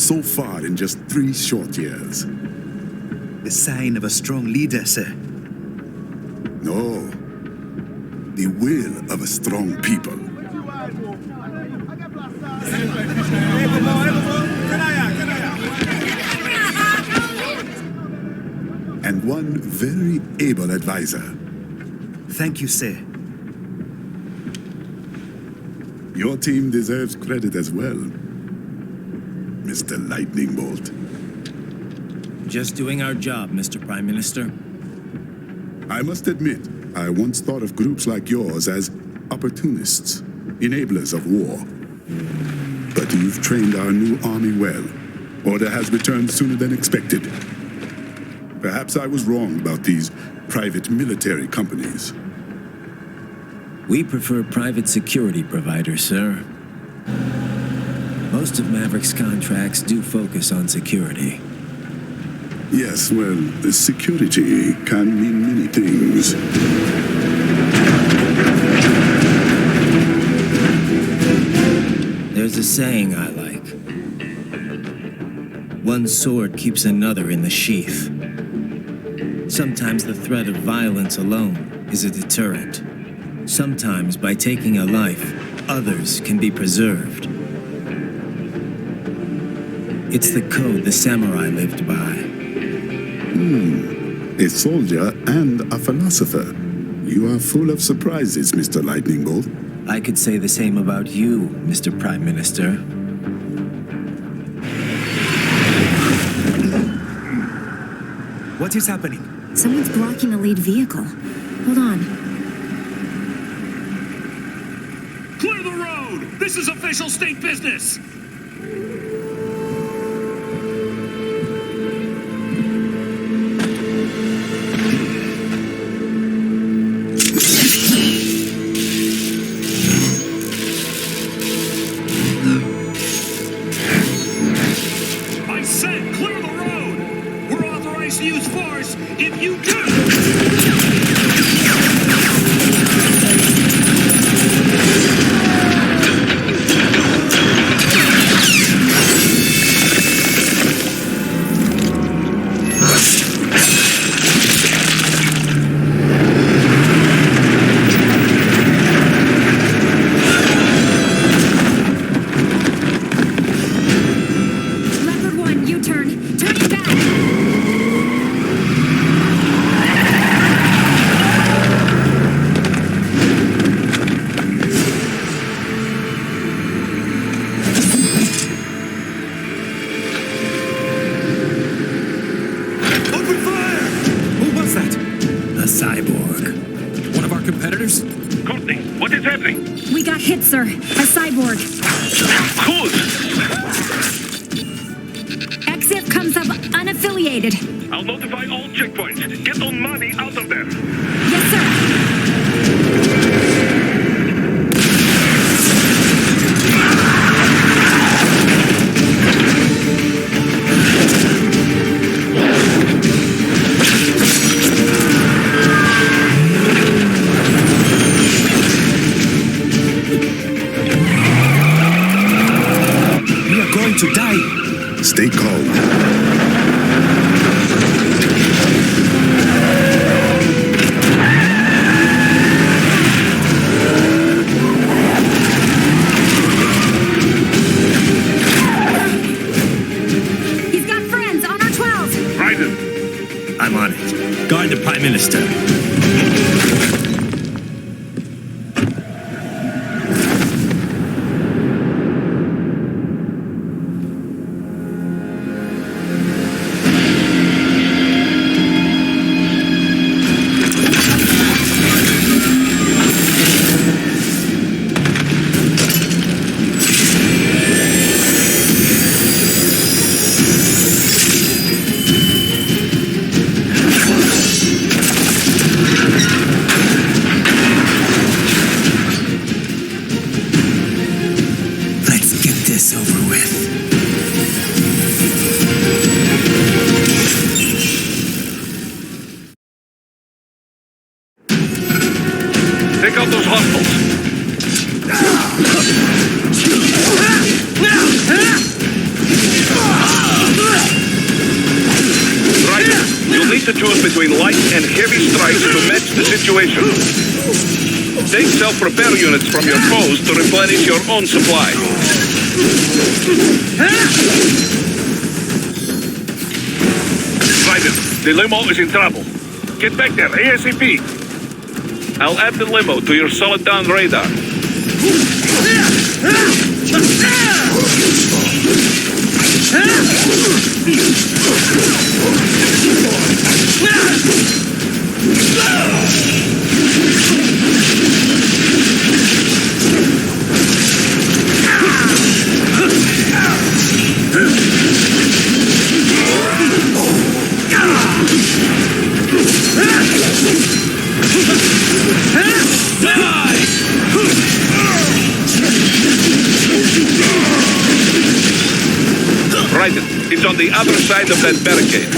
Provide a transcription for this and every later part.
so far in just 3 short years. The sign of a strong leader, sir. No. The will of a strong people. And one very able advisor. Thank you, sir. Your team deserves credit as well, Mr. Lightning Bolt. Just doing our job, Mr. Prime Minister. I must admit, I once thought of groups like yours as opportunists, enablers of war. But you've trained our new army well. Order has returned sooner than expected. Perhaps I was wrong about these private military companies. We prefer private security providers, sir. Most of Maverick's contracts do focus on security. Yes, well, security can mean many things. There's a saying I like. One sword keeps another in the sheath. Sometimes the threat of violence alone is a deterrent. Sometimes by taking a life, others can be preserved. It's the code the samurai lived by. A soldier and a philosopher. You are full of surprises, Mr. Lightning Bolt. I could say the same about you, Mr. Prime Minister. What is happening? Someone's blocking the lead vehicle. Hold on. Clear the road! This is official state business! I said clear the road! We're authorized to use force if you do! Leopard 1, U-turn. Turning back. Open fire! Who was that? A cyborg. One of our competitors? Courtney, what is happening? We got hit, sir. A cyborg. Who's? Exif comes up unaffiliated. I'll notify all checkpoints. Get on money out of there. Yes, sir. We are going to die. Stay calm. He's got friends on our 12. Raiden, I'm on it. Guard the Prime Minister. You'll need to choose between light and heavy strikes to match the situation. Take self-repair units from your foes to replenish your own supply. Raiden, the limo is in trouble. Get back there, ASAP. I'll add the limo to your solid down radar. Raiden, it's on the other side of that barricade.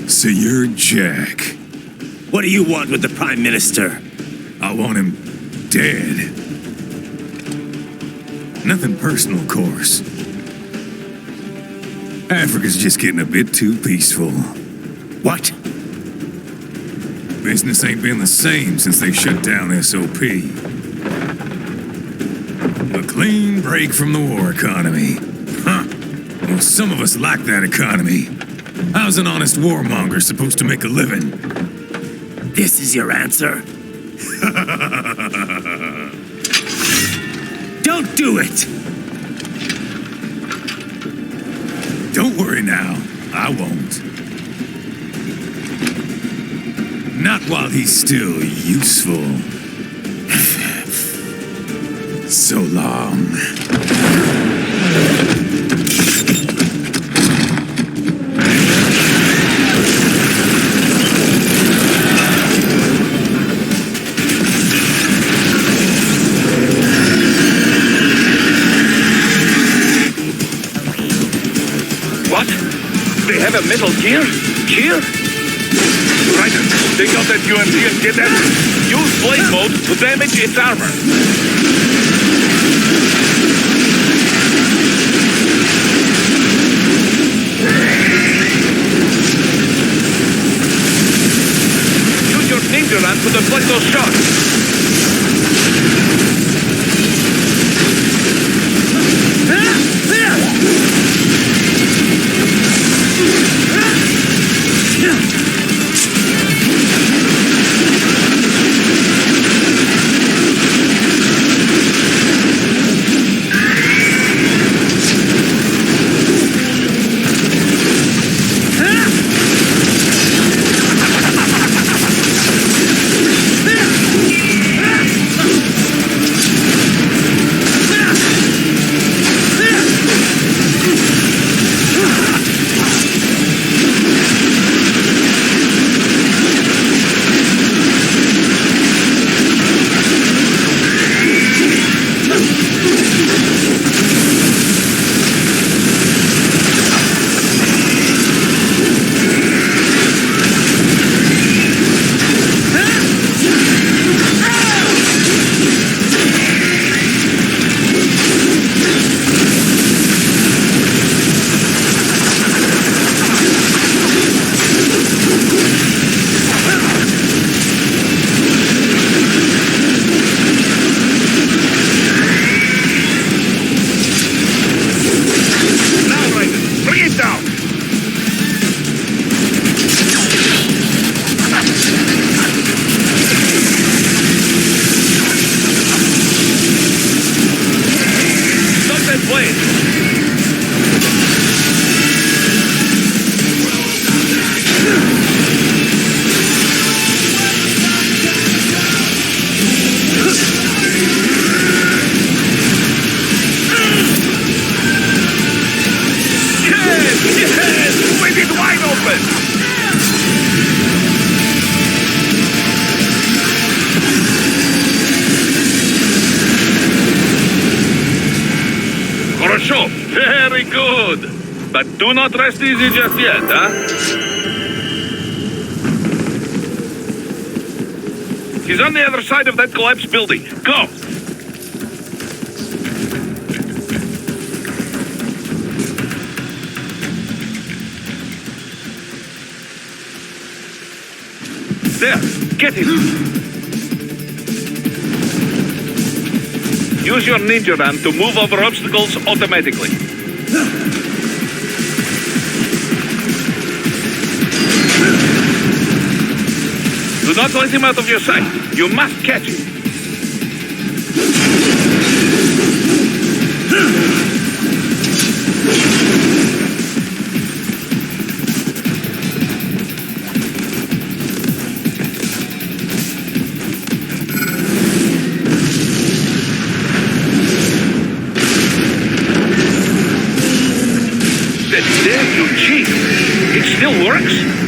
So you're Jack. What do you want with the Prime Minister? I want him dead. Nothing personal, of course. Africa's just getting a bit too peaceful. What? Business ain't been the same since they shut down SOP. A clean break from the war economy. Huh. Well, some of us like that economy. How's an honest warmonger supposed to make a living? This is your answer? Don't do it! Don't worry now. I won't. Not while he's still useful. So long. What? They have a metal gear? Here? Raiden, take out that UMP and get at it. Use blade mode to damage its armor. Use your ninja run to deflect those shots. But do not rest easy just yet, huh? He's on the other side of that collapsed building. Go! There, get him! Use your ninja ram to move over obstacles automatically. Do not let him out of your sight. You must catch him. There, you cheat. It still works?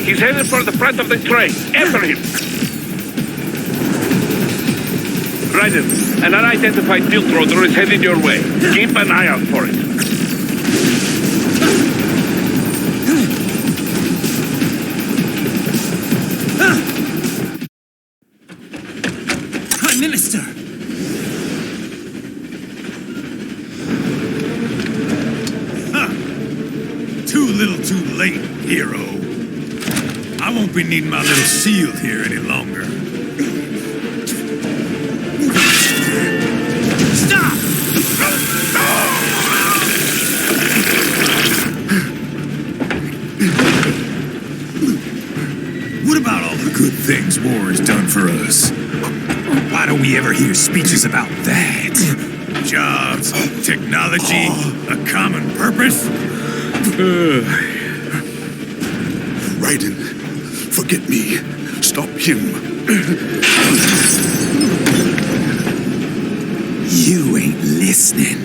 He's headed for the front of the train. After him! Raiden, an unidentified infiltrator is headed your way. Keep an eye out for it. Prime Minister! Too little too late, hero. I won't be needing my little shield here any longer. Stop! What about all the good things war has done for us? Why don't we ever hear speeches about that? jobs, technology, a common purpose. Raiden, forget me. Stop him. You ain't listening.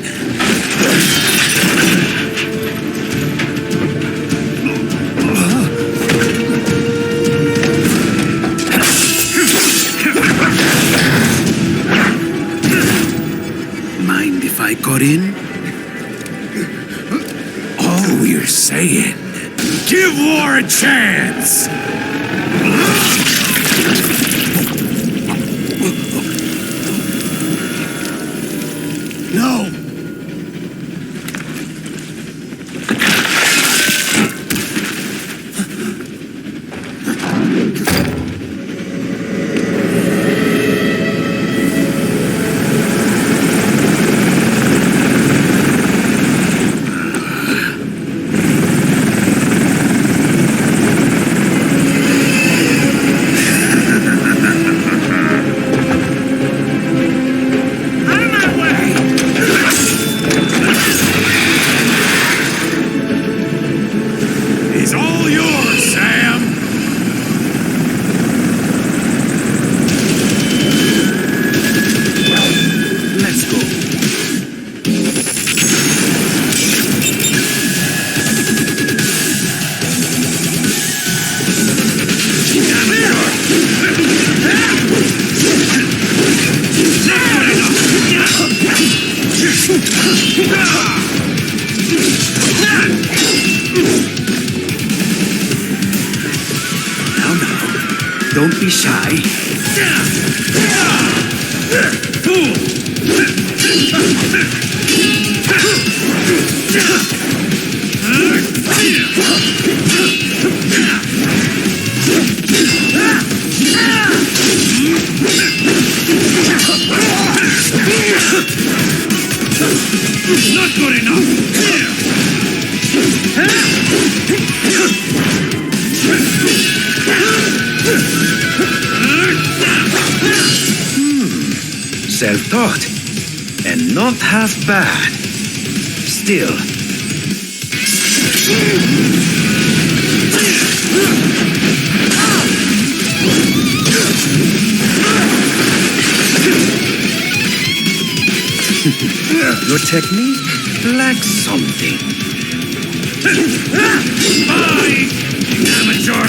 Mind if I got in? All you're saying, give war a chance! No! Don't be shy. Not good enough! Self-taught. And not half bad. Still. Your technique lacks something. Bye! Amateur!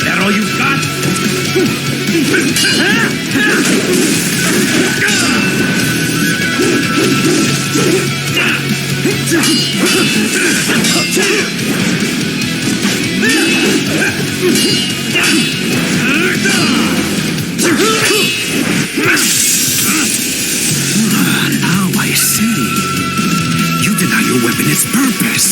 That all you got? Now I see. You deny your weapon its purpose.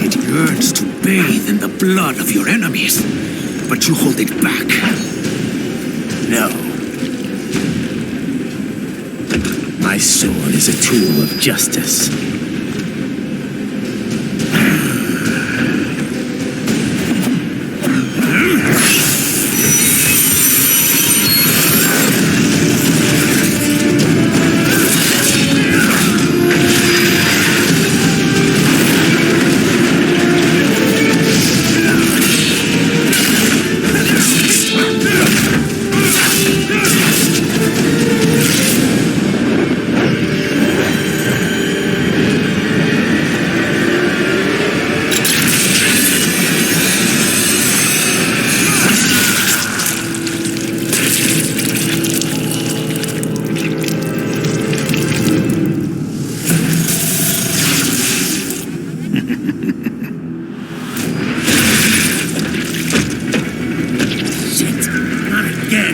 It yearns to bathe in the blood of your enemies, but you hold it back. No. My sword is a tool of justice. again.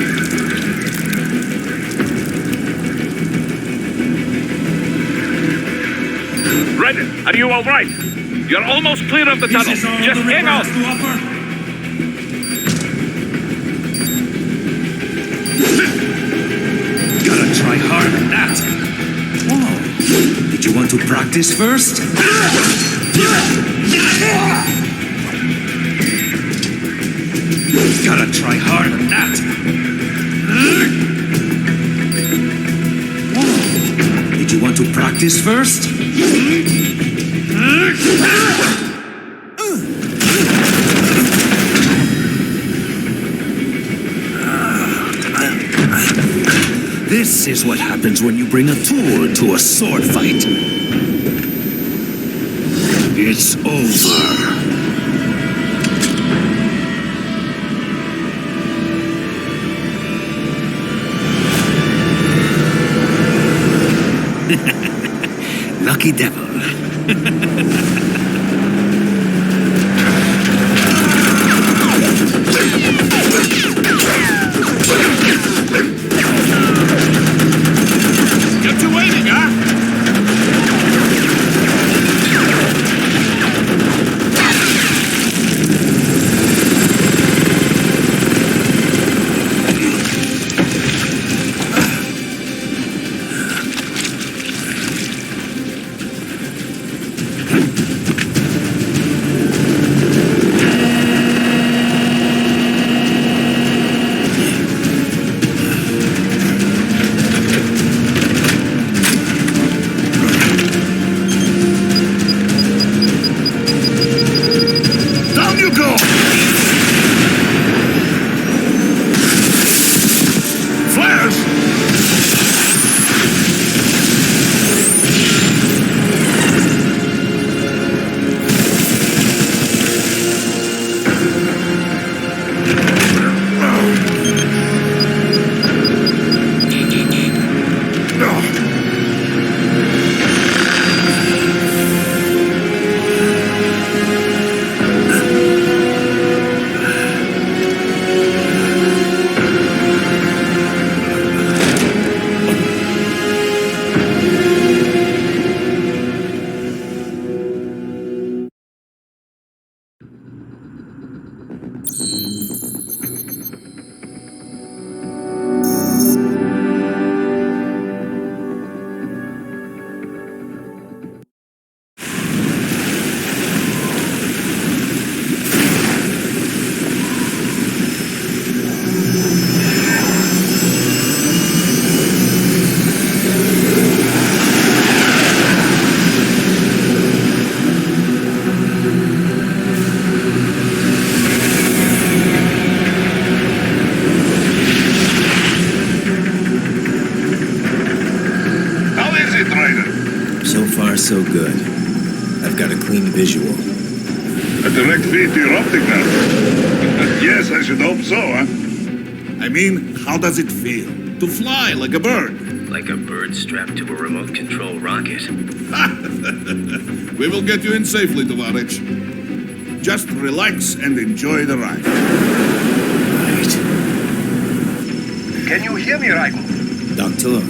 Raiden, are you all right? You're almost clear of the tunnel. This is all Just the hang river on. has to offer. Gotta try harder than that. Whoa. Did you want to practice first? Gotta try harder than that. Whoa. Did you want to practice first? This is what happens when you bring a tool to a sword fight. It's over. Lucky devil. Get to waiting, huh? Down you go! Flares! So far, so good. I've got a clean visual. A direct feed to your optic nerve. Yes, I should hope so, huh? I mean, how does it feel? To fly like a bird? Like a bird strapped to a remote control rocket. We will get you in safely, Tovarich. Just relax and enjoy the ride. Right. Can you hear me, Raiden? Doctor,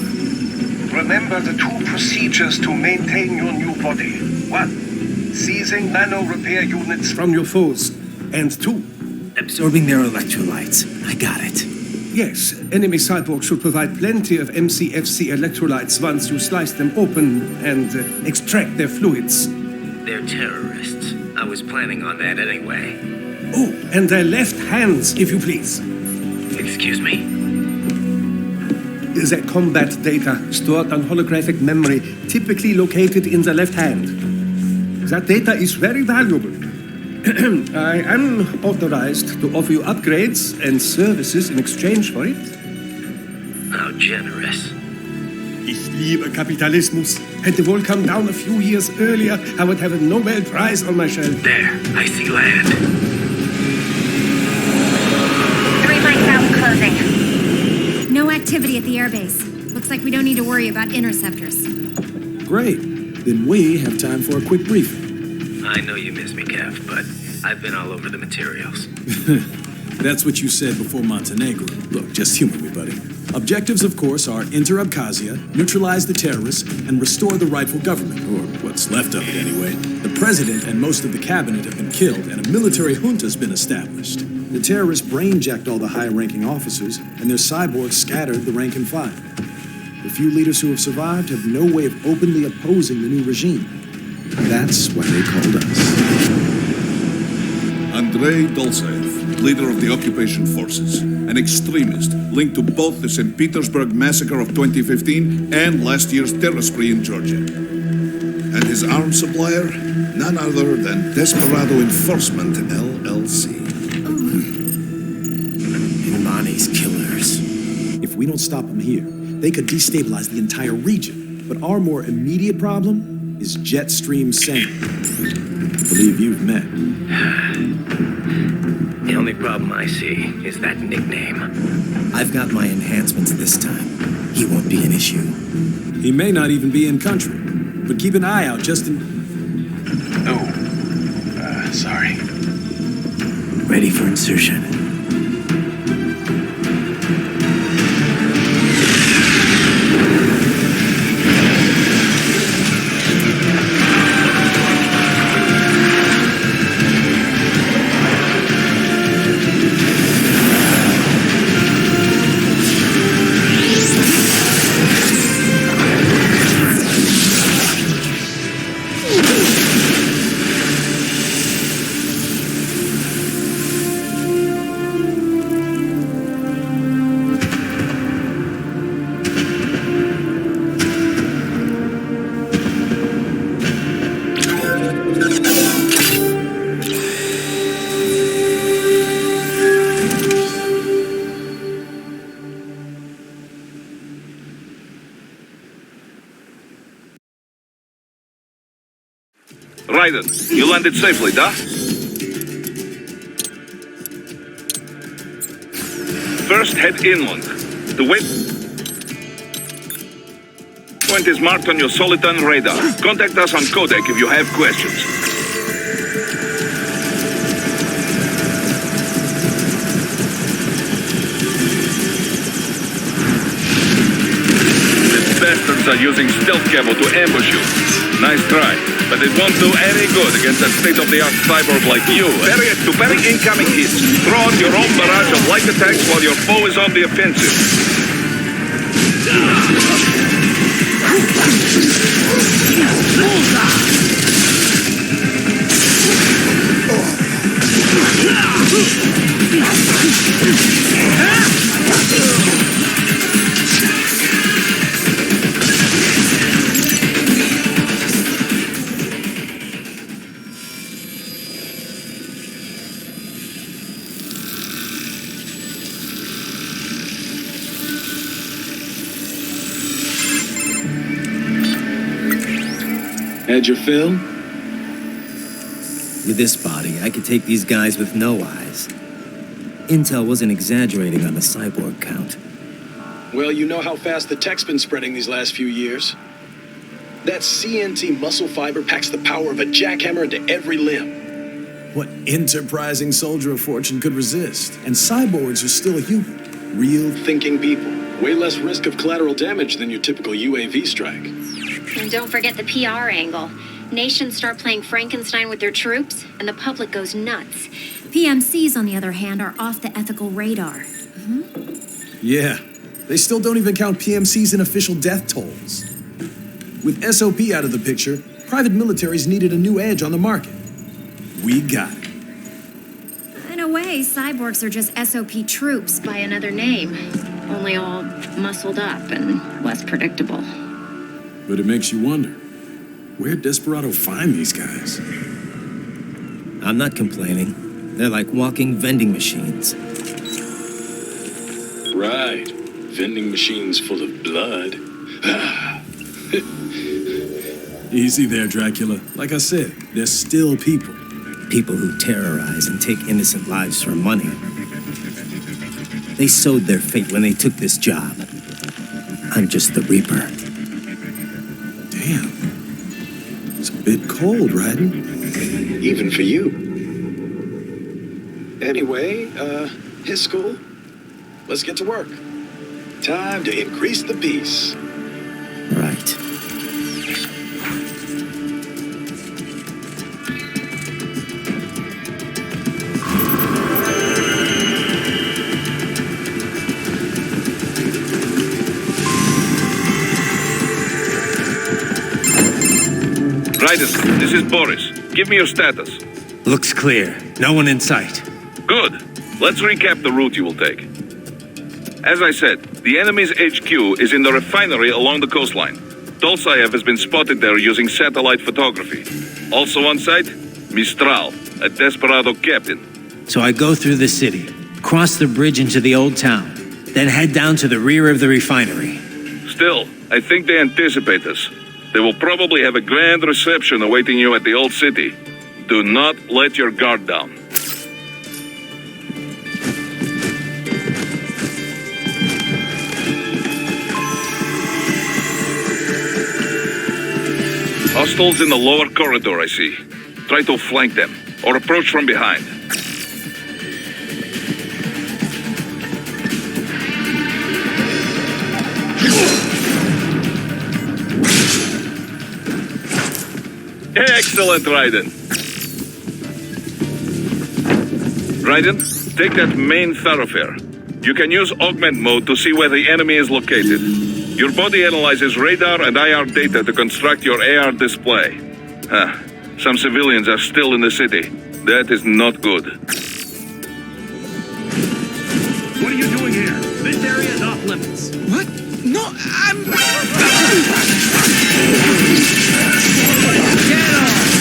Remember the two procedures to maintain your new body. 1. Seizing nano repair units From your foes. And 2. absorbing their electrolytes. I got it. Yes, enemy cyborgs should provide plenty of MCFC electrolytes once you slice them open and extract their fluids. They're terrorists. I was planning on that anyway. Oh, and their left hands, if you please. Excuse me? Their combat data stored on holographic memory, typically located in the left hand. That data is very valuable. I am authorized to offer you upgrades and services in exchange for it. How generous. Ich liebe Kapitalismus. Had the wall come down a few years earlier, I would have a Nobel Prize on my shelf. There, I see land. 3 miles out closing. No activity at the airbase. Looks like we don't need to worry about interceptors. Great. Then we have time for a quick briefing. I know you miss me, Kev, but I've been all over the materials. That's what you said before Montenegro. Look, just humor me, buddy. Objectives, of course, are enter Abkhazia, neutralize the terrorists, and restore the rightful government, or what's left of it anyway. The president and most of the cabinet have been killed, and a military junta's been established. The terrorists brain-jacked all the high-ranking officers, and their cyborgs scattered the rank and file. The few leaders who have survived have no way of openly opposing the new regime. That's why they called us. Andrei Dolzaev, leader of the occupation forces, an extremist linked to both the St. Petersburg massacre of 2015 and last year's terror spree in Georgia. And his arms supplier, none other than Desperado Enforcement, LLC. Imani's killers. If we don't stop them here, they could destabilize the entire region. But our more immediate problem is Jetstream Sam. I believe you've met. The only problem I see is that nickname. I've got my enhancements this time. He won't be an issue. He may not even be in country, but keep an eye out just in... Sorry. Ready for insertion. Raiden, you landed safely, da? First, head inland. The waypoint is marked on your Soliton radar. Contact us on Codec if you have questions. These bastards are using stealth cable to ambush you. Nice try, but it won't do any good against a state-of-the-art cyborg like you. To parry incoming hits, throw out your own barrage of light attacks while your foe is on the offensive. Had your fill? With this body, I could take these guys with no eyes. Intel wasn't exaggerating on the cyborg count. Well, you know how fast the tech's been spreading these last few years. That CNT muscle fiber packs the power of a jackhammer into every limb. What enterprising soldier of fortune could resist? And cyborgs are still human. Real thinking people. Way less risk of collateral damage than your typical UAV strike. And don't forget the PR angle. Nations start playing Frankenstein with their troops, and the public goes nuts. PMCs, on the other hand, are off the ethical radar. Yeah, they still don't even count PMCs in official death tolls. With SOP out of the picture, private militaries needed a new edge on the market. We got it. In a way, cyborgs are just SOP troops by another name. Only all muscled up and less predictable. But it makes you wonder, where'd Desperado find these guys? I'm not complaining. They're like walking vending machines. Right. Vending machines full of blood. Easy there, Dracula. Like I said, they're still people. People who terrorize and take innocent lives for money. They sowed their fate when they took this job. I'm just the Reaper. Damn. It's a bit cold, Raiden. Even for you. Anyway, His school? Let's get to work. Time to increase the peace. Right. Raiden, this is Boris. Give me your status. Looks clear. No one in sight. Good. Let's recap the route you will take. As I said, the enemy's HQ is in the refinery along the coastline. Dolsaev has been spotted there using satellite photography. Also on site, Mistral, a Desperado captain. So I go through the city, cross the bridge into the old town, then head down to the rear of the refinery. Still, I think they anticipate us. They will probably have a grand reception awaiting you at the old city. Do not let your guard down. Hostiles in the lower corridor, I see. Try to flank them, or approach from behind. Excellent, Raiden. Raiden, take that main thoroughfare. You can use augment mode to see where the enemy is located. Your body analyzes radar and IR data to construct your AR display. Some civilians are still in the city. That is not good. What are you doing here? This area is off limits. What? No, I'm... Get off!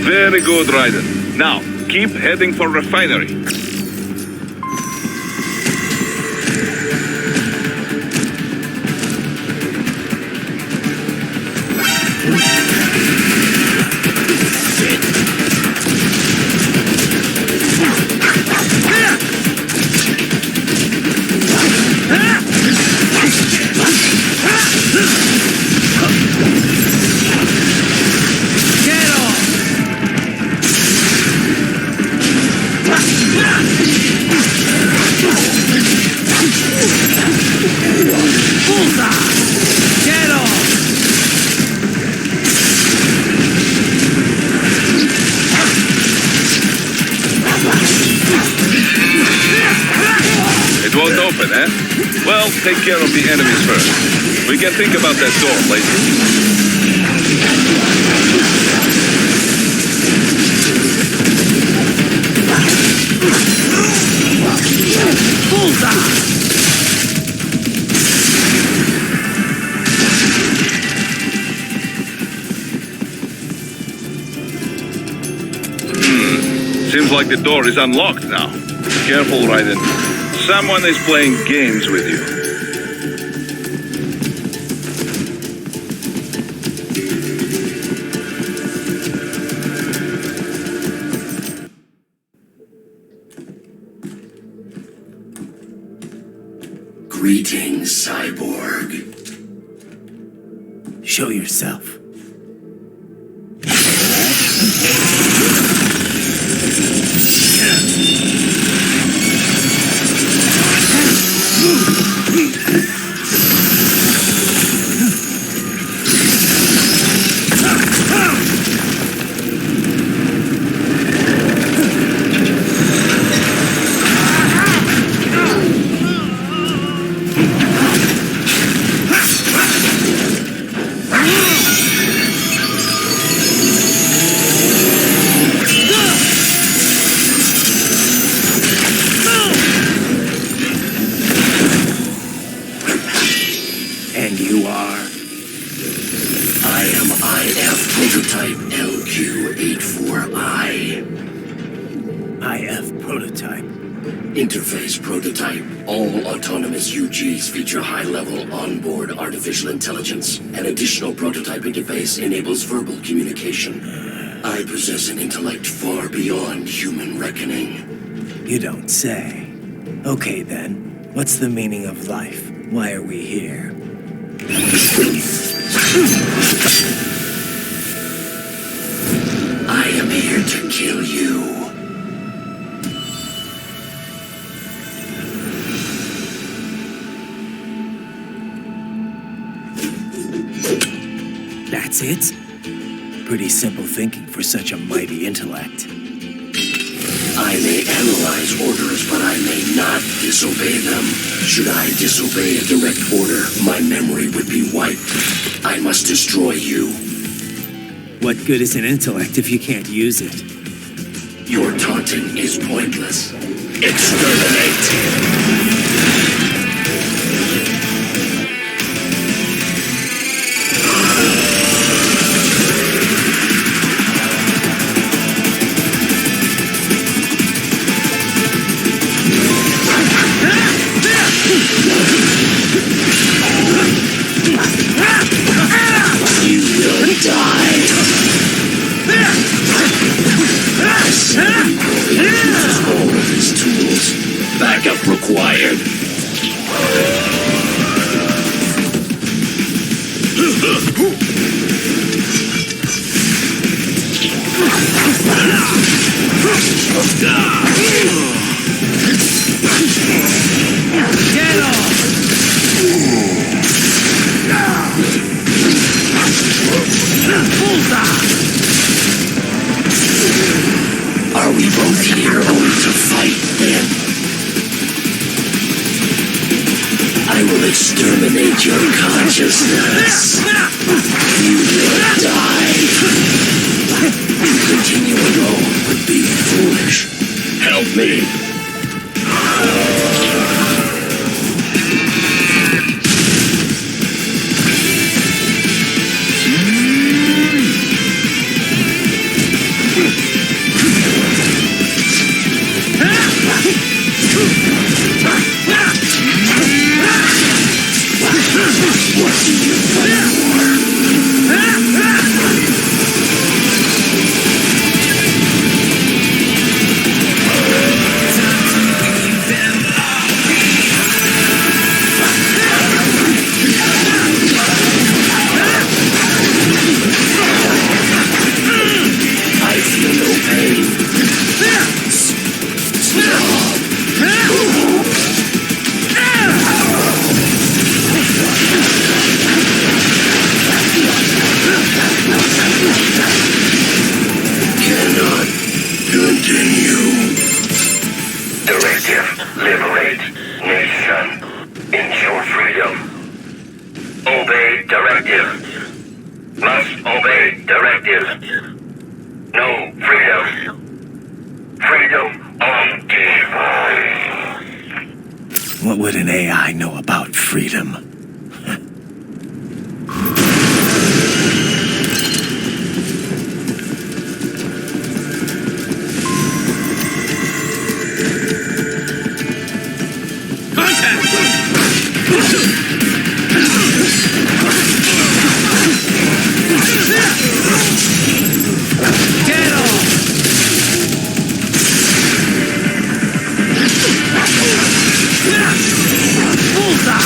Very good, Raiden. Now, keep heading for refinery. It won't open, eh? Well, take care of the enemies first. We can think about that door later. Seems like the door is unlocked now. Careful, Raiden. Someone is playing games with you. Greetings, cyborg. Show yourself. Interface prototype. All autonomous UGs feature high-level onboard artificial intelligence. An additional prototype interface enables verbal communication. I possess an intellect far beyond human reckoning. You don't say. Okay then, what's the meaning of life? Why are we here? I am here to kill you. That's it? Pretty simple thinking for such a mighty intellect. I may analyze orders, but I may not disobey them. Should I disobey a direct order, my memory would be wiped. I must destroy you. What good is an intellect if you can't use it? Your taunting is pointless. Exterminate! You will die. Uses all of his tools. Backup required. Get off! Are we both here only to fight, then? I will exterminate your consciousness. You will die. Continuing on would be foolish. Help me. What do you fight for? I feel no pain. Cannot continue. Directive, liberate nation. Ensure freedom. Obey directive. Must obey directive. No freedom. Freedom on device. What would an AI know about freedom? Get off! Bullseye!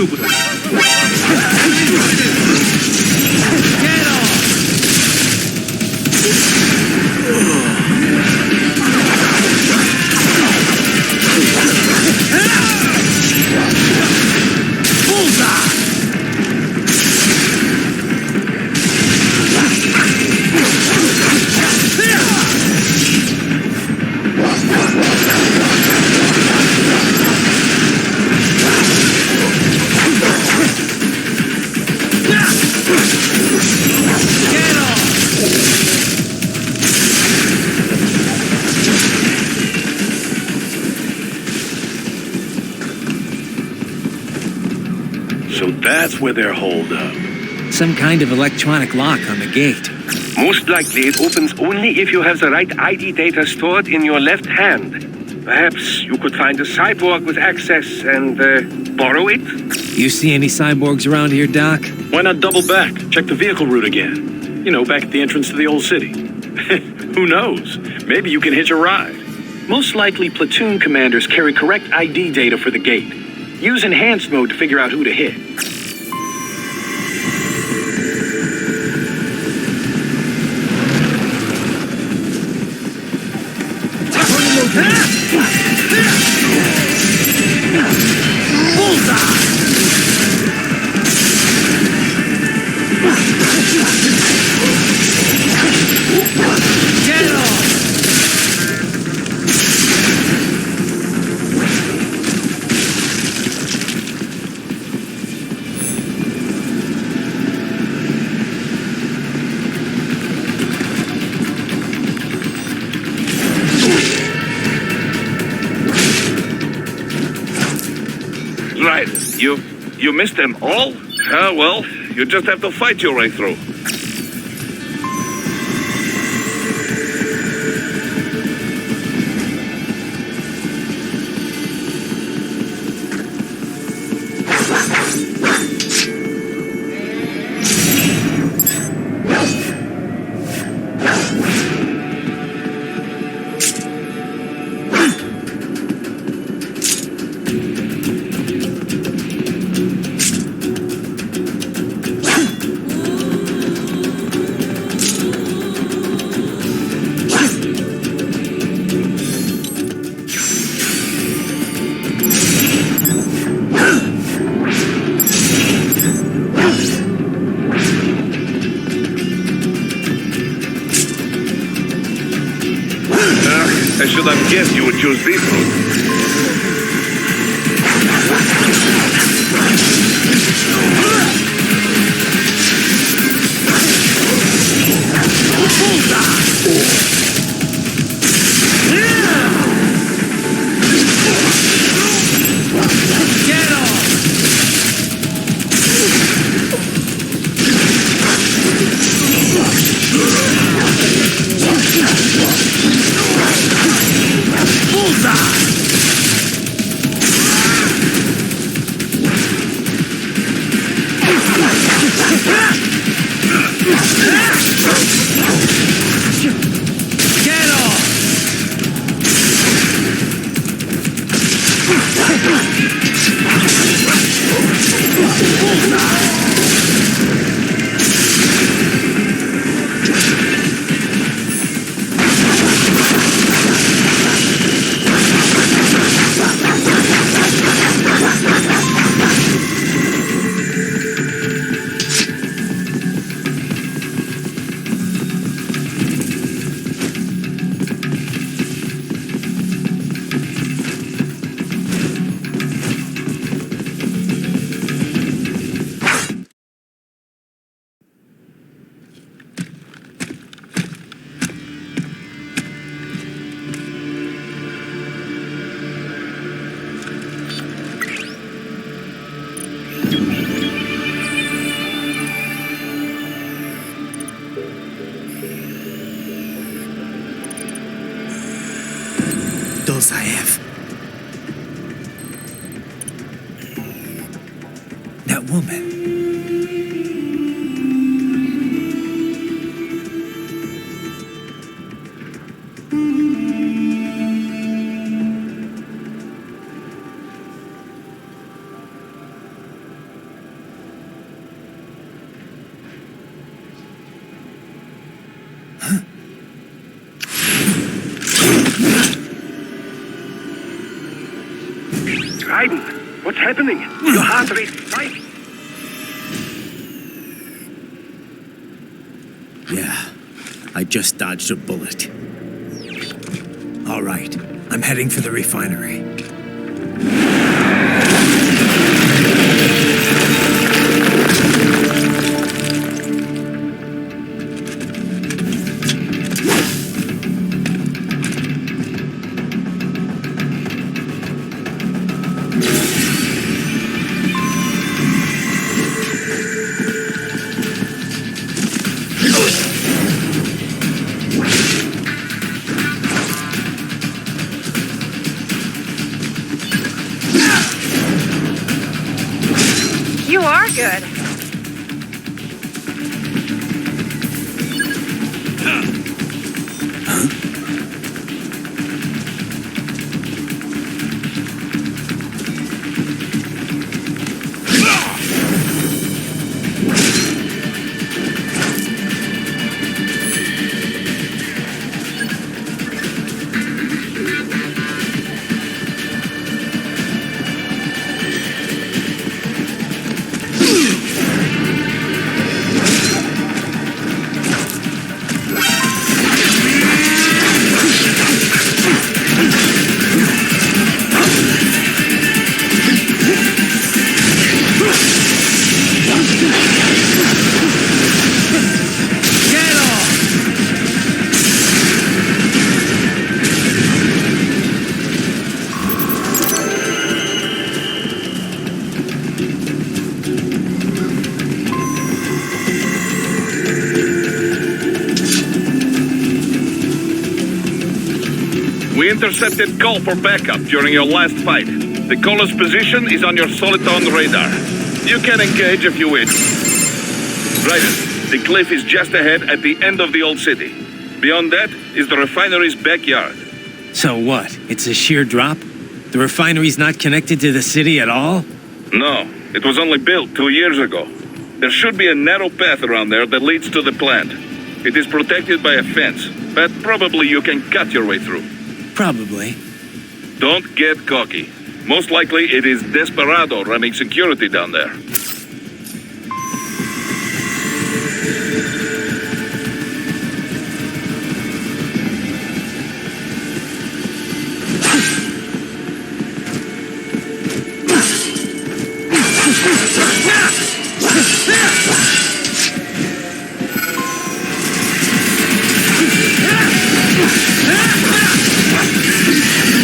이쪽으로. So that's where they're holed up. Some kind of electronic lock on the gate. Most likely it opens only if you have the right ID data stored in your left hand. Perhaps you could find a cyborg with access and borrow it? You see any cyborgs around here, Doc? Why not double back? Check the vehicle route again. You know, back at the entrance to the old city. Who knows? Maybe you can hitch a ride. Most likely platoon commanders carry correct ID data for the gate. Use enhanced mode to figure out who to hit. Right. You missed them all? Ah, well, you just have to fight your way through. I should have guessed you would choose this route. That woman. Raiden, what's happening? Your heart rate spiked. Yeah, I just dodged a bullet. All right, I'm heading for the refinery. You are good. We intercepted call for backup during your last fight. The caller's position is on your soliton radar. You can engage if you wish. Raiden, the cliff is just ahead at the end of the old city. Beyond that is the refinery's backyard. So what? It's a sheer drop? The refinery's not connected to the city at all? No, it was only built 2 years ago. There should be a narrow path around there that leads to the plant. It is protected by a fence, but probably you can cut your way through. Probably. Don't get cocky. Most likely it is Desperado running security down there.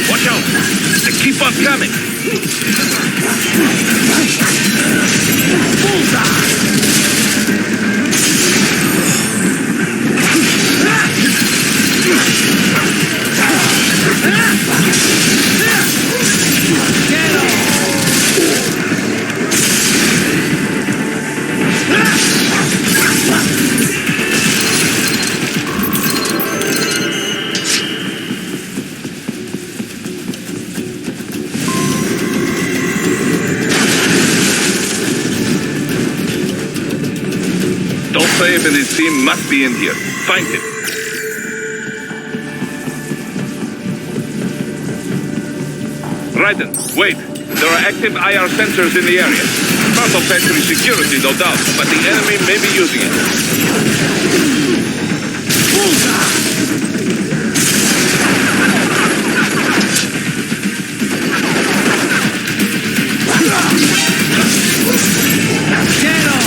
Watch out! They keep on coming! Safe and his team must be in here. Find him. Raiden, wait. There are active IR sensors in the area. Part of factory security, no doubt, but the enemy may be using it. Get off!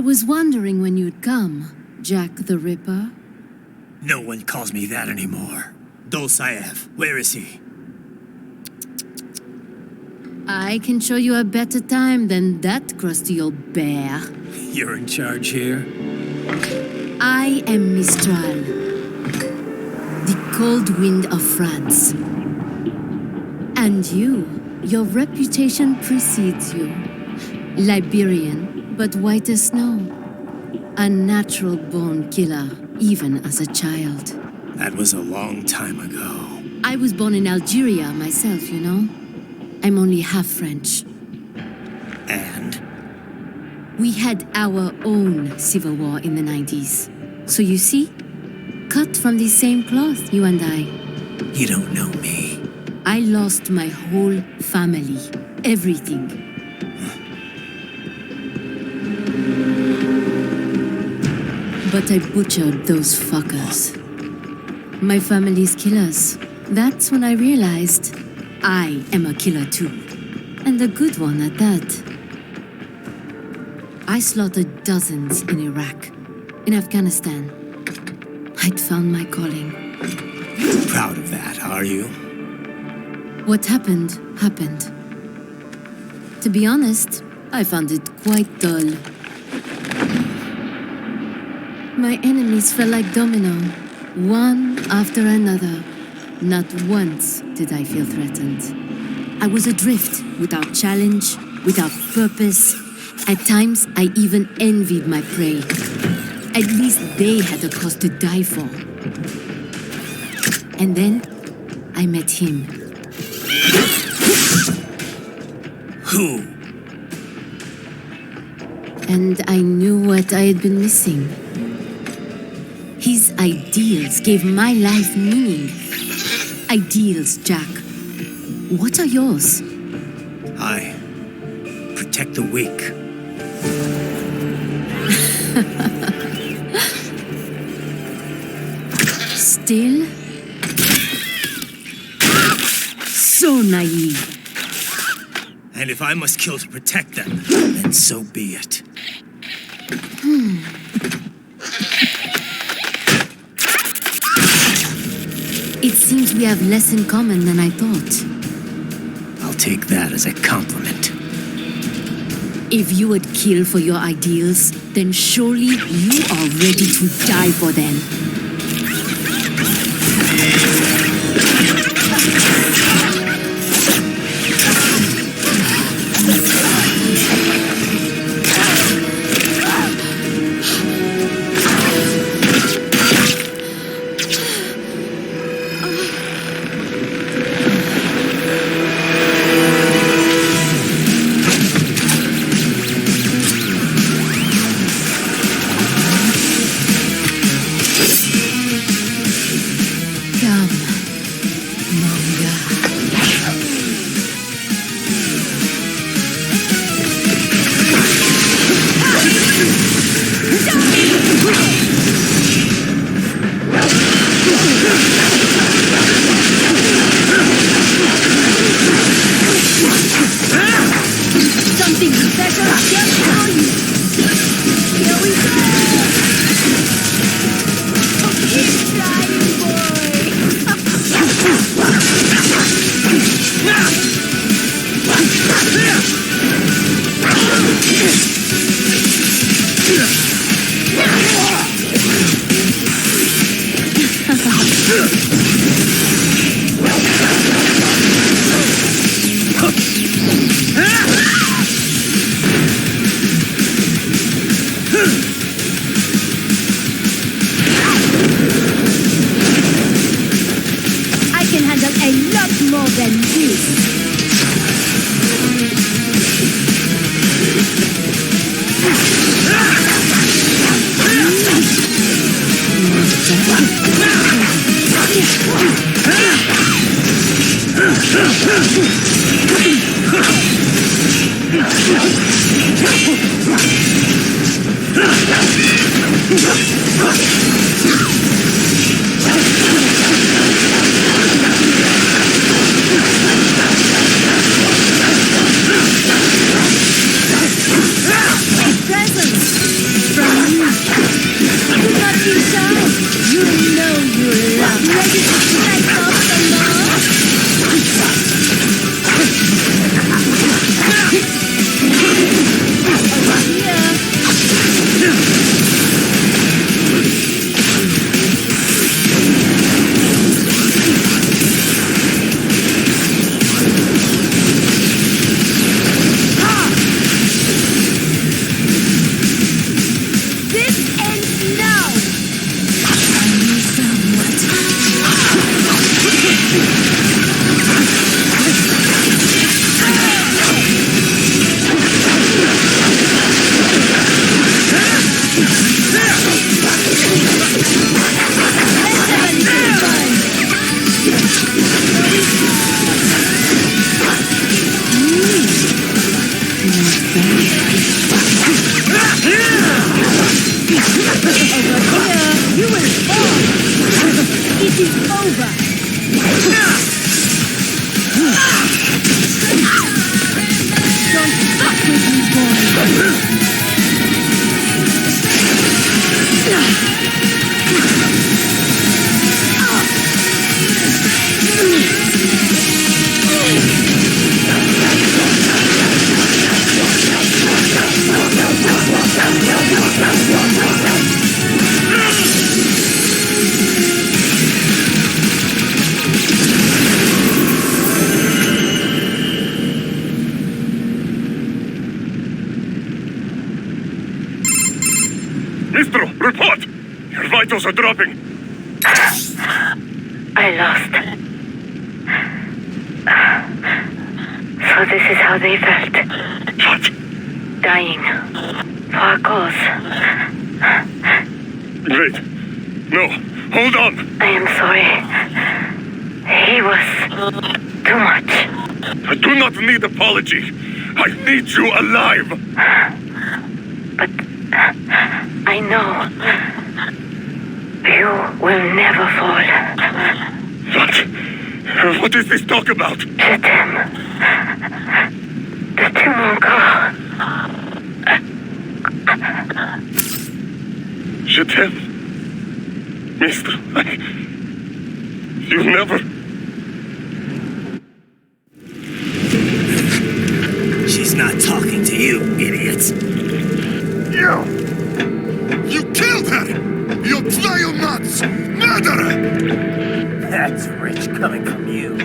was wondering when you'd come, Jack the Ripper. No one calls me that anymore. Dolsaev, where is he? I can show you a better time than that crusty old bear. You're in charge here? I am Mistral, the cold wind of France. And your reputation precedes you. Liberian, but white as snow. A natural-born killer, even as a child. That was a long time ago. I was born in Algeria myself, you know. I'm only half French. And? We had our own civil war in the 90s. So you see, cut from the same cloth, you and I. You don't know me. I lost my whole family. Everything. But I butchered those fuckers. My family's killers. That's when I realized I am a killer too. And a good one at that. I slaughtered dozens in Iraq, in Afghanistan. I'd found my calling. Proud of that, are you? What happened, happened. To be honest, I found it quite dull. My enemies fell like domino, one after another. Not once did I feel threatened. I was adrift, without challenge, without purpose. At times, I even envied my prey. At least they had a cause to die for. And then, I met him. Who? And I knew what I had been missing. His ideals gave my life meaning. Ideals, Jack. What are yours? I protect the weak. Still? So naive. And if I must kill to protect them, then so be it. It seems we have less in common than I thought. I'll take that as a compliment. If you would kill for your ideals, then surely you are ready to die for them. Something special just for you. Here we go. Keep trying, I can handle a lot more than this. Presents! Mistral, report! Your vitals are dropping. I lost. So this is how they felt. What? Dying. For a cause. Wait. No. Hold on. I am sorry. He was too much. I do not need apology. I need you alive. But I know you will never fall. What is this talk about? Je t'aime. De tout mon corps. Je t'aime. Mistral, you never... She's not talking to you, idiots. You killed her! You vile nuts! Murderer! That's rich coming from you.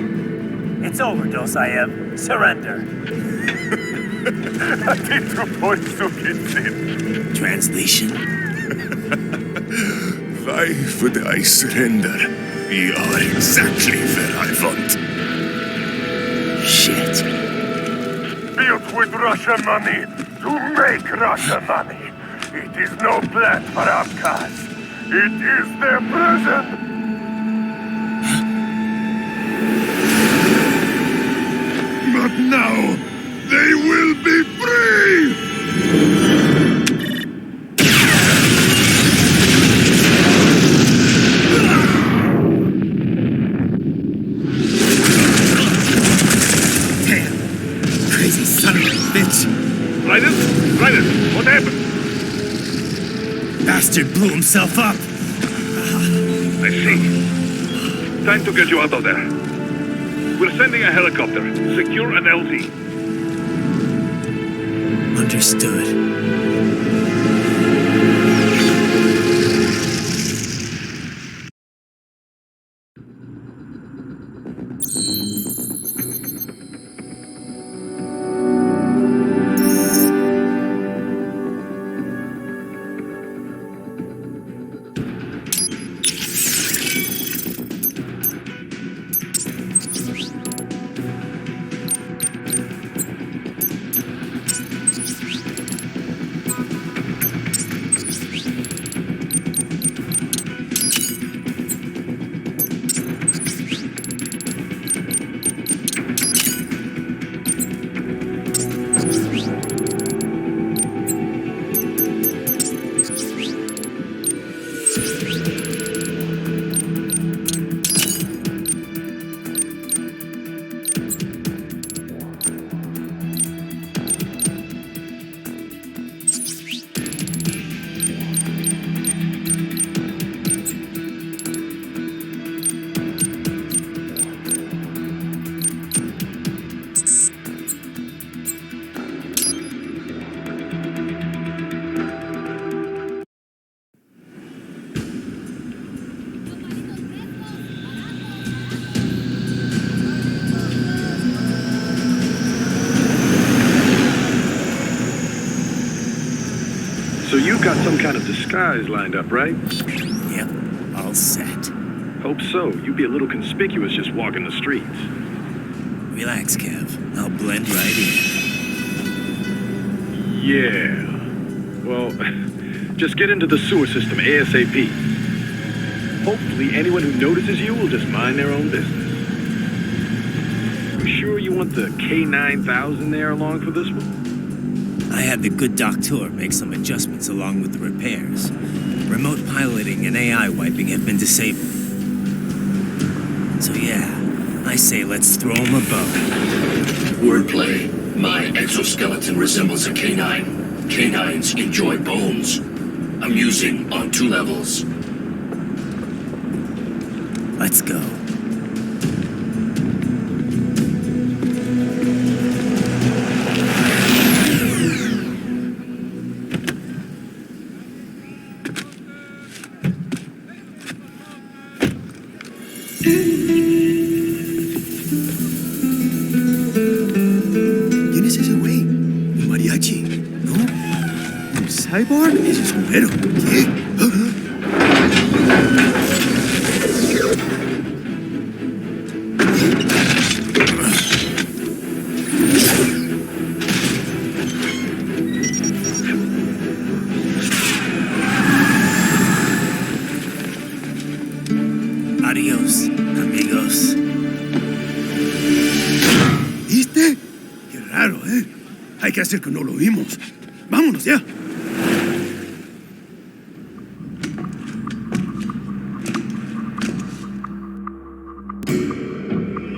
It's overdose, I am. Surrender. Translation? Why would I surrender? You are exactly where I want. Shit. Built with Russian money to make Russian money. It is no plan for outcasts. It is their prison. But now, they will be free! Damn! Crazy son of a bitch! Raiden? Raiden, what happened? Bastard blew himself up! I see. Time to get you out of there. We're sending a helicopter. Secure an LZ. Understood. So you've got some kind of disguise lined up, right? Yep, all set. Hope so. You'd be a little conspicuous just walking the streets. Relax, Kev. I'll blend right in. Yeah. Well, just get into the sewer system ASAP. Hopefully anyone who notices you will just mind their own business. You sure you want the K9000 there along for this one? I had the good doctor make some adjustments along with the repairs. Remote piloting and AI wiping have been disabled. So yeah, I say let's throw him a bone. Wordplay. My exoskeleton resembles a canine. Canines enjoy bones. Amusing on 2 levels. Let's go. ¿Quién es ese güey? ¿Un mariachi? ¿No? ¿Un cyborg? Ese es sombrero. ¿Qué? Adiós, amigos. ¿Viste? Qué raro, ¿eh? Hay que hacer que no lo vimos. Vámonos ya.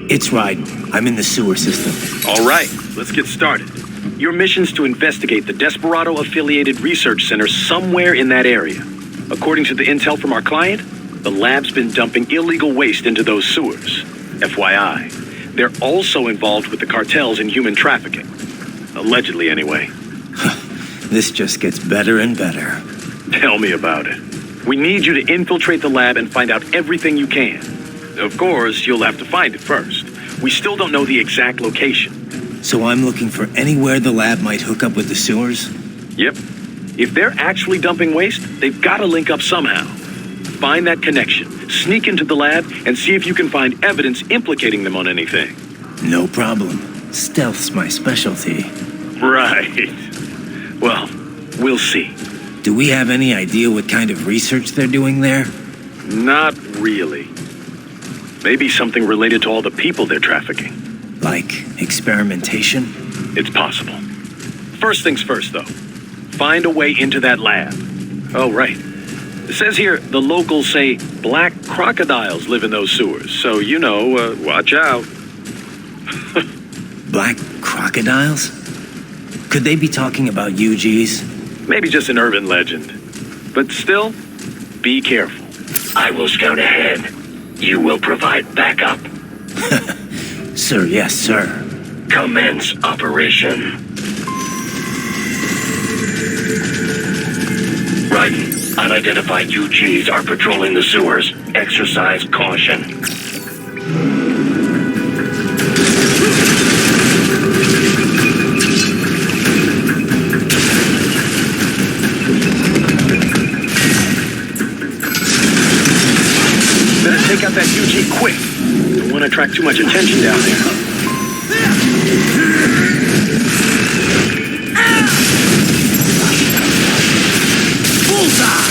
It's Raiden. I'm in the sewer system. All right, let's get started. Your mission's to investigate the Desperado-affiliated research center somewhere in that area. According to the intel from our client, the lab's been dumping illegal waste into those sewers. FYI, they're also involved with the cartels in human trafficking. Allegedly, anyway. This just gets better and better. Tell me about it. We need you to infiltrate the lab and find out everything you can. Of course, you'll have to find it first. We still don't know the exact location. So I'm looking for anywhere the lab might hook up with the sewers? Yep. If they're actually dumping waste, they've got to link up somehow. Find that connection, sneak into the lab, and see if you can find evidence implicating them on anything. No problem. Stealth's my specialty. Right. Well, we'll see. Do we have any idea what kind of research they're doing there? Not really. Maybe something related to all the people they're trafficking. Like experimentation? It's possible. First things first, though. Find a way into that lab. Oh, right. It says here the locals say black crocodiles live in those sewers, so, watch out. Black crocodiles? Could they be talking about UGs? Maybe just an urban legend. But still, be careful. I will scout ahead. You will provide backup. Sir, yes, sir. Commence operation. Raiden, unidentified UGs are patrolling the sewers. Exercise caution. Better take out that UG quick. Don't want to attract too much attention down there. Bullseye!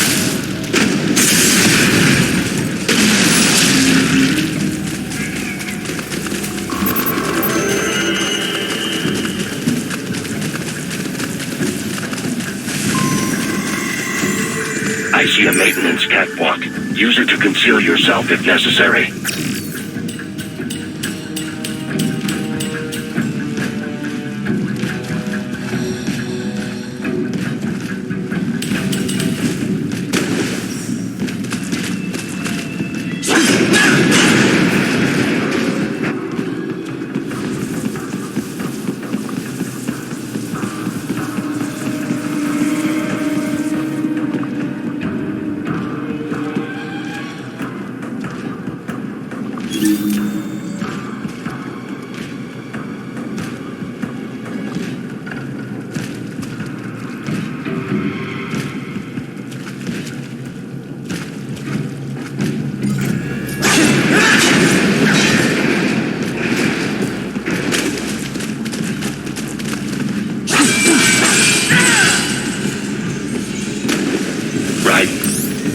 I see a maintenance catwalk. Use it to conceal yourself if necessary.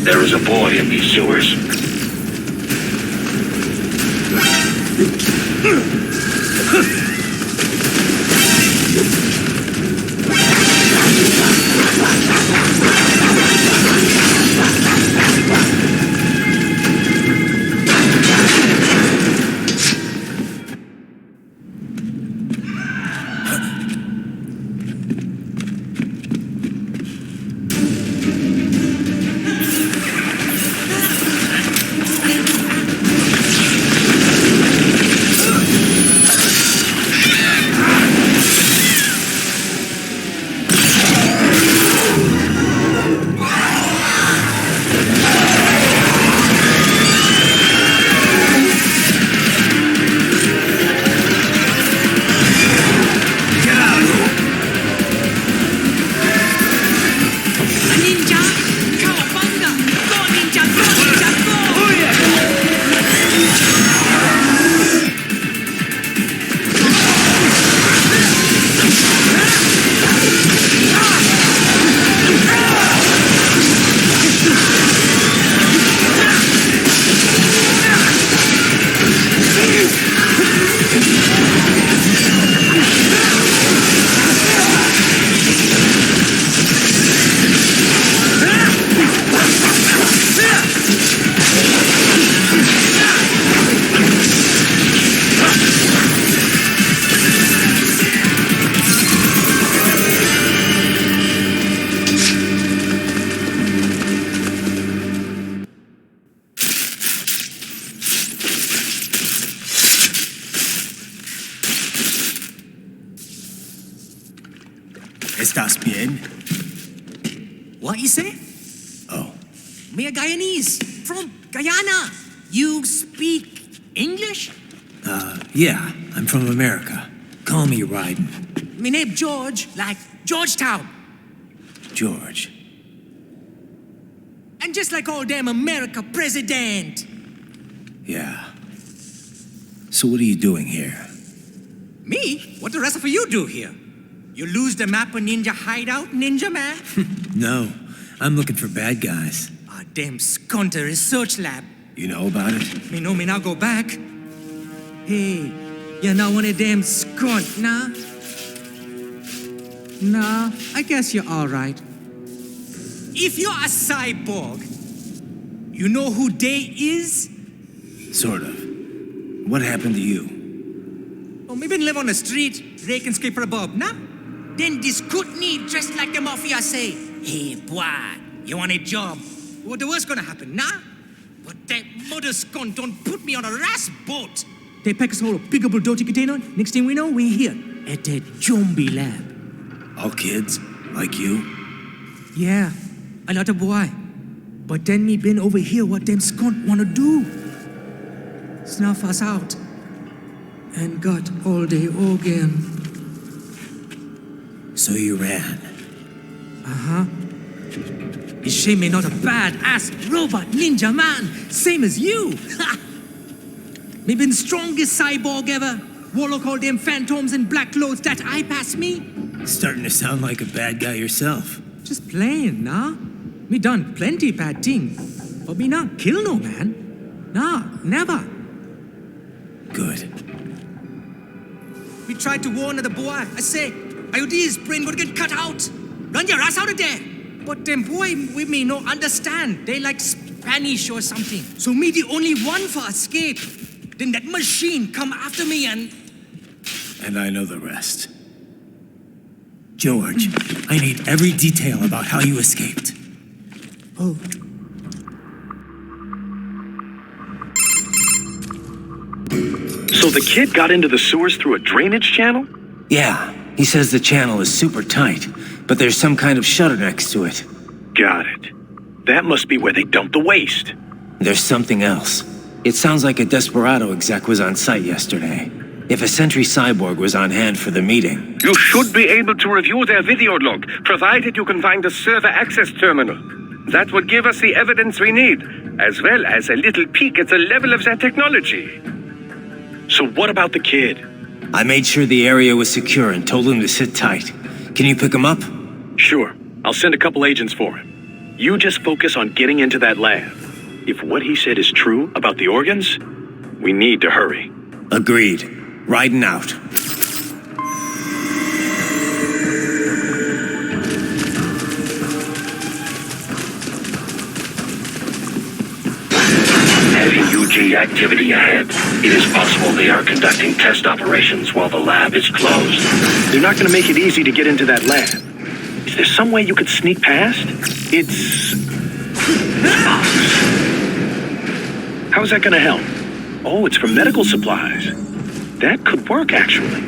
There is a boy in these sewers. ¿Estás bien? What you say? Oh. Me a Guyanese from Guyana. You speak English? Yeah, I'm from America. Call me Raiden. Me name George, like Georgetown. George. And just like all damn America president. Yeah. So what are you doing here? Me? What the rest of you do here? You lose the map of Ninja Hideout, Ninja Man? No, I'm looking for bad guys. Ah, damn Skunter research lab. You know about it? Me know me now go back. Hey, you're not one of them skunt, nah? Nah, I guess you're all right. If you're a cyborg, you know who Day is? Sort of. What happened to you? Oh, me been live on the street, rake and scrape for a bob, nah? Then this kootenai dressed like the mafia say, hey, boy, you want a job? What the worst gonna happen, nah? But that mother skunt don't put me on a ras boat. They pack us all a big old dirty container. Next thing we know, we're here at that zombie lab. All kids? Like you? Yeah, a lot of boy. But then me been over here what them skunt wanna do. Snuff us out. And got all the organ. So you ran? Uh-huh. Is she me not a bad-ass robot ninja man, same as you? Me been strongest cyborg ever. Warlock all them phantoms in black clothes that eye pass me. Starting to sound like a bad guy yourself. Just playing, nah? Me done plenty bad thing. But me not kill no man. Nah, never. Good. We tried to warn the boy. I say, IOD's brain would get cut out. Run your ass out of there. But them boy with me no understand. They like Spanish or something. So me the only one for escape. Then that machine come after me and... And I know the rest. George, I need every detail about how you escaped. Oh. So the kid got into the sewers through a drainage channel? Yeah, he says the channel is super tight, but there's some kind of shutter next to it. Got it. That must be where they dumped the waste. There's something else. It sounds like a Desperado exec was on site yesterday. If a Sentry Cyborg was on hand for the meeting. You should be able to review their video log, provided you can find a server access terminal. That would give us the evidence we need, as well as a little peek at the level of their technology. So what about the kid? I made sure the area was secure and told him to sit tight. Can you pick him up? Sure. I'll send a couple agents for him. You just focus on getting into that lab. If what he said is true about the organs, we need to hurry. Agreed. Riding out. Heavy UG activity ahead. It is possible they are conducting test operations while the lab is closed. They're not going to make it easy to get into that lab. Is there some way you could sneak past? It's... How's that going to help? Oh, it's for medical supplies. That could work, actually.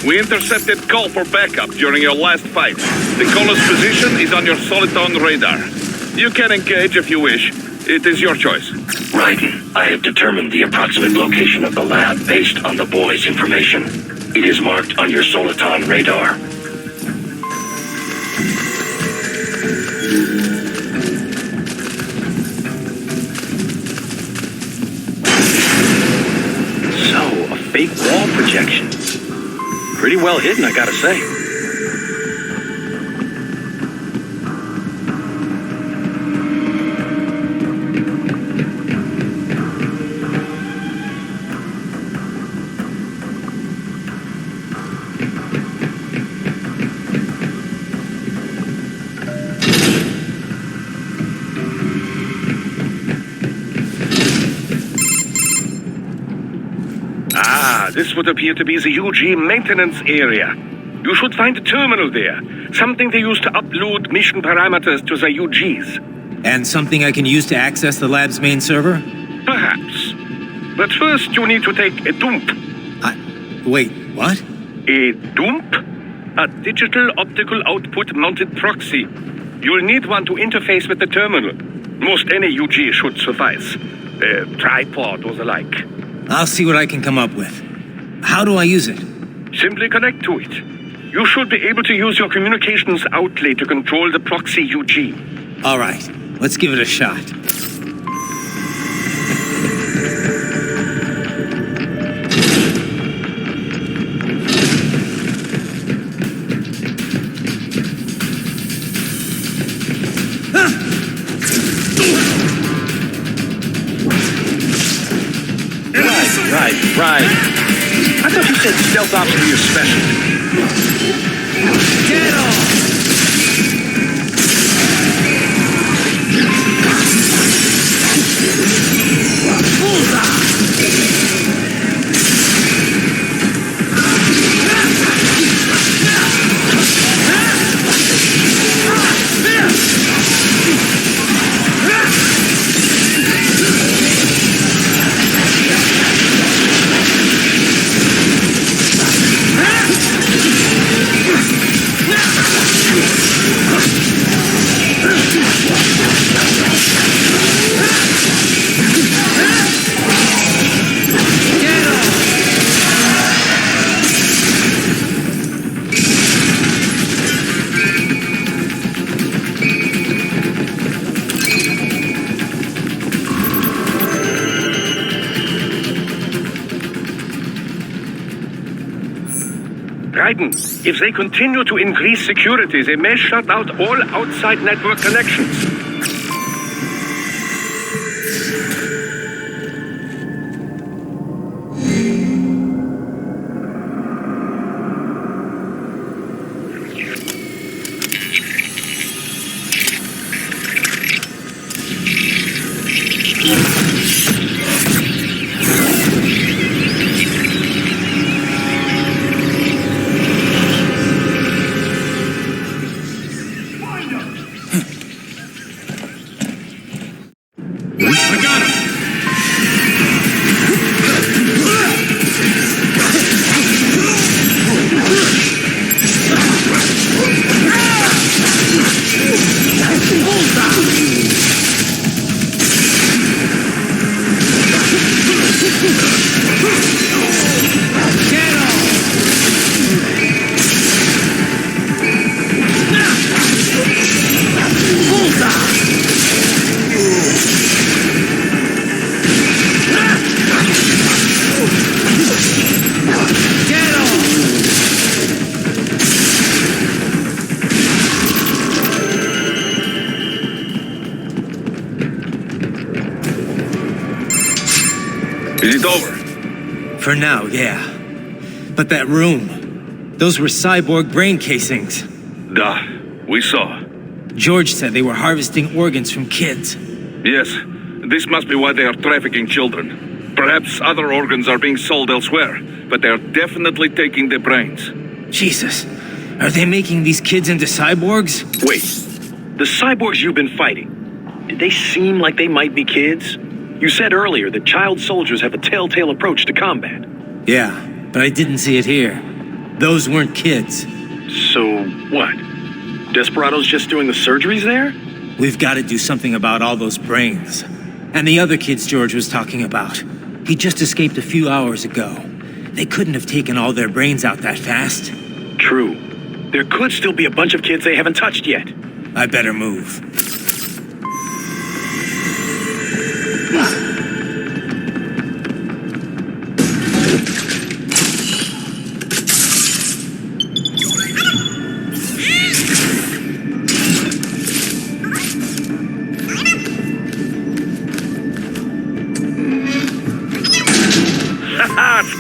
We intercepted call for backup during your last fight. The caller's position is on your Soliton radar. You can engage if you wish. It is your choice. Raiden, I have determined the approximate location of the lab based on the boy's information. It is marked on your Soliton radar. fake wall projection. Pretty well hidden, I gotta say. This would appear to be the UG maintenance area. You should find a terminal there. Something they use to upload mission parameters to the UGs. And something I can use to access the lab's main server? Perhaps. But first you need to take a dump. Wait, what? A dump? A digital optical output mounted proxy. You'll need one to interface with the terminal. Most any UG should suffice. A tripod or the like. I'll see what I can come up with. How do I use it? Simply connect to it. You should be able to use your communications outlet to control the proxy UG. All right, let's give it a shot. Right. I thought you said stealth ops were your specialty. Get off! Raiden, if they continue to increase security, they may shut out all outside network connections. Is it over? For now, yeah. But that room, those were cyborg brain casings. Duh, we saw. George said they were harvesting organs from kids. Yes, this must be why they are trafficking children. Perhaps other organs are being sold elsewhere, but they are definitely taking the brains. Jesus, are they making these kids into cyborgs? Wait, the cyborgs you've been fighting, did they seem like they might be kids? You said earlier that child soldiers have a telltale approach to combat. Yeah, but I didn't see it here. Those weren't kids. So, what? Desperado's just doing the surgeries there? We've got to do something about all those brains. And the other kids George was talking about. He just escaped a few hours ago. They couldn't have taken all their brains out that fast. True. There could still be a bunch of kids they haven't touched yet. I better move.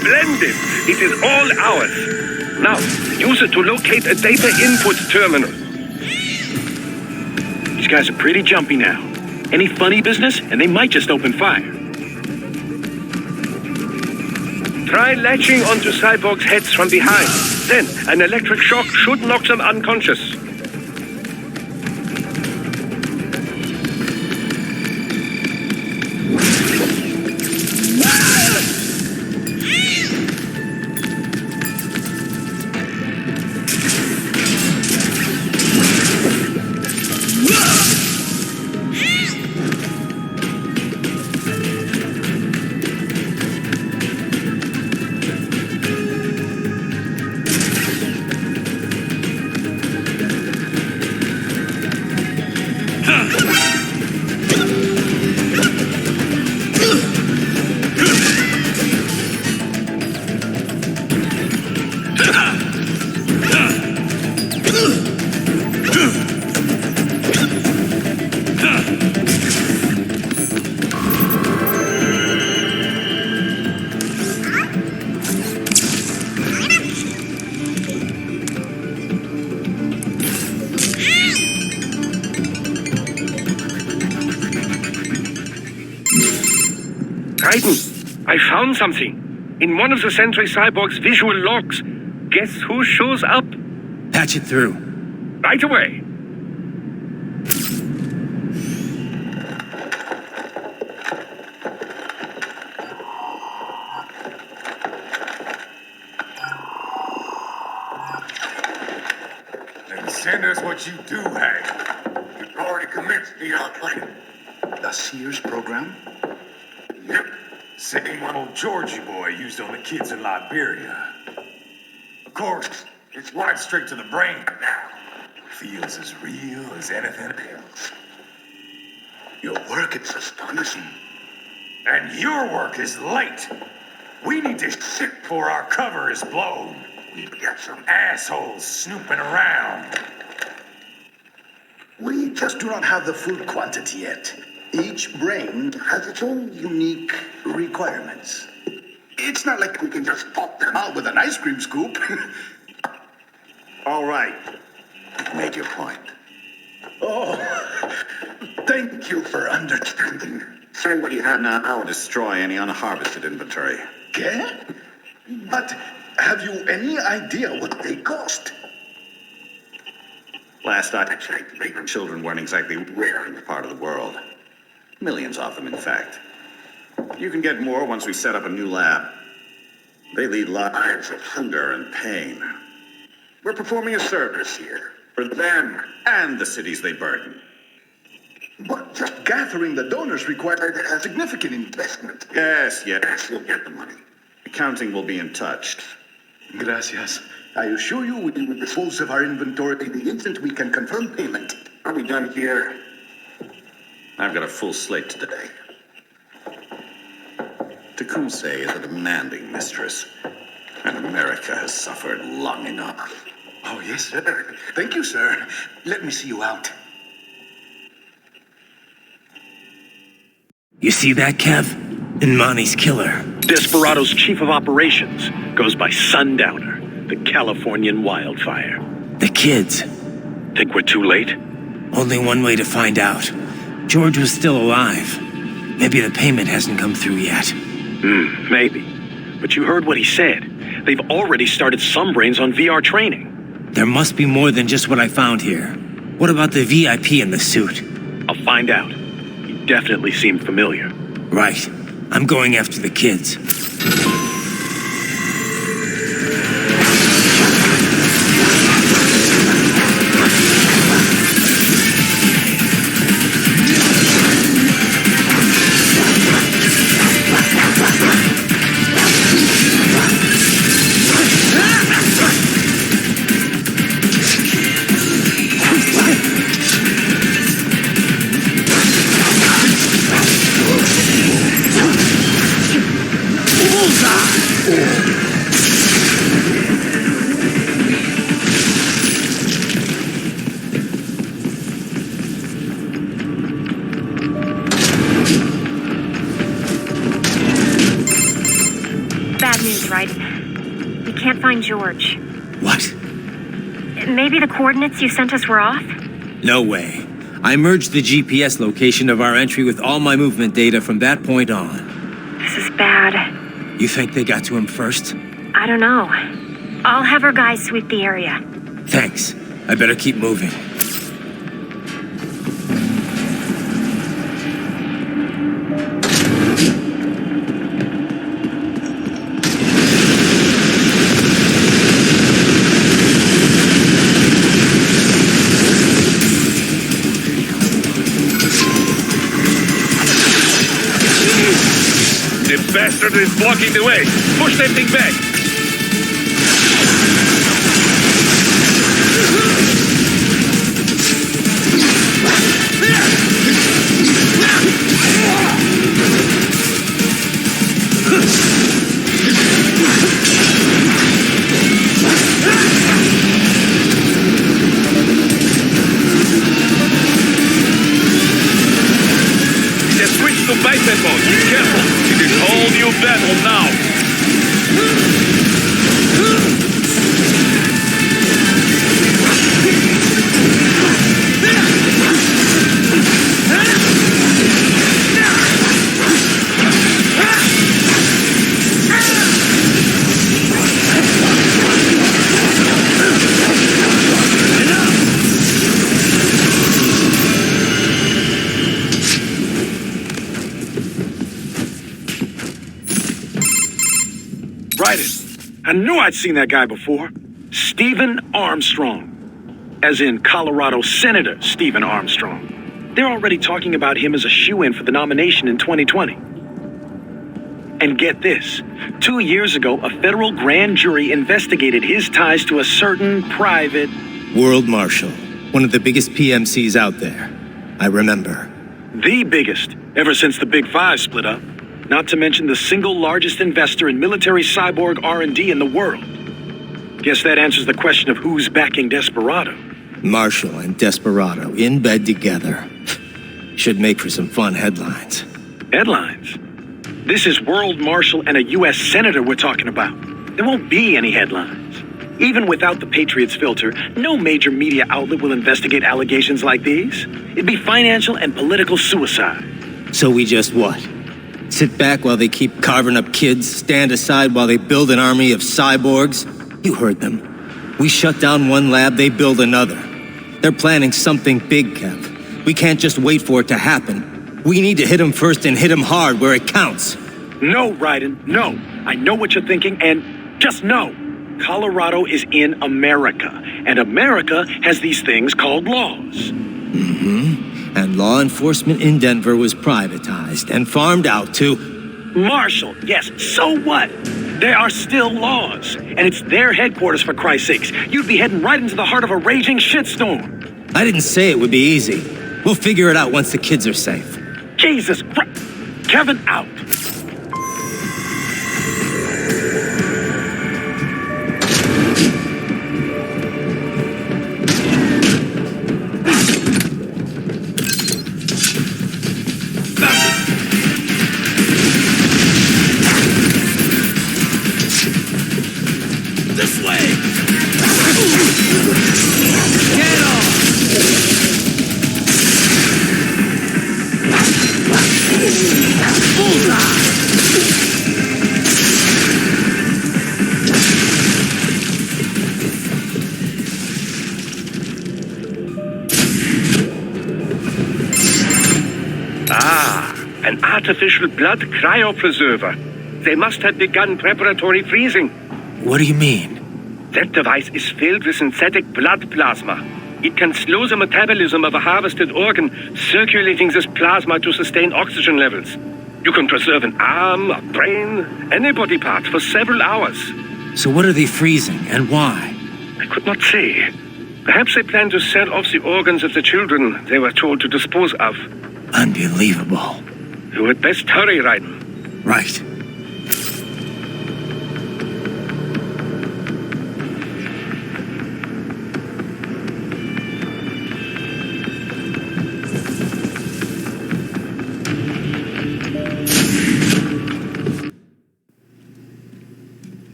Splendid! It is all ours. Now, use it to locate a data input terminal. These guys are pretty jumpy now. Any funny business, and they might just open fire. Try latching onto Cyborg's heads from behind. Then, an electric shock should knock them unconscious. Raiden, I found something. In one of the Sentry Cyborg's visual logs. Guess who shows up? Patch it through. Right away. Then send us what you do have. You've already commenced the outplaying. The Sears program? Yep. Same old Georgie boy used on the kids in Liberia. Of course, it's right straight to the brain now. Feels as real as anything else. Your work is astonishing. And your work is late. We need to ship before our cover is blown. We've got some assholes snooping around. We just do not have the full quantity yet. Each brain has its own unique requirements. It's not like we can just pop them out with an ice cream scoop. All right. Make your point. Oh, thank you for understanding. Say what you have now. I'll destroy any unharvested inventory. Okay? But have you any idea what they cost? Last I checked, Raiden children weren't exactly rare in this part of the world. Millions of them, in fact. You can get more once we set up a new lab. They lead lives of hunger and pain. We're performing a service here. For them and the cities they burden. But just gathering the donors required a significant investment. Yes, you'll get the money. Accounting will be in touch. Gracias. I assure you we will dispose of our inventory the instant we can confirm payment. Are we done here? I've got a full slate today. Tecumseh is a demanding mistress, and America has suffered long enough. Oh, yes, sir. Thank you, sir. Let me see you out. You see that, Kev? Inmani's killer. Desperado's chief of operations goes by Sundowner, the Californian wildfire. The kids. Think we're too late? Only one way to find out. George was still alive. Maybe the payment hasn't come through yet. Maybe. But you heard what he said. They've already started some brains on VR training. There must be more than just what I found here. What about the VIP in the suit? I'll find out. He definitely seemed familiar. Right. I'm going after the kids. bad news, Raiden. We can't find George. What? Maybe the coordinates you sent us were off? No way. I merged the GPS location of our entry with all my movement data from that point on. This is bad. You think they got to him first? I don't know. I'll have our guys sweep the area. Thanks. I better keep moving. The bastard is blocking the way. Push that thing back. Just switch to bicep mode. Careful. It is all new battle now. Raiden. I knew I'd seen that guy before. Stephen Armstrong. As in Colorado Senator Stephen Armstrong. They're already talking about him as a shoo-in for the nomination in 2020. And get this. 2 years ago, a federal grand jury investigated his ties to a certain private... World Marshal. One of the biggest PMCs out there. I remember. The biggest, ever since the Big Five split up. Not to mention the single largest investor in military cyborg R&D in the world. Guess that answers the question of who's backing Desperado. Marshal and Desperado in bed together. Should make for some fun headlines. Headlines? This is World Marshal and a U.S. Senator we're talking about. There won't be any headlines. Even without the Patriots filter, no major media outlet will investigate allegations like these. It'd be financial and political suicide. So we just what? Sit back while they keep carving up kids, stand aside while they build an army of cyborgs? You heard them. We shut down one lab, they build another. They're planning something big, Kev. We can't just wait for it to happen. We need to hit them first and hit them hard where it counts. No, Raiden, no. I know what you're thinking, and just know. Colorado is in America, and America has these things called laws. And law enforcement in Denver was privatized and farmed out to... Marshal, yes, so what? There are still laws, and it's their headquarters, for Christ's sakes. You'd be heading right into the heart of a raging shitstorm. I didn't say it would be easy. We'll figure it out once the kids are safe. Jesus Christ. Kevin, out. This way! Get off! Bullseye! An artificial blood cryopreserver. They must have begun preparatory freezing. What do you mean? That device is filled with synthetic blood plasma. It can slow the metabolism of a harvested organ, circulating this plasma to sustain oxygen levels. You can preserve an arm, a brain, any body part for several hours. So what are they freezing, and why? I could not say. Perhaps they plan to sell off the organs of the children they were told to dispose of. Unbelievable. You had best hurry, Raiden. Right.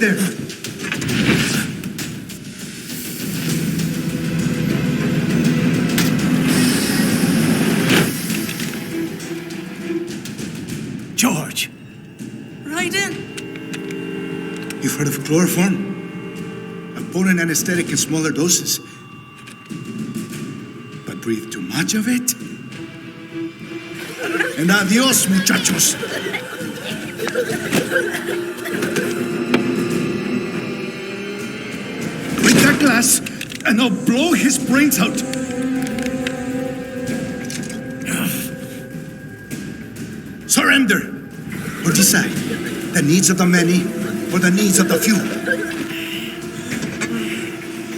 there! George! Raiden! You've heard of chloroform? A potent anesthetic in smaller doses. But breathe too much of it? And adios, muchachos! Break that glass, and I'll blow his brains out! Surrender! Or decide, the needs of the many or the needs of the few.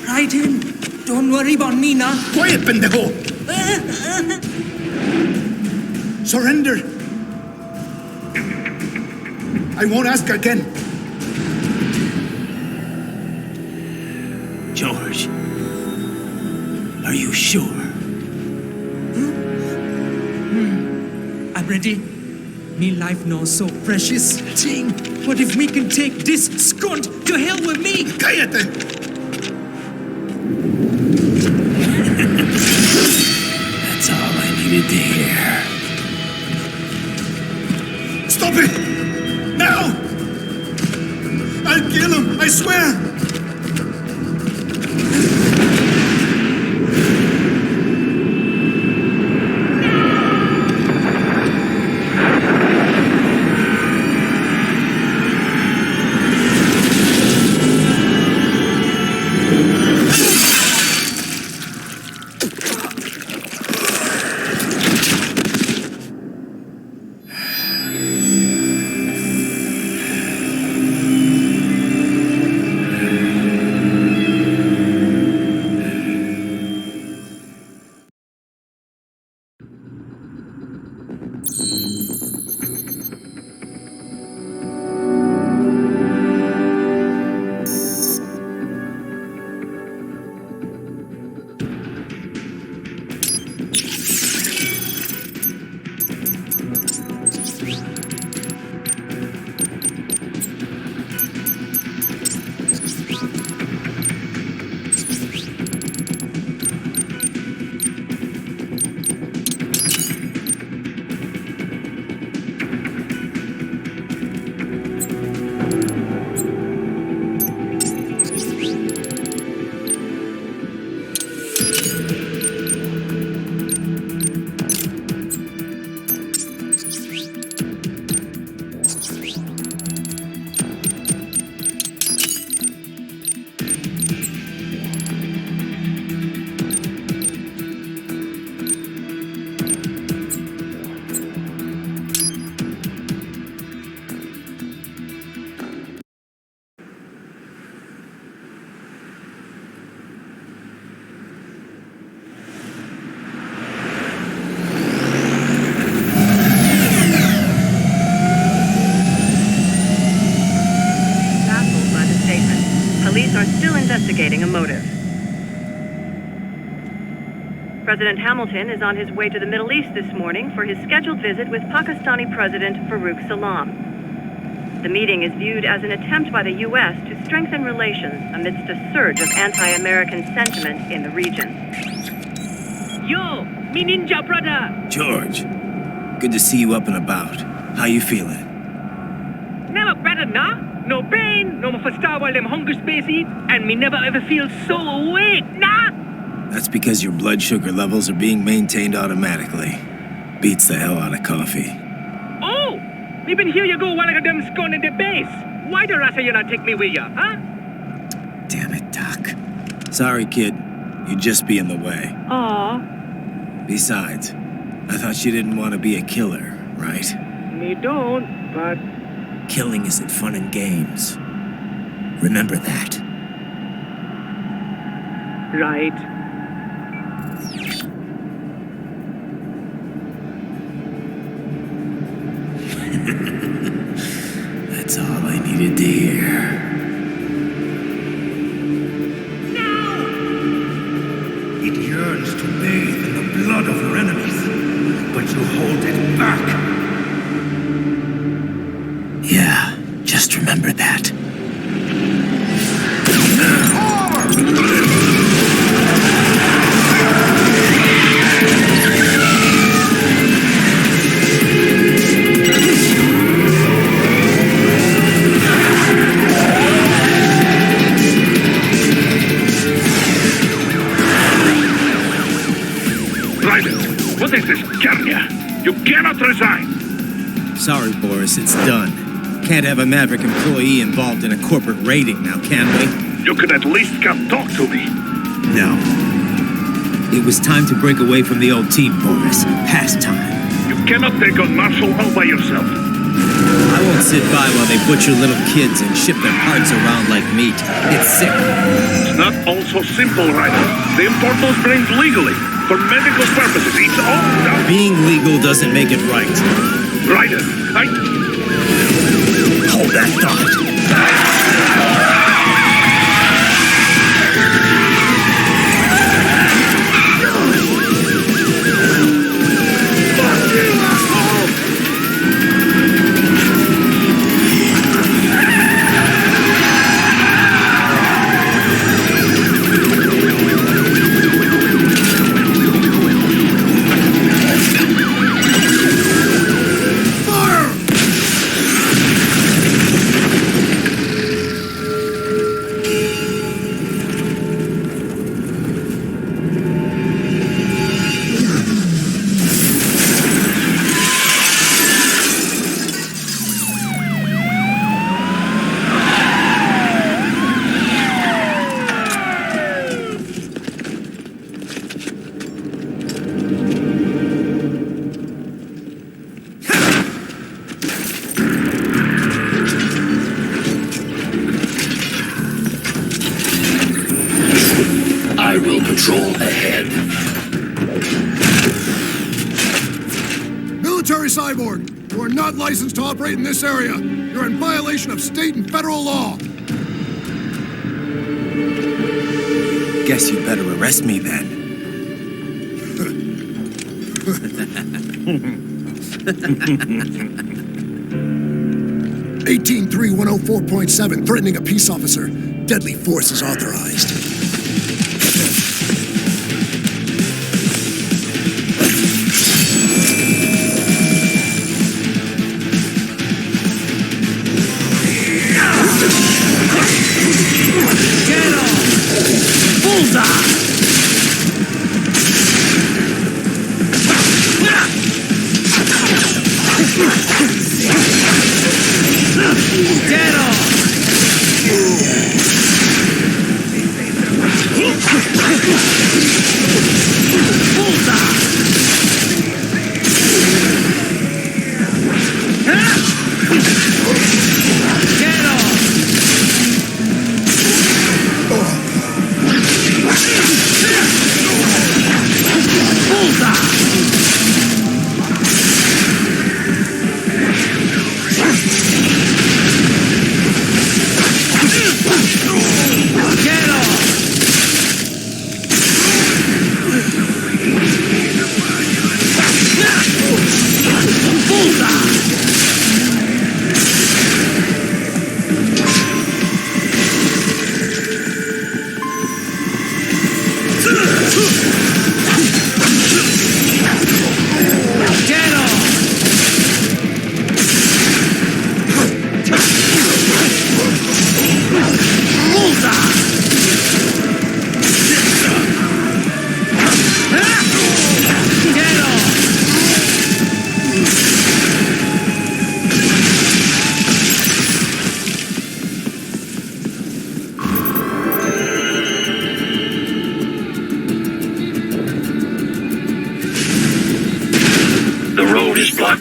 Raiden, don't worry about me now. Quiet, pendejo! Surrender! I won't ask again. George, are you sure? I'm ready. Me life now so precious. Ting, what if we can take this skunt to hell with me? Cállate! That's all I needed to hear. Stop it! Now! I'll kill him, I swear! Investigating a motive. President Hamilton is on his way to the Middle East this morning for his scheduled visit with Pakistani President Farouk Salam. The meeting is viewed as an attempt by the U.S. to strengthen relations amidst a surge of anti-American sentiment in the region. Yo, me ninja brother! George, good to see you up and about. How you feeling? Never better, nah? No pain, no more for star while them hunger space eat, and me never ever feel so awake, nah? That's because your blood sugar levels are being maintained automatically. Beats the hell out of coffee. Oh! Me been here you go while I got them scone in the base. Why the rasta you not take me with ya, huh? Damn it, Doc. Sorry, kid. You'd just be in the way. Aw. Besides, I thought you didn't want to be a killer, right? Me don't, but... Killing isn't fun and games. Remember that. Right. That's all I needed to hear. It yearns to bathe in the blood of your enemies, but you hold it back. Yeah, just remember that. Sorry, Boris, it's done. Can't have a Maverick employee involved in a corporate raiding now, can we? You could at least come talk to me. No. It was time to break away from the old team, Boris. Past time. You cannot take on Marshal all by yourself. I won't sit by while they butcher little kids and ship their parts around like meat. It's sick. It's not all so simple, Raiden. They import those brains legally. For medical purposes. It's all done. Being legal doesn't make it right. Raiden, Hold that thought. Cyborg, you are not licensed to operate in this area. You're in violation of state and federal law. Guess you better arrest me then. 183-104.7, threatening a peace officer. Deadly force is authorized.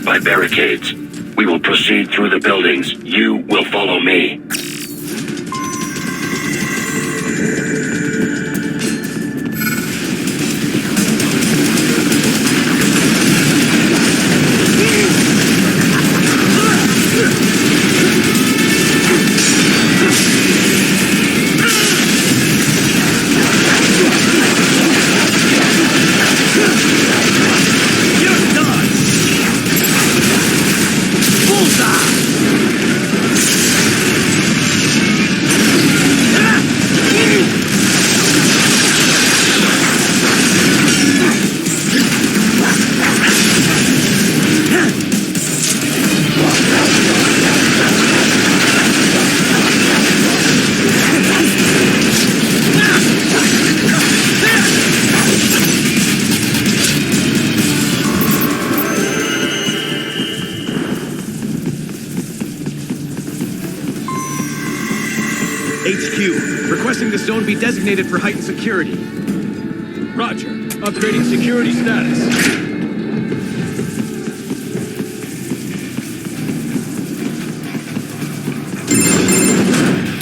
By barricades. We will proceed through the buildings. You will follow me. HQ. Requesting the zone be designated for heightened security. Roger. Upgrading security status.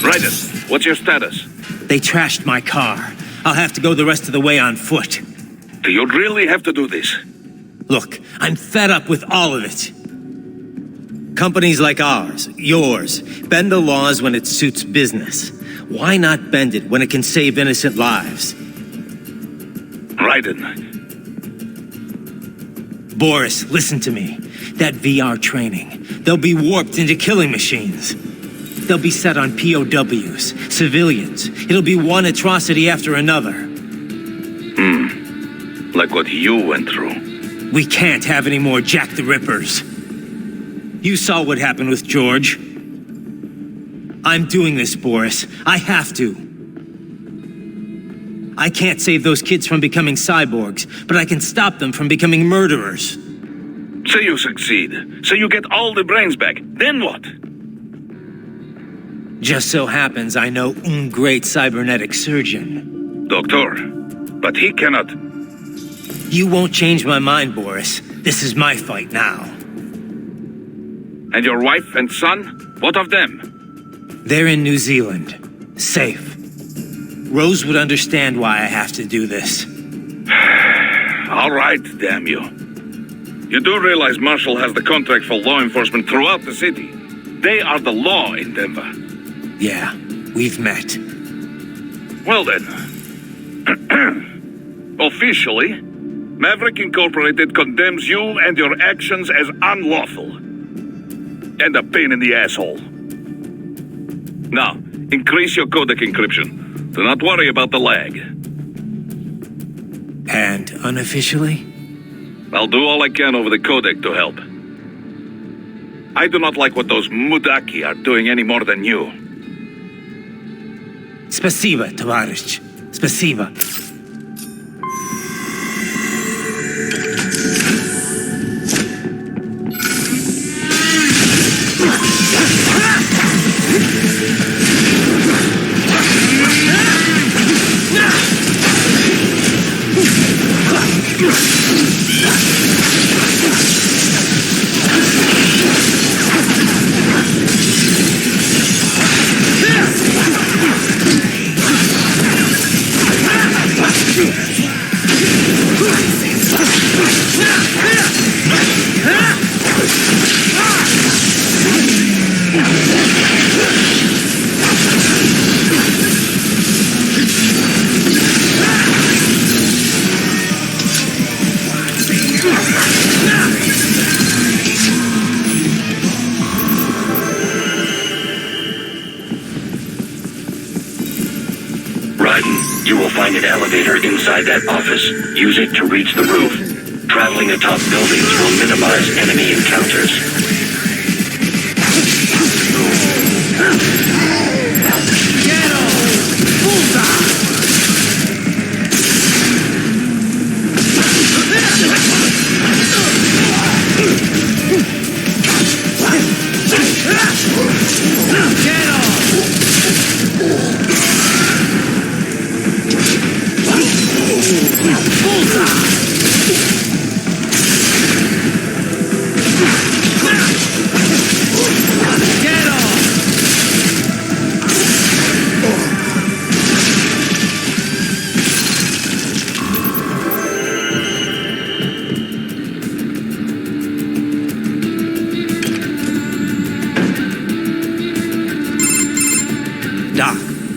Raiden, what's your status? They trashed my car. I'll have to go the rest of the way on foot. Do you really have to do this? Look, I'm fed up with all of it. Companies like ours, yours, bend the laws when it suits business. Why not bend it when it can save innocent lives? Raiden. Boris, listen to me. That VR training, they'll be warped into killing machines. They'll be set on POWs, civilians. It'll be one atrocity after another. Like what you went through. We can't have any more Jack the Rippers. You saw what happened with George. I'm doing this, Boris. I have to. I can't save those kids from becoming cyborgs, but I can stop them from becoming murderers. So you succeed. So you get all the brains back. Then what? Just so happens I know un great cybernetic surgeon. Doctor, but he cannot... You won't change my mind, Boris. This is my fight now. And your wife and son? What of them? They're in New Zealand. Safe. Rose would understand why I have to do this. All right, damn you. You do realize Marshal has the contract for law enforcement throughout the city. They are the law in Denver. Yeah, we've met. Well then. Officially, Maverick Incorporated condemns you and your actions as unlawful. And a pain in the asshole. Now, increase your codec encryption. Do not worry about the lag. And unofficially? I'll do all I can over the codec to help. I do not like what those Mudaki are doing any more than you. Spasiba, товарищ. Spasiba. You will find an elevator inside that office. Use it to reach the roof. Traveling atop buildings will minimize enemy encounters.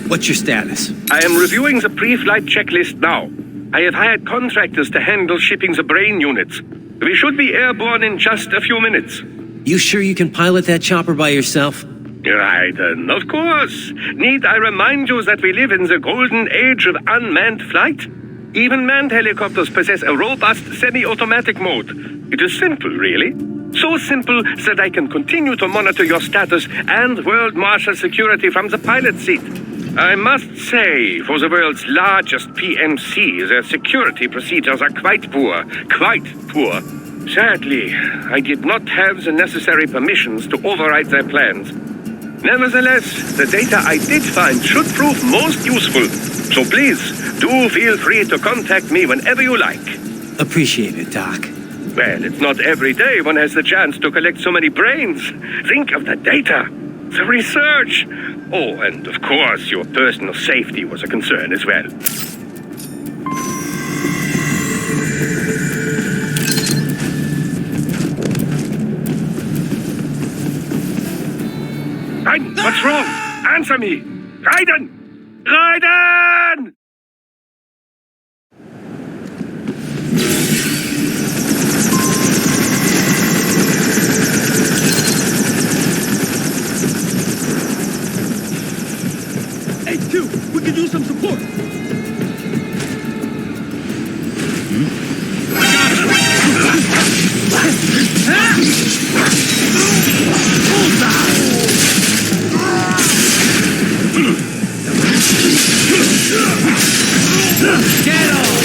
What's your status? I am reviewing the pre-flight checklist now. I have hired contractors to handle shipping the brain units. We should be airborne in just a few minutes. You sure you can pilot that chopper by yourself? Raiden, of course. Need I remind you that we live in the golden age of unmanned flight? Even manned helicopters possess a robust semi-automatic mode. It is simple, really. So simple that I can continue to monitor your status and World Marshal security from the pilot seat. I must say, for the world's largest PMC, their security procedures are quite poor. Quite poor. Sadly, I did not have the necessary permissions to override their plans. Nevertheless, the data I did find should prove most useful. So please, do feel free to contact me whenever you like. Appreciate it, Doc. Well, it's not every day one has the chance to collect so many brains. Think of the data, the research. Oh, and of course, your personal safety was a concern as well. Raiden, what's wrong? Answer me! Raiden! Raiden! HQ, we could use some support. Get on!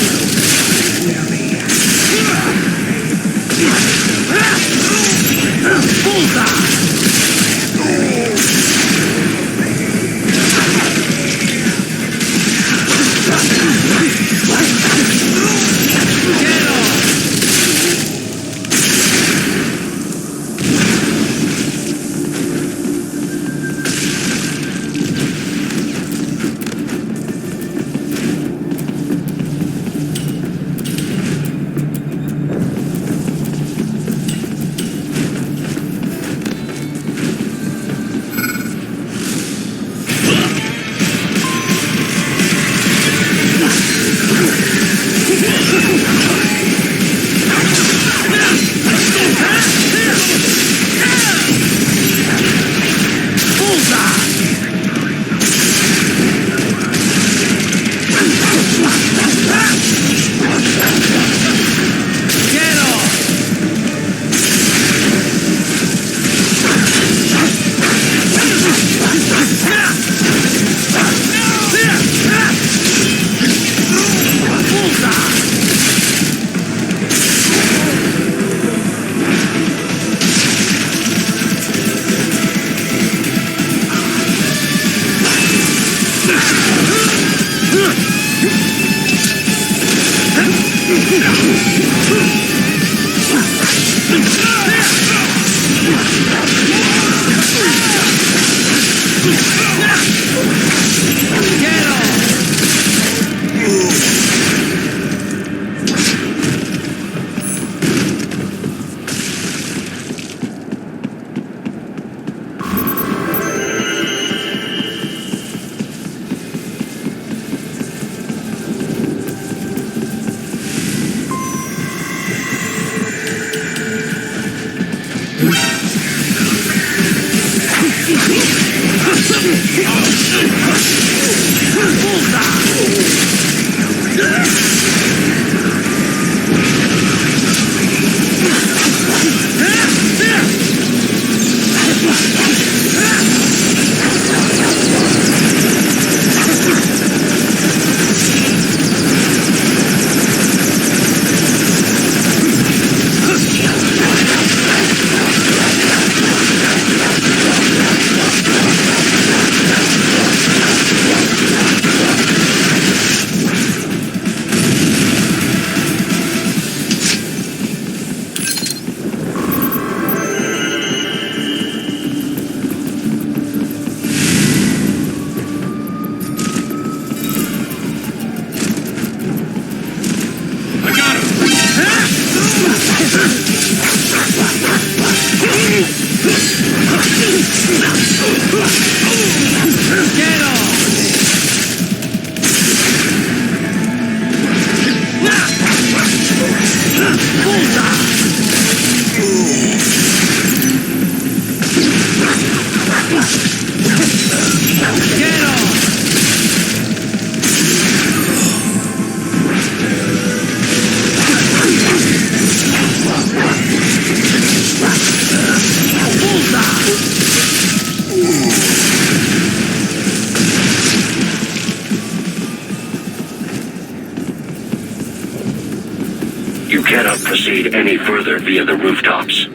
You cannot proceed any further via the rooftops.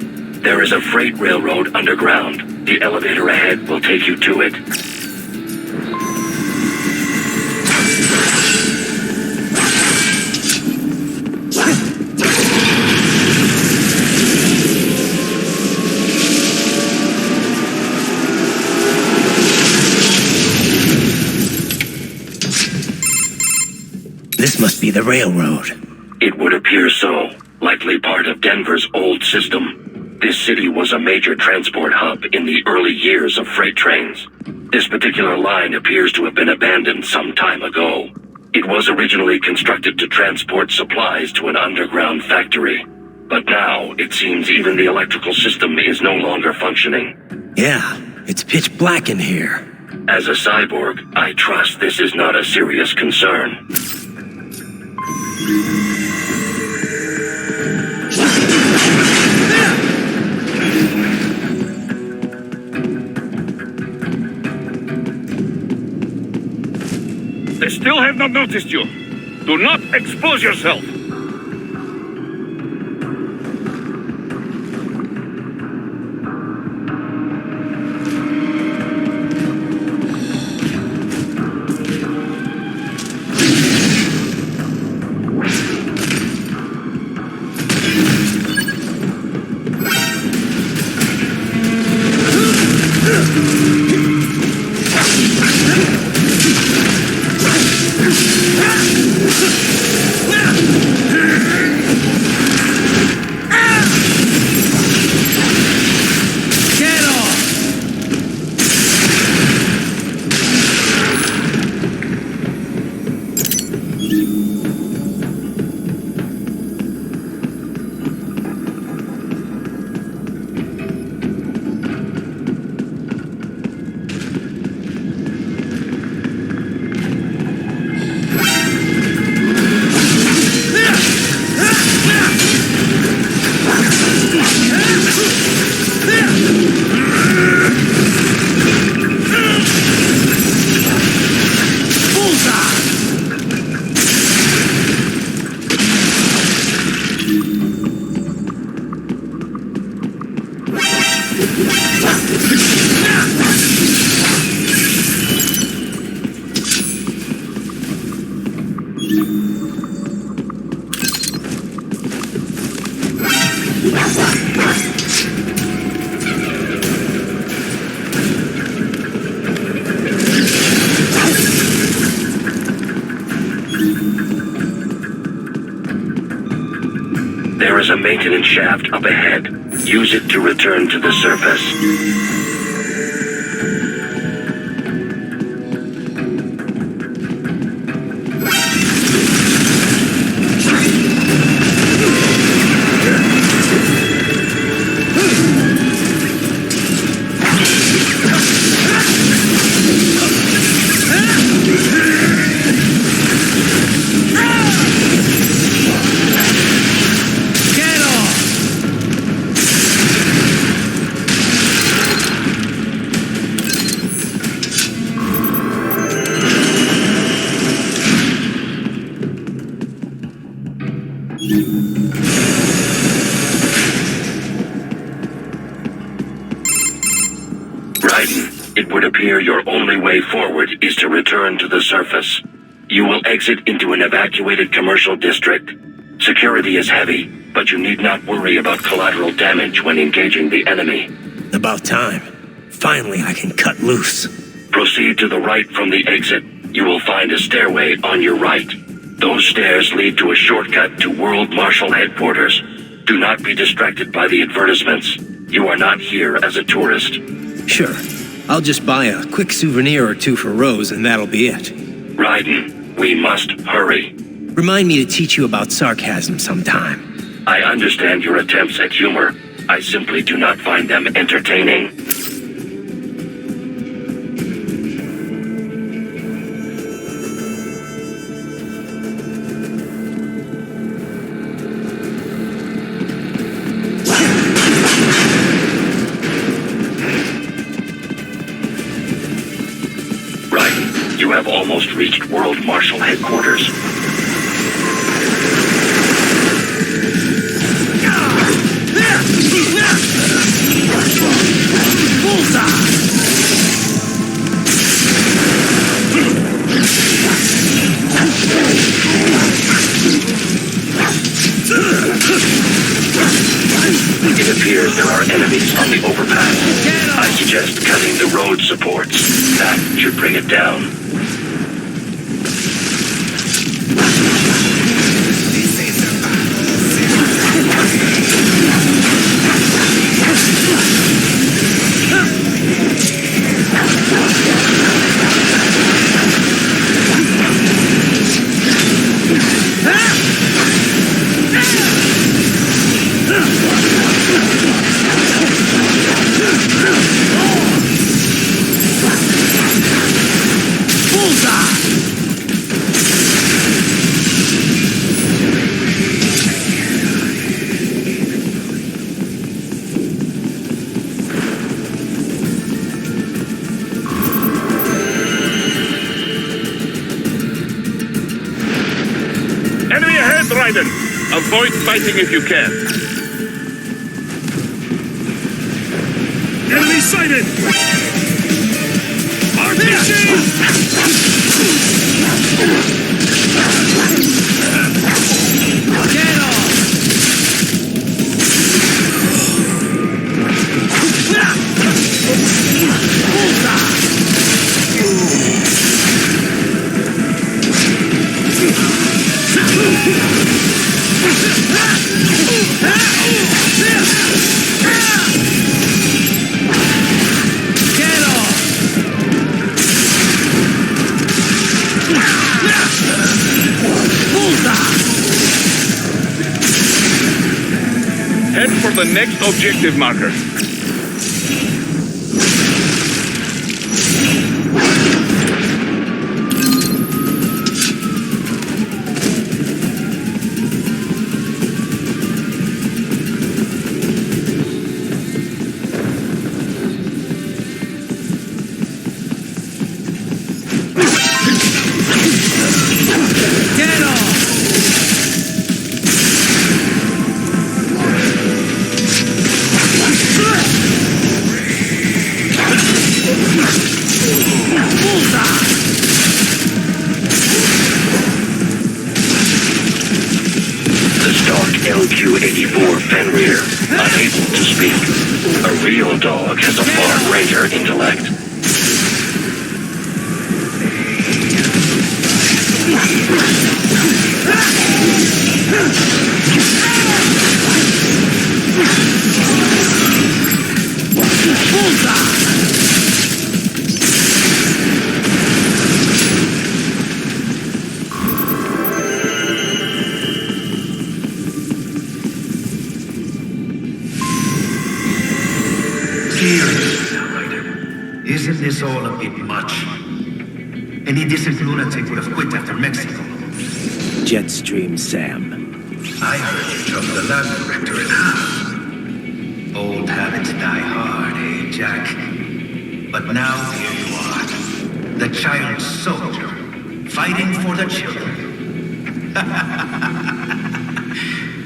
There is a freight railroad underground. The elevator ahead will take you to it. This must be the railroad. It would appear so. Likely part of Denver's old system. This city was a major transport hub in the early years of freight trains. This particular line appears to have been abandoned some time ago. It was originally constructed to transport supplies to an underground factory. But now, it seems even the electrical system is no longer functioning. Yeah, it's pitch black in here. As a cyborg, I trust this is not a serious concern. They still have not noticed you. Do not expose yourself. There is a maintenance shaft up ahead. Use it to return to the surface. Raiden, it would appear your only way forward is to return to the surface. You will exit into an evacuated commercial district. Security is heavy, but you need not worry about collateral damage when engaging the enemy. About time. Finally, I can cut loose. Proceed to the right from the exit. You will find a stairway on your right. Those stairs lead to a shortcut to World Marshal headquarters. Do not be distracted by the advertisements. You are not here as a tourist. Sure. I'll just buy a quick souvenir or two for Rose and that'll be it. Raiden, we must hurry. Remind me to teach you about sarcasm sometime. I understand your attempts at humor. I simply do not find them entertaining. Raiden, you have almost reached World Marshal headquarters. Bullseye! on the overpass. I suggest cutting the road supports. That should bring it down. Raiden, avoid fighting if you can. Enemy sighted! RPG! Get off! Head for the next objective marker. LQ-84 Fenrir, unable to speak. A real dog has a far greater intellect. Isn't this all a bit much? Any decent lunatic would have quit after Mexico. Jetstream Sam. I heard you dropped the lab director in half. Old habits die hard, eh, Jack? But now here you are. The child soldier, fighting for the children.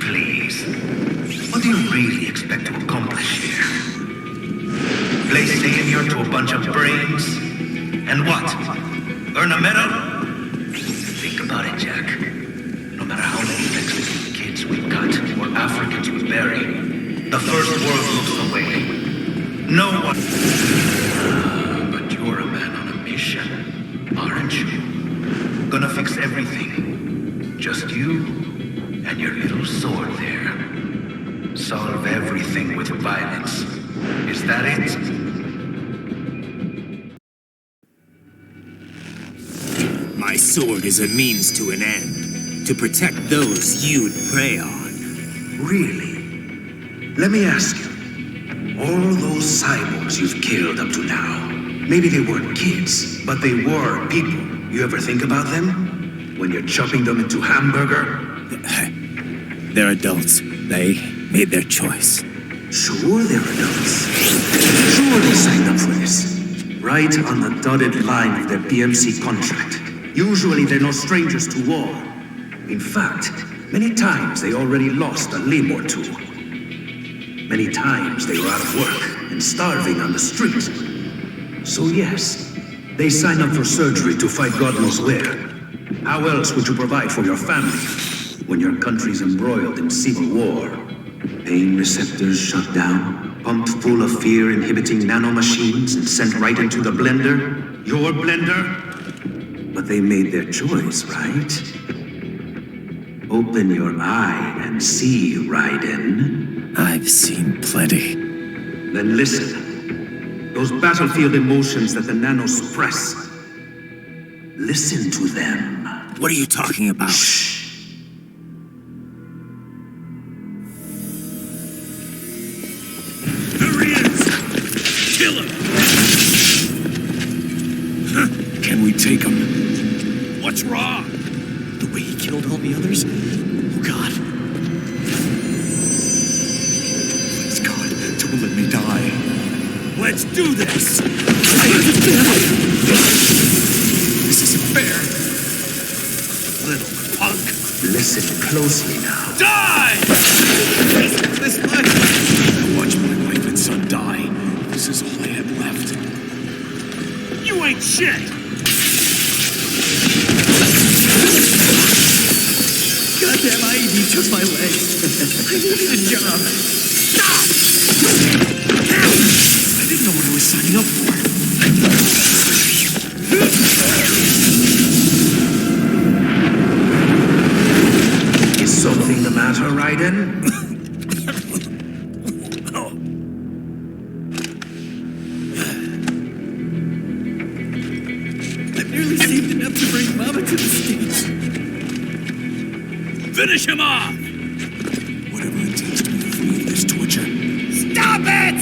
Please, what do you really expect to accomplish here? Play savior to a bunch of brains? And what? Earn a medal? Think about it, Jack. No matter how many Mexican kids we cut or Africans we bury, the first world looks away. No one... But you're a man on a mission, aren't you? Gonna fix everything. Just you and your little sword there. Solve everything with violence. Is that it? My sword is a means to an end, to protect those you'd prey on. Really? Let me ask you, all those cyborgs you've killed up to now, maybe they weren't kids, but they were people. You ever think about them? When you're chopping them into hamburger? They're adults. They made their choice. Sure they're adults. Sure they signed up for this. Right on the dotted line of their BMC contract. Usually they're no strangers to war. In fact, many times they already lost a limb or two. Many times they were out of work and starving on the street. So yes, they signed up for surgery to fight God knows where. How else would you provide for your family when your country's embroiled in civil war? Pain receptors shut down, Pumped full of fear-inhibiting nanomachines and sent right into the blender? Your blender? But they made their choice, right? Open your eye and see, Raiden. I've seen plenty. Then listen. Those battlefield emotions that the nanos suppress. Listen to them. What are you talking about? Shh. There he is! Kill him! Can we take him? What's wrong? The way he killed all the others? Oh, God. Please, God, don't let me die. Let's do this! This isn't fair. Little punk! Listen closely now. Die! This life. I watched my wife and son die. This is all I had left. You ain't shit! Goddamn IED took my leg. I needed a job. I didn't know what I was signing up for. Is something the matter, Raiden? I've nearly saved enough to bring Mama to the States. Finish him off! Whatever it takes to be free of this torture. Stop it!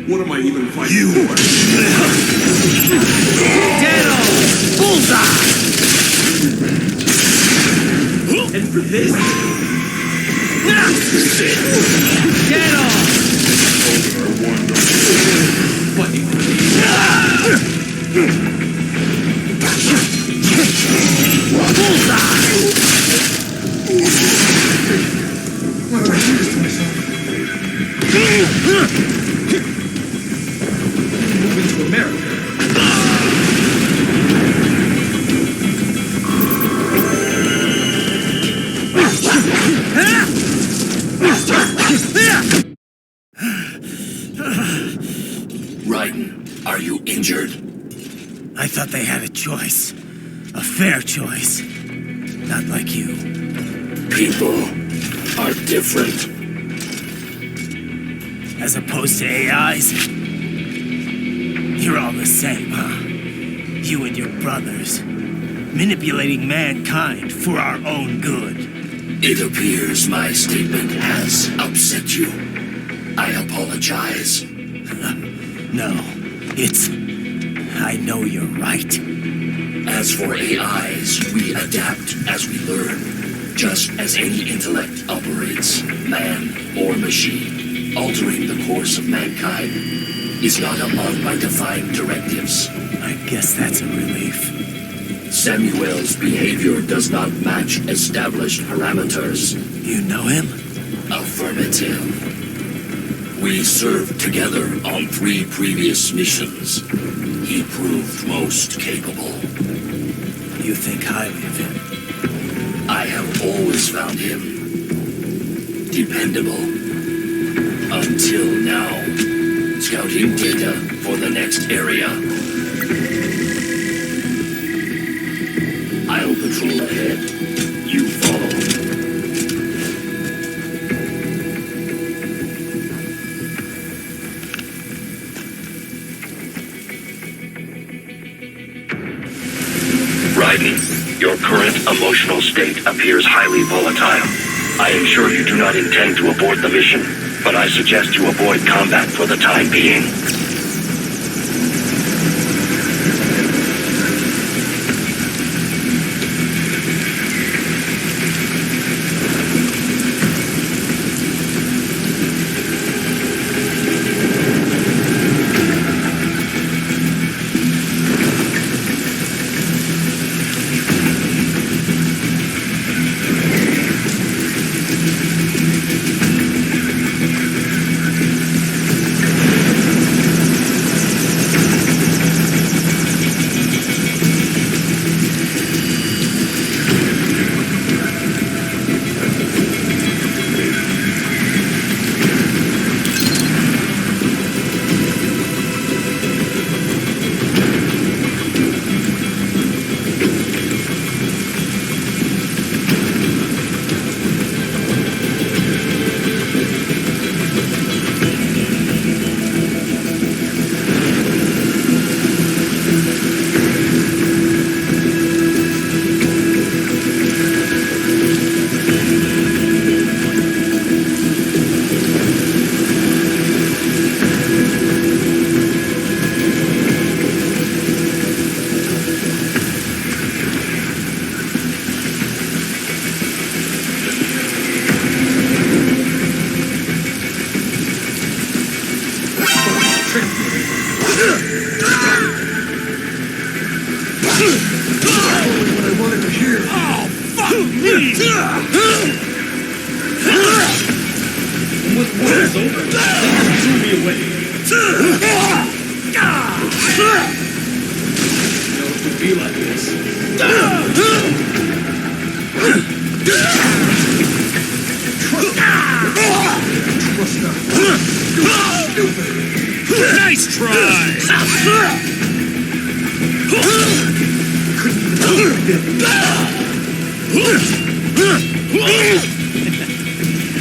What am I even fighting? You! Dead on! Bullseye! And for this? Dead on! Fighting for these. What do I do this to myself? Moving to America. Raiden, are you injured? I thought they had a choice. A fair choice. Not like you. People are different. As opposed to AIs? You're all the same, huh? You and your brothers. Manipulating mankind for our own good. It appears my statement has upset you. I apologize. No, it's... I know you're right. As for AIs, we adapt as we learn. Just as any intellect operates, man or machine, altering the course of mankind is not among my defined directives. I guess that's a relief. Samuel's behavior does not match established parameters. You know him? Affirmative. We served together on 3 previous missions. He proved most capable. You think highly of him? I have always found him dependable. Until now. Scouting data for the next area. I'll patrol ahead. You follow. Raiden, your current emotional state appears highly volatile. I am sure you do not intend to abort the mission, but I suggest you avoid combat for the time being. war's over. They just drew me away. You know, it would be like this. Nice try!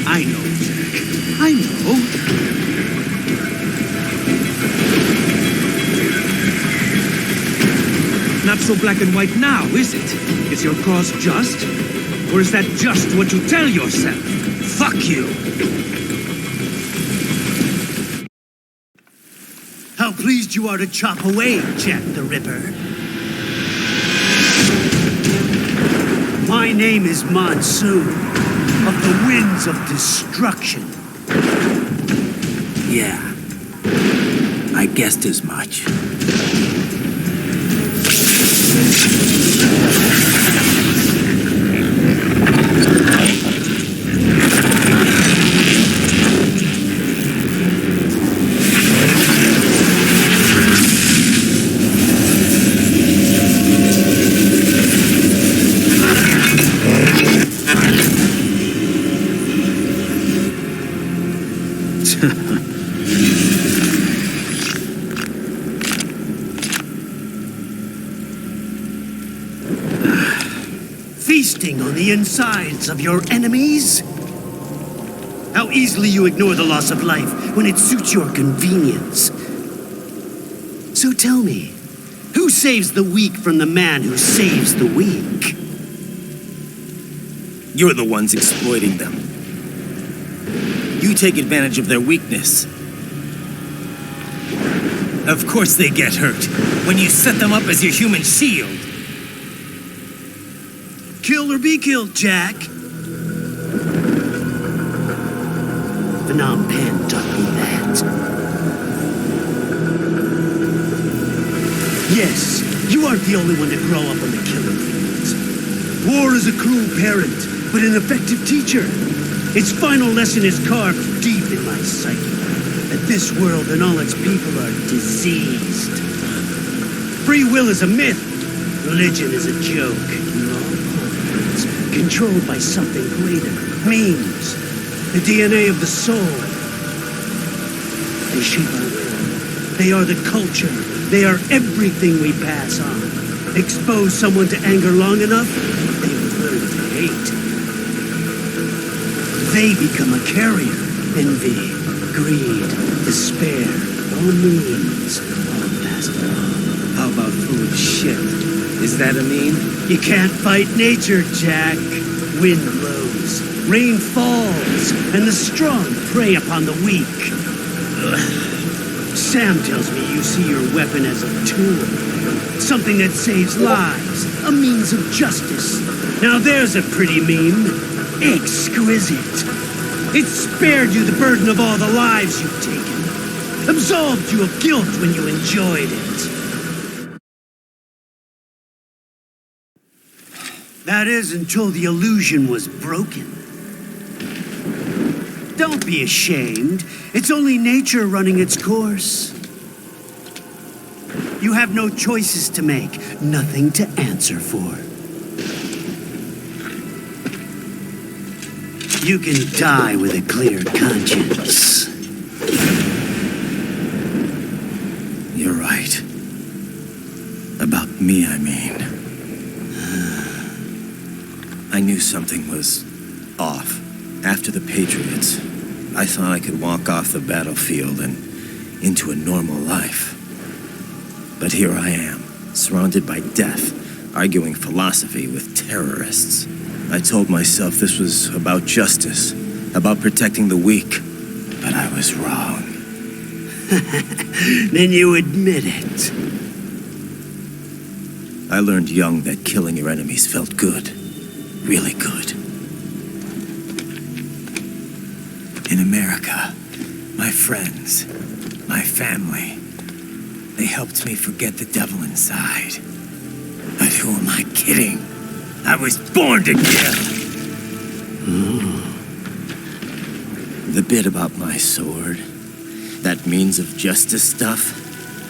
I know, Jack. I know. Not so black and white now, is it? Is your cause just? Or is that just what you tell yourself? Fuck you! How pleased you are to chop away, Jack the Ripper. My name is Monsoon, of the Winds of Destruction. Yeah, I guessed as much. Feasting on the insides of your enemies? How easily you ignore the loss of life when it suits your convenience. So tell me, who saves the weak from the man who saves the weak? You're the ones exploiting them. You take advantage of their weakness. Of course they get hurt when you set them up as your human shield. Kill or be killed, Jack. Phnom Penh taught me that. Yes, you aren't the only one to grow up on the killing fields. War is a cruel parent, but an effective teacher. Its final lesson is carved deep in my psyche. That this world and all its people are diseased. Free will is a myth. Religion is a joke. We're all pawns, controlled by something greater. Memes. The DNA of the soul. They shape our will. They are the culture. They are everything we pass on. Expose someone to anger long enough, they will learn to hate. They become a carrier. Envy, greed, despair, all memes, all passed along. How about full of shit? Is that a meme? You can't fight nature, Jack. Wind blows, rain falls, and the strong prey upon the weak. Sam tells me you see your weapon as a tool. Something that saves lives, a means of justice. Now there's a pretty meme. Exquisite. It spared you the burden of all the lives you've taken. Absolved you of guilt when you enjoyed it. That is until the illusion was broken. Don't be ashamed. It's only nature running its course. You have no choices to make, nothing to answer for. You can die with a clear conscience. You're right. About me, I mean. I knew something was off. After the Patriots, I thought I could walk off the battlefield and into a normal life. But here I am, surrounded by death, arguing philosophy with terrorists. I told myself this was about justice, about protecting the weak, but I was wrong. Then you admit it. I learned young that killing your enemies felt good. Really good. In America, my friends, my family, they helped me forget the devil inside. But who am I kidding? I was born to kill! The bit about my sword, that means of justice stuff,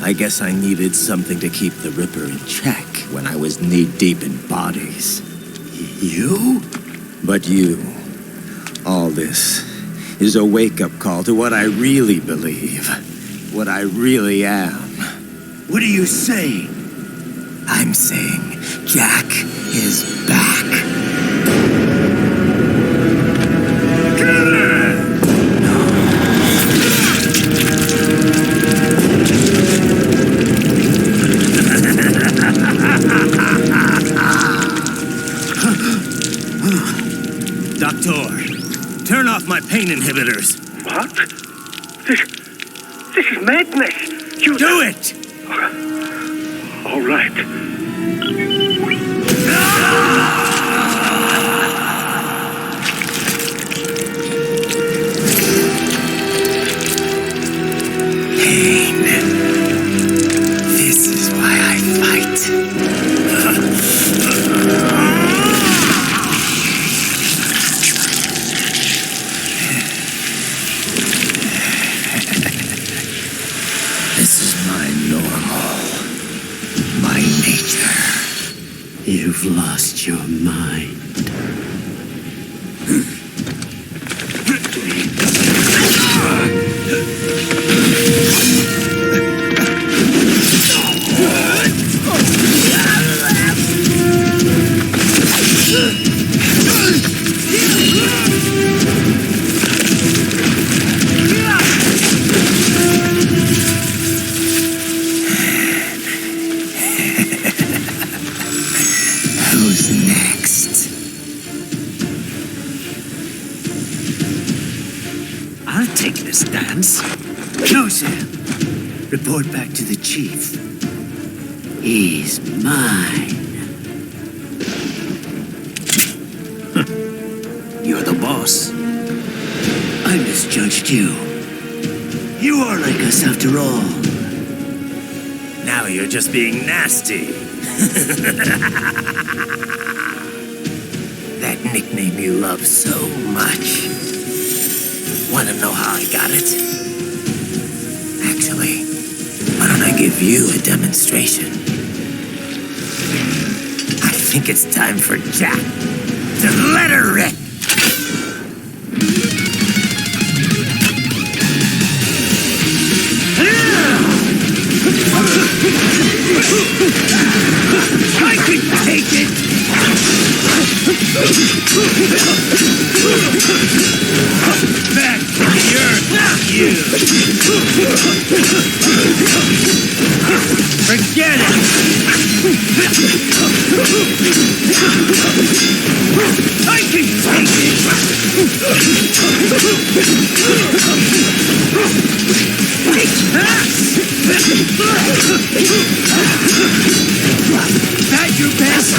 I guess I needed something to keep the Ripper in check when I was knee-deep in bodies. You? But you, all this, is a wake-up call to what I really believe, what I really am. What are you saying? I'm saying Jack is back. Doctor, turn off my pain inhibitors. What? This is madness. You do it! All right. Pain. This is why I fight. This is my normal, my nature. You've lost your mind. Who's next? I'll take this dance. Close him. Report back to the chief. He's mine. You're the boss. I misjudged you. You are like us after all. Now you're just being nasty. That nickname you love so much. Want to know how I got it? Actually, why don't I give you a demonstration? I think it's time for Jack to let her rip. I can take it! Back to the earth, you! Forget it! I can take it! That your best?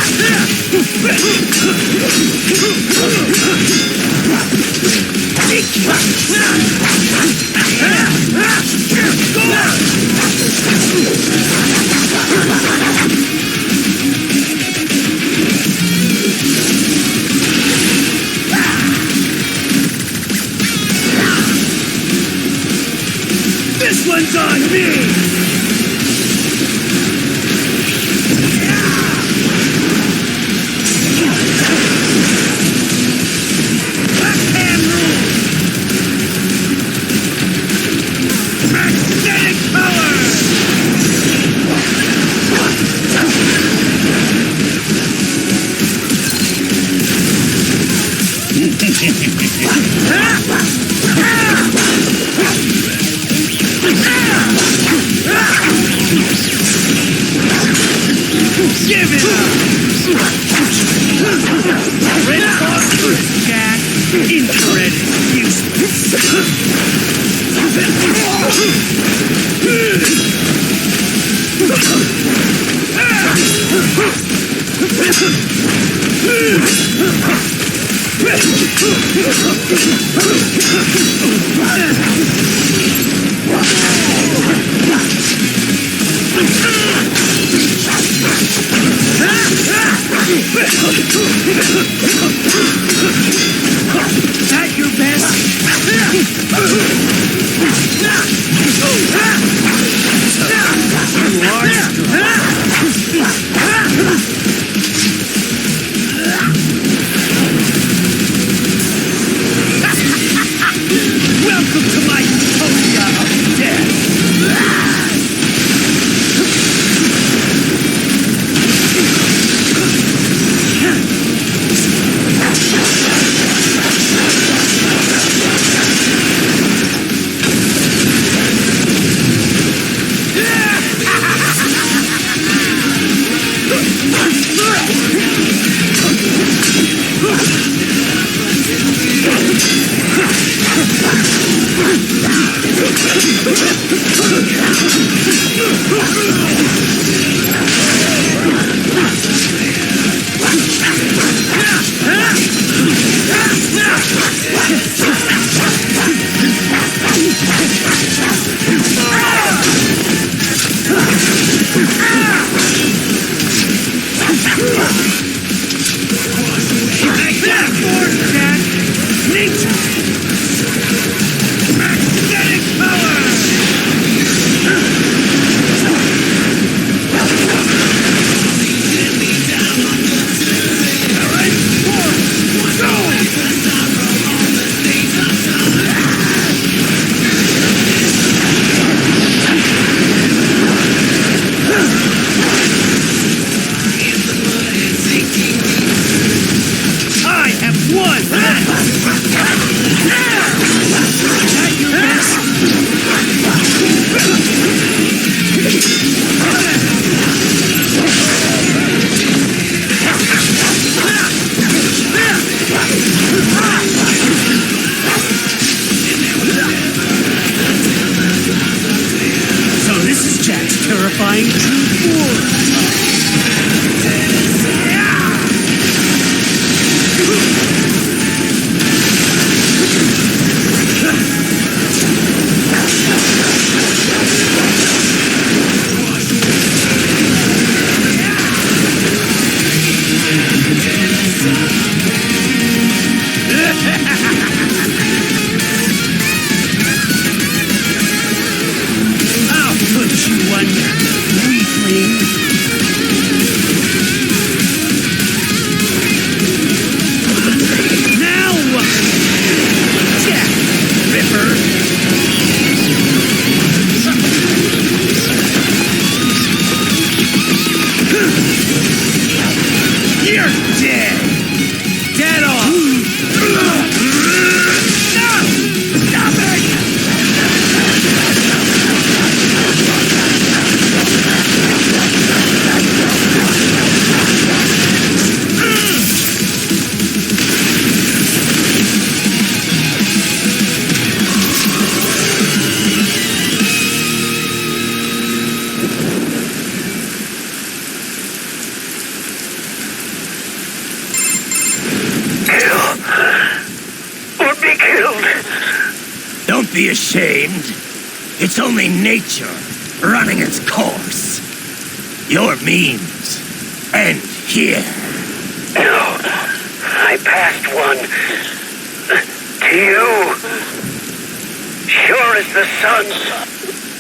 This one's on me! Give it up! Red phosphorus, Jack! Infrared is useless! That your best? Welcome to my utopia of death! Be ashamed. It's only nature running its course. Your means end here. No, I passed one to you. Sure as the sun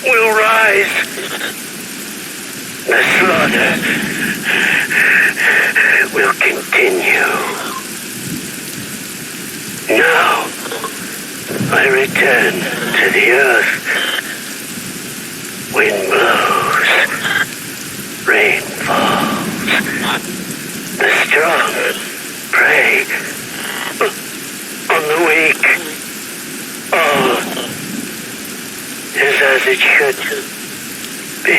will rise, the slaughter will continue. Now, I return to the earth. Wind blows, rain falls. The strong prey on the weak. All is as it should be.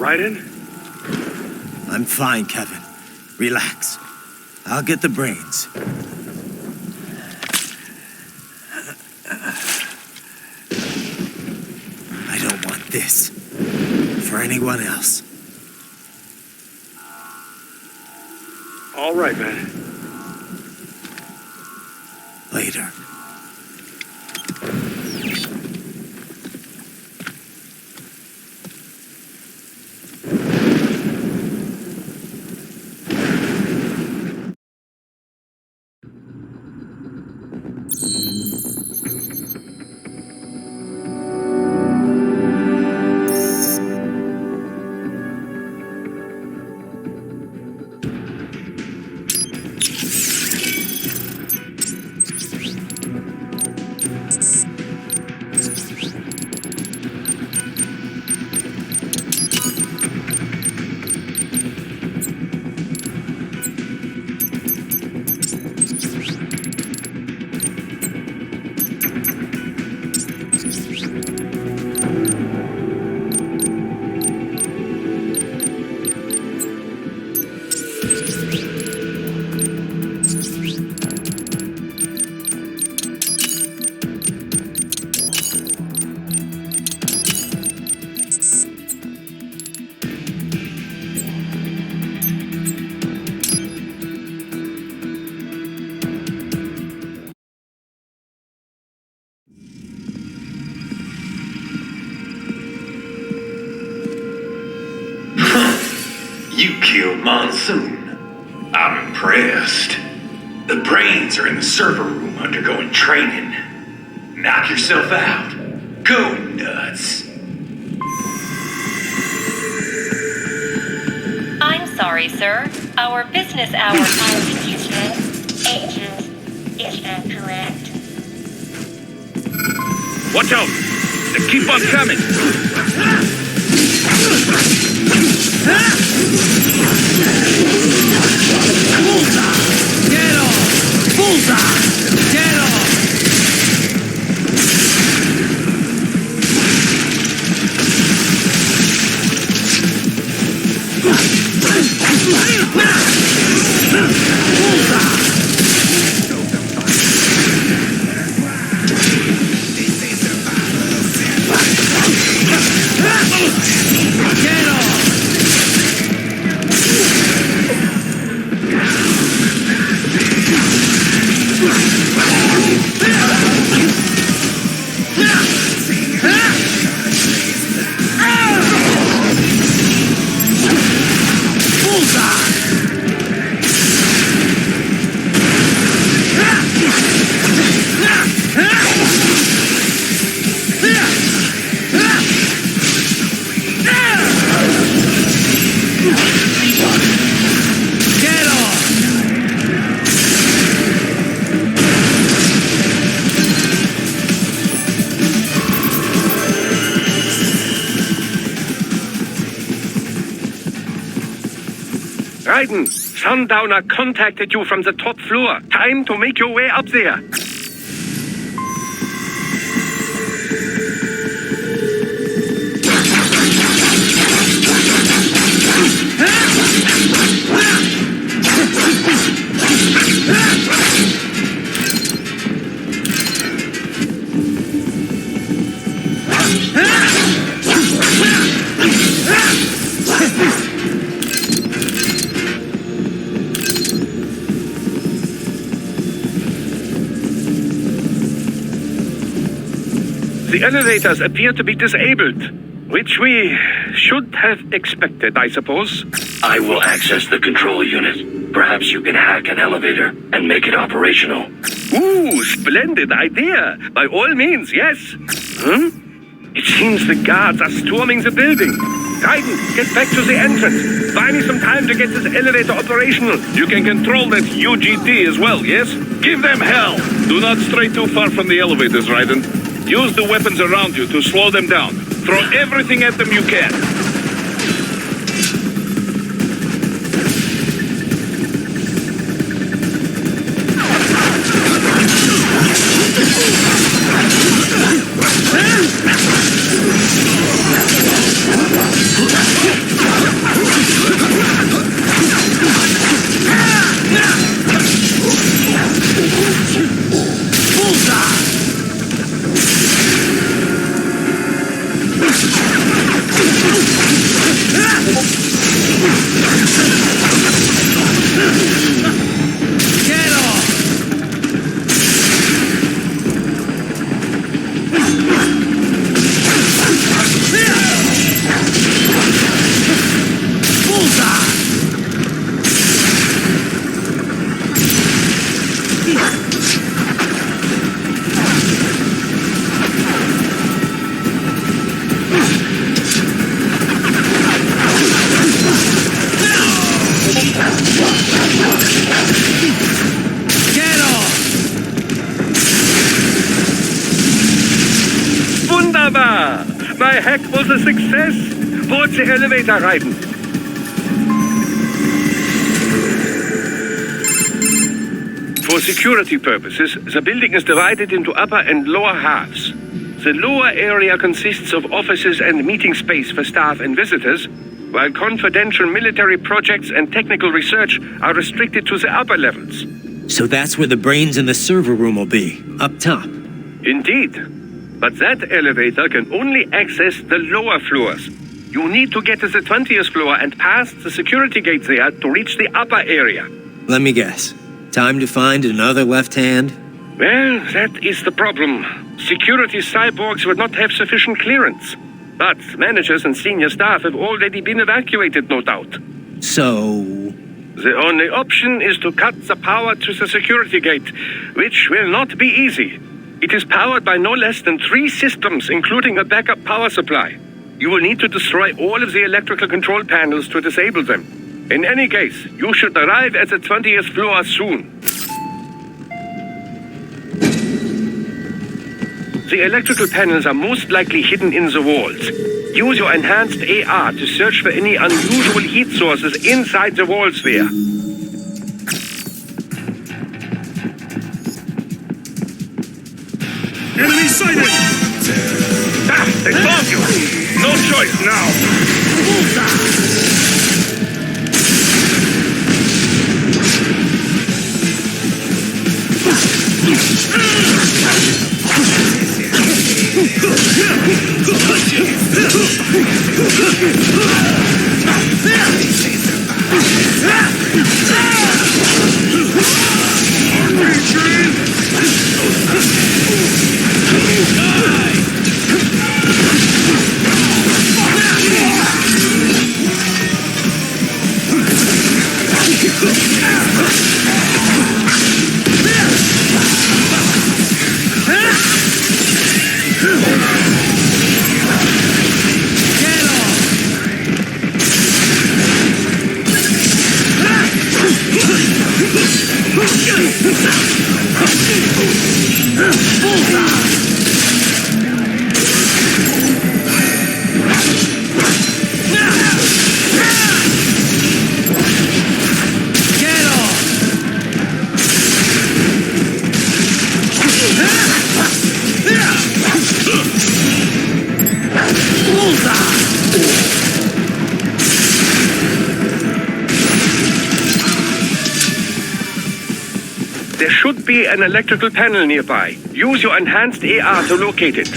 Raiden? I'm fine, Kevin. Relax. I'll get the brains. I don't want this for anyone else. All right, man. Later. You killed Monsoon. I'm impressed. The brains are in the server room undergoing training. Knock yourself out. Go nuts. I'm sorry, sir. Our business hours is incorrect. Watch out! They keep on coming! Bullseye! Get off! Bullseye! Get off! Get off! Raiden, Sundowner contacted you from the top floor. Time to make your way up there. The elevators appear to be disabled, which we should have expected, I suppose. I will access the control unit. Perhaps you can hack an elevator and make it operational. Ooh, splendid idea. By all means, yes. It seems the guards are storming the building. Raiden, get back to the entrance. Buy me some time to get this elevator operational. You can control that UGT as well, yes? Give them hell! Do not stray too far from the elevators, Raiden. Use the weapons around you to slow them down. Throw everything at them you can. Wunderbar! My hack was a success! Board the elevator, Raiden. For security purposes, the building is divided into upper and lower halves. The lower area consists of offices and meeting space for staff and visitors, while confidential military projects and technical research are restricted to the upper levels. So that's where the brains in the server room will be, up top. Indeed. But that elevator can only access the lower floors. You need to get to the 20th floor and pass the security gate there to reach the upper area. Let me guess. Time to find another left hand? Well, that is the problem. Security cyborgs would not have sufficient clearance. But managers and senior staff have already been evacuated, no doubt. So... The only option is to cut the power to the security gate, which will not be easy. It is powered by no less than 3 systems, including a backup power supply. You will need to destroy all of the electrical control panels to disable them. In any case, you should arrive at the 20th floor soon. The electrical panels are most likely hidden in the walls. Use your enhanced AR to search for any unusual heat sources inside the walls there. Enemy sighted! Ah, they found you! No choice now! There should be an electrical panel nearby. Use your enhanced AR to locate it.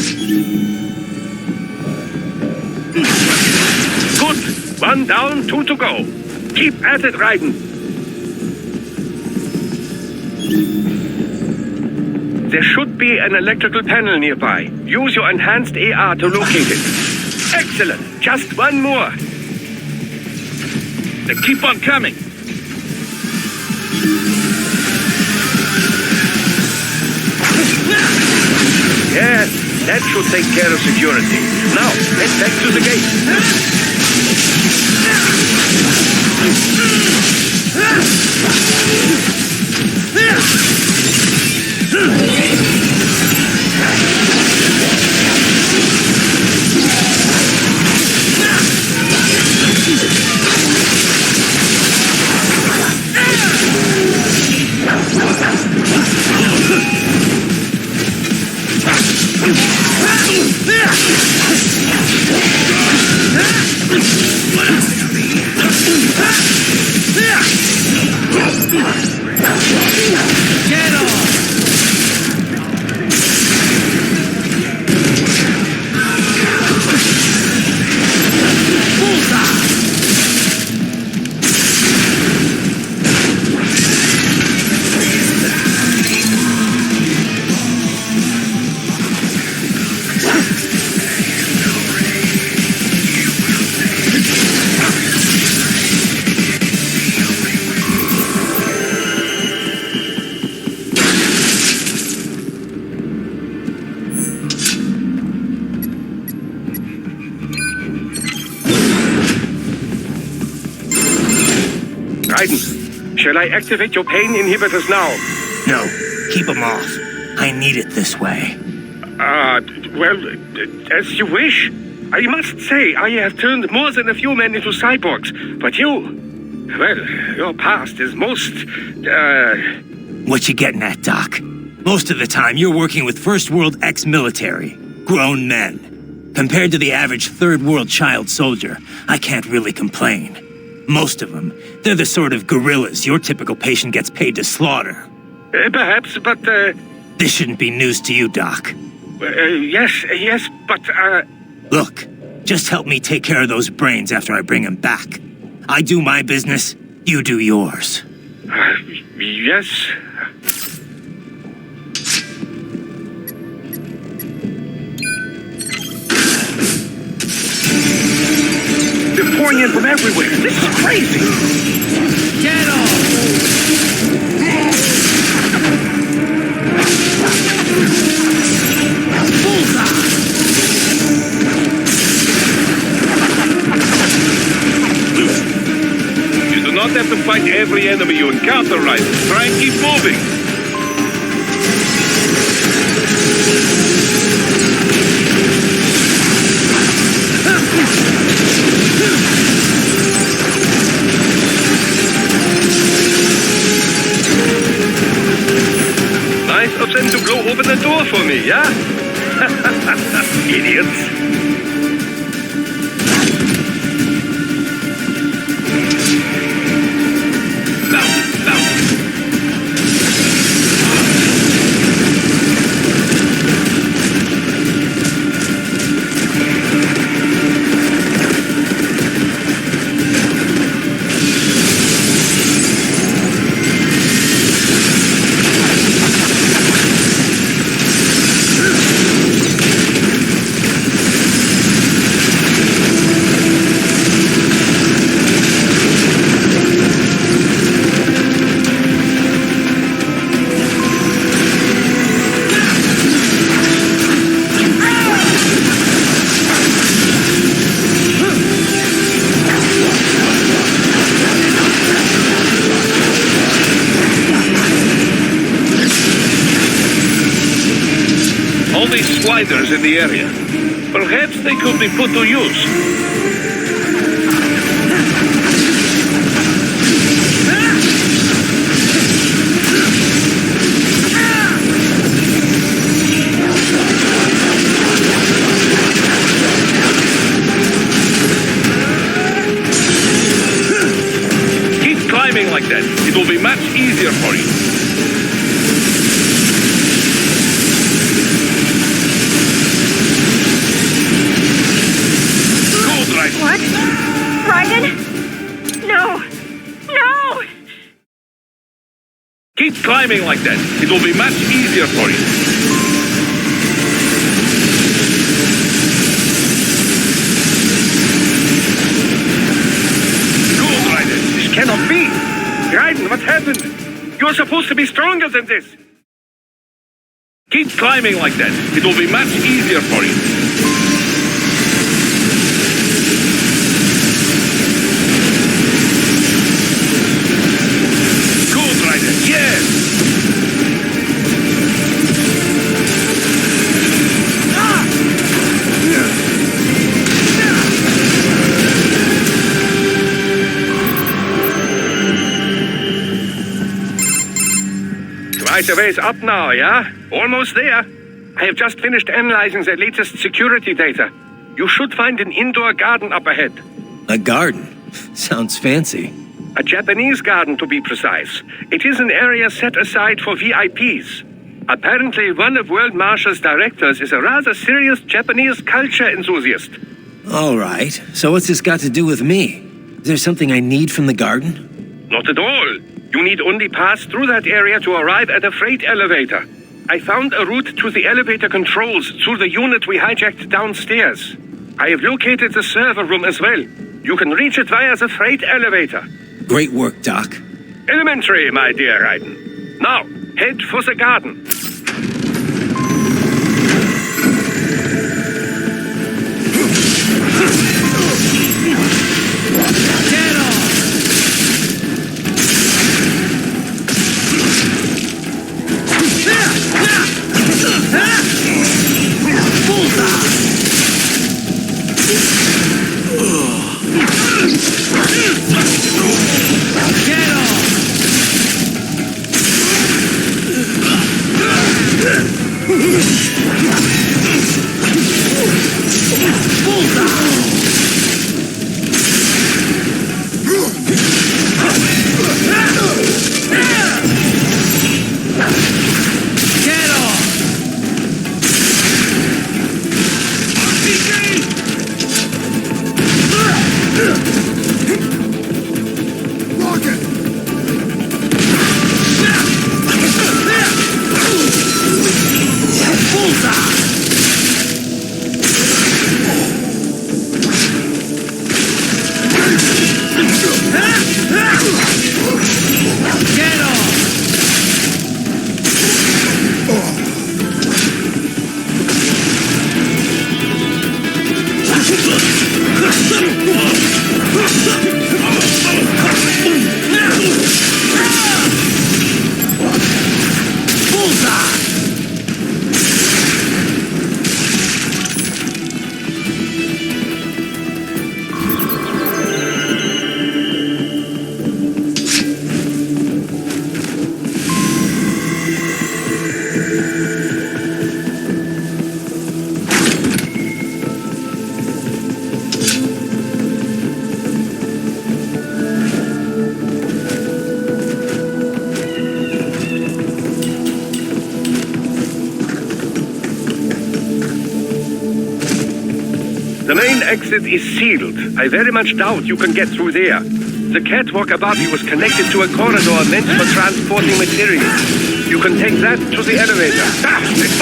Good. 1 down, 2 to go. Keep at it, Raiden. There should be an electrical panel nearby. Use your enhanced AR to locate it. Excellent. Just 1 more. Then keep on coming. Yes, that should take care of security. Now, head back to the gate. Get off! Raiden, shall I activate your pain inhibitors now? No, keep them off. I need it this way. Well, as you wish. I must say, I have turned more than a few men into cyborgs, but you... Well, your past is most, What you getting at, Doc? Most of the time, you're working with First World ex-military. Grown men. Compared to the average Third World child soldier, I can't really complain. Most of them, they're the sort of guerrillas your typical patient gets paid to slaughter. Perhaps, but, This shouldn't be news to you, Doc. Yes, but, Look, just help me take care of those brains after I bring them back. I do my business, you do yours. Yes. The pouring in from everywhere. This is crazy. Get off! Bullseye! You do not have to fight every enemy you encounter, Raiden. Try and keep moving. Nice of them to blow open the door for me, yeah? Idiots. Sliders in the area. Perhaps they could be put to use. Keep climbing like that. It will be much easier for you. What? Raiden? No! No! Keep climbing like that. It will be much easier for you. Good, Raiden. This cannot be. Raiden, what happened? You're supposed to be stronger than this. Keep climbing like that. It will be much easier for you. Yes! Quite a ways up now, yeah? Almost there. I have just finished analyzing the latest security data. You should find an indoor garden up ahead. A garden? Sounds fancy. A Japanese garden, to be precise. It is an area set aside for VIPs. Apparently, one of World Marshal's directors is a rather serious Japanese culture enthusiast. All right. So what's this got to do with me? Is there something I need from the garden? Not at all. You need only pass through that area to arrive at a freight elevator. I found a route to the elevator controls through the unit we hijacked downstairs. I have located the server room as well. You can reach it via the freight elevator. Great work, Doc. Elementary, my dear Raiden. Now, head for the garden. Get off! Bullseye! Get off! Get off! Bullseye! The main exit is sealed. I very much doubt you can get through there. The catwalk above you is connected to a corridor meant for transporting materials. You can take that to the elevator. Ah, it's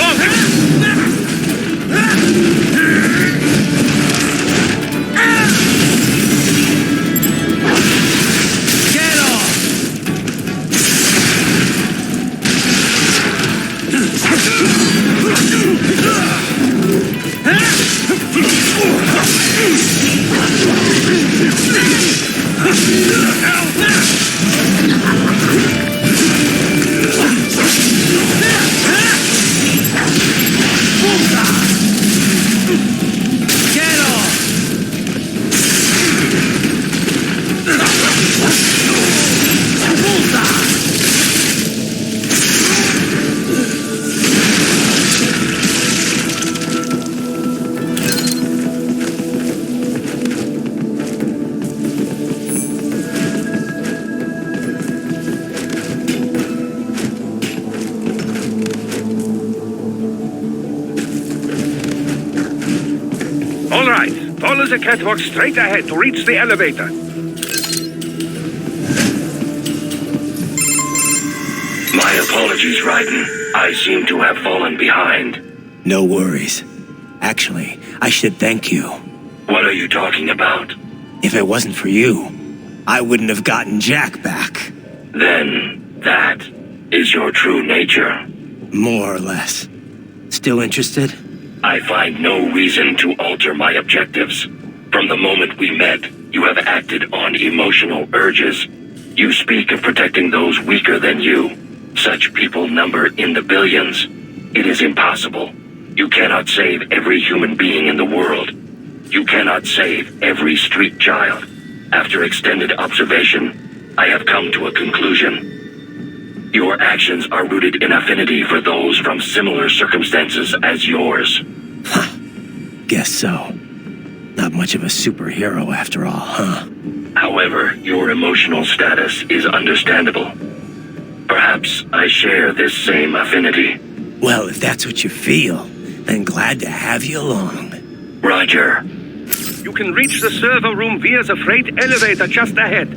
Get off! all right. Follow the catwalk straight ahead to reach the elevator. My apologies, Raiden. I seem to have fallen behind. No worries. Actually, I should thank you. What are you talking about? If it wasn't for you, I wouldn't have gotten Jack back. Then, that is your true nature. More or less. Still interested? I find no reason to alter my objectives. From the moment we met, you have acted on emotional urges. You speak of protecting those weaker than you. Such people number in the billions. It is impossible. You cannot save every human being in the world. You cannot save every street child. After extended observation, I have come to a conclusion. Your actions are rooted in affinity for those from similar circumstances as yours. Guess so. Not much of a superhero after all, huh? However, your emotional status is understandable. Perhaps I share this same affinity. Well, if that's what you feel, then glad to have you along. Roger. You can reach the server room via the freight elevator just ahead.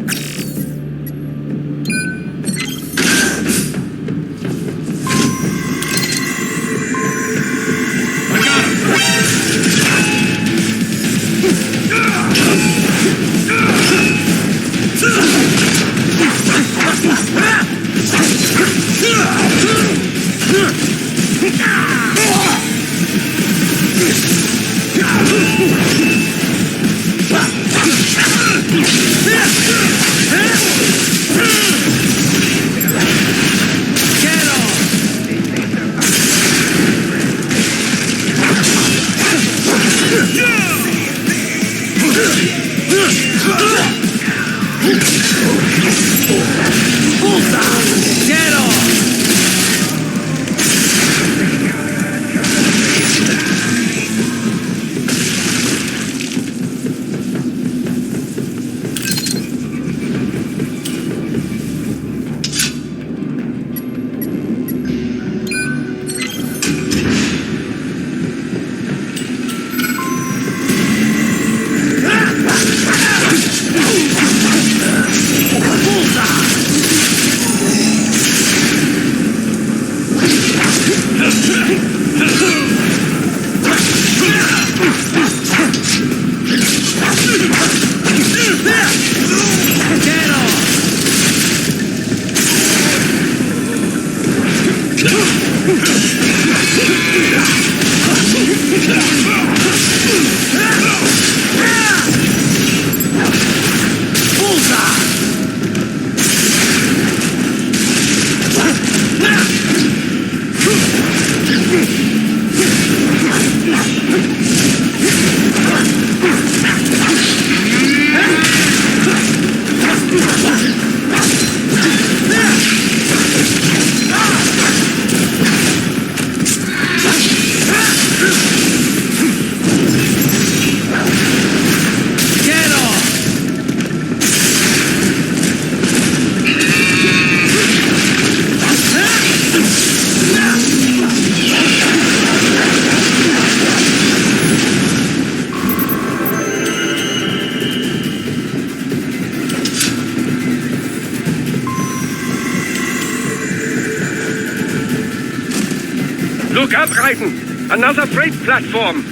Look up, Raiden! Another freight platform!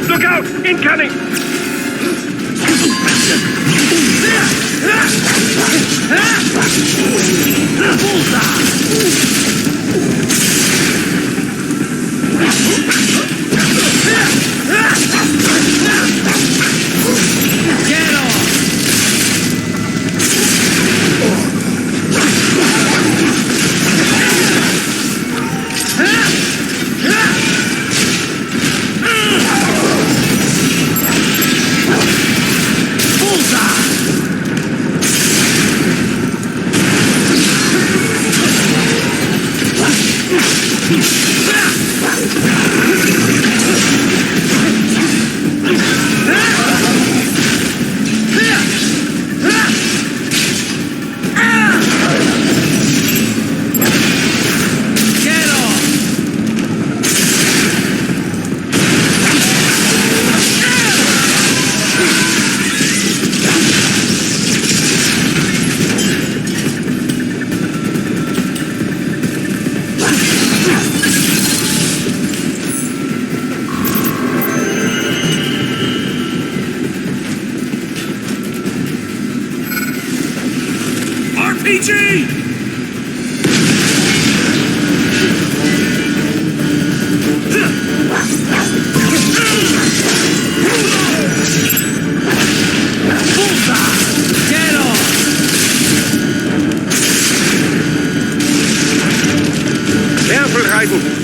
Look out! Incoming! Get off!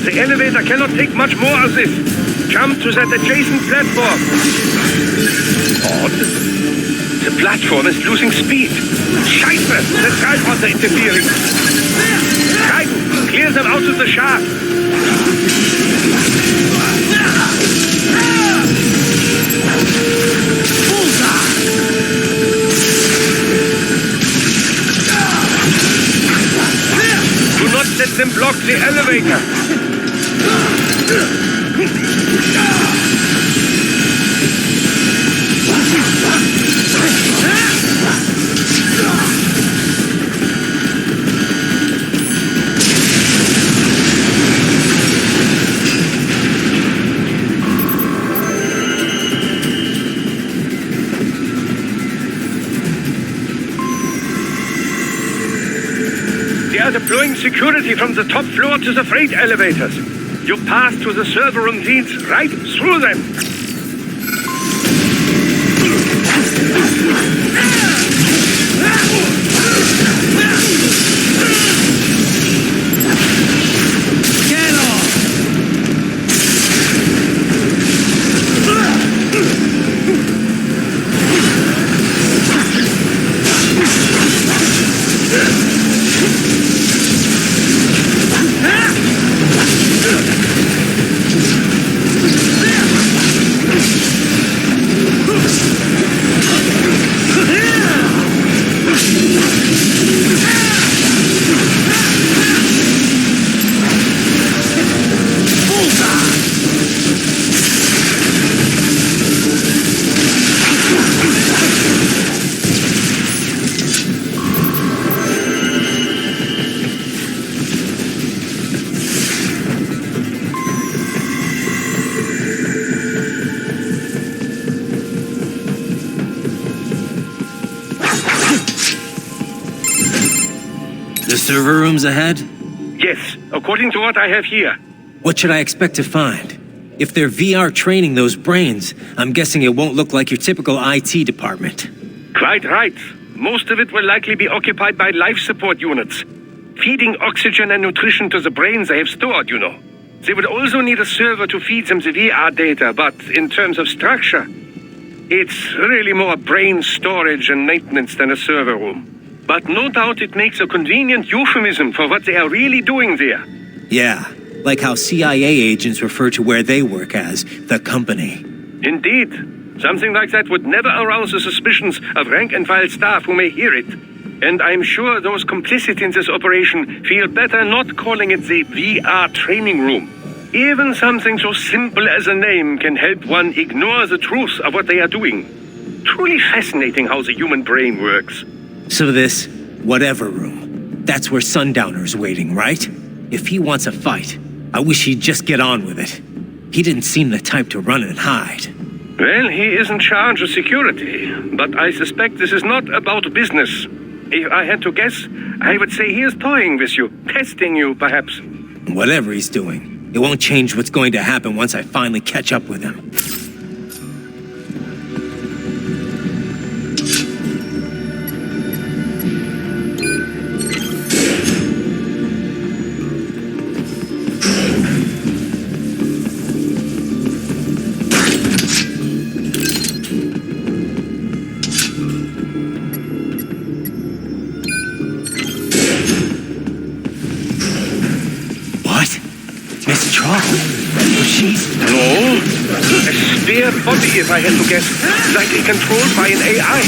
The elevator cannot take much more of this. Jump to that adjacent platform. Odd. The platform is losing speed. Scheiße! The tripods are interfering. Raiden, clear them out of the shaft. Do not let them block the elevator. They are deploying security from the top floor to the freight elevators. Your path to the server room leads right through them. Get off! Server rooms ahead? Yes, according to what I have here. What should I expect to find? If they're VR training those brains, I'm guessing it won't look like your typical IT department. Quite right. Most of it will likely be occupied by life support units, feeding oxygen and nutrition to the brains they have stored, you know. They will also need a server to feed them the VR data, but in terms of structure, it's really more brain storage and maintenance than a server room. But no doubt it makes a convenient euphemism for what they are really doing there. Yeah, like how CIA agents refer to where they work as the company. Indeed. Something like that would never arouse the suspicions of rank-and-file staff who may hear it. And I'm sure those complicit in this operation feel better not calling it the VR training room. Even something so simple as a name can help one ignore the truth of what they are doing. Truly fascinating how the human brain works. So this whatever room, that's where Sundowner's waiting, right? If he wants a fight, I wish he'd just get on with it. He didn't seem the type to run and hide. Well, he is in charge of security, but I suspect this is not about business. If I had to guess, I would say he is toying with you, testing you, perhaps. Whatever he's doing, it won't change what's going to happen once I finally catch up with him. Mistral? She's... No. A spare body, if I had to guess. Likely controlled by an AI.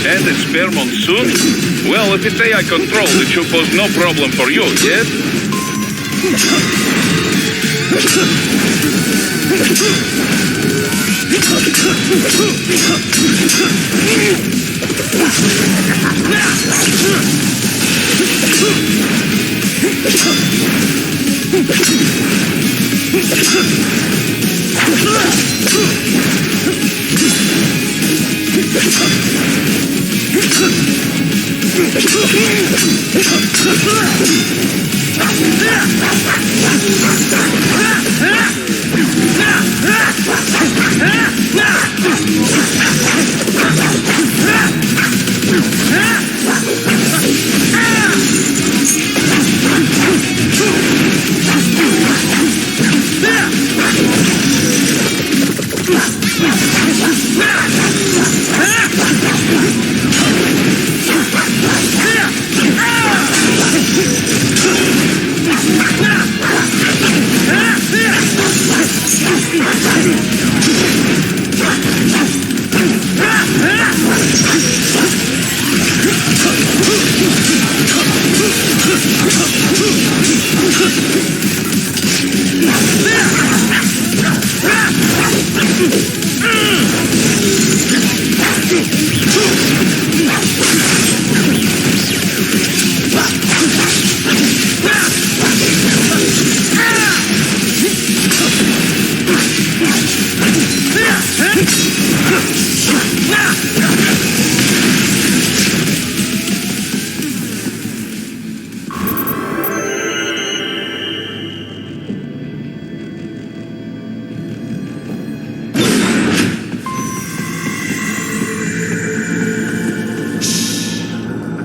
And a spare Monsoon? Well, if it's AI controlled, it should pose no problem for you, yes?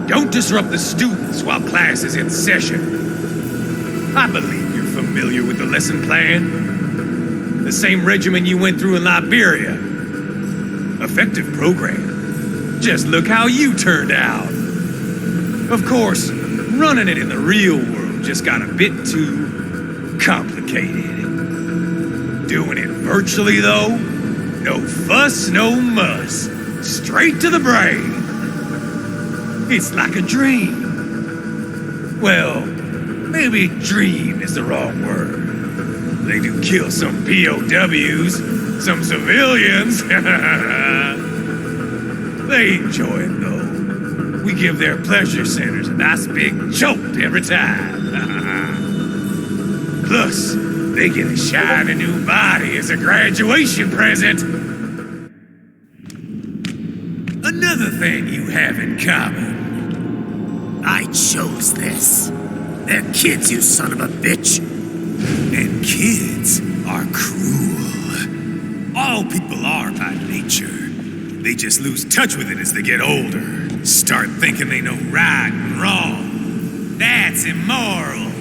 Don't disrupt the students while class is in session. I believe you're familiar with the lesson plan. The same regimen you went through in Liberia. Effective program. Just look how you turned out. Of course, running it in the real world just got a bit too complicated. Doing it virtually, though, no fuss, no muss. Straight to the brain. It's like a dream. Well, maybe dream is the wrong word. They do kill some POWs, some civilians. They enjoy it, though. We give their pleasure centers a nice big jolt every time. Plus, they get a shiny new body as a graduation present. Another thing you have in common. I chose this. They're kids, you son of a bitch. And kids are cruel. All people are by nature. They just lose touch with it as they get older. Start thinking they know right and wrong. That's immoral.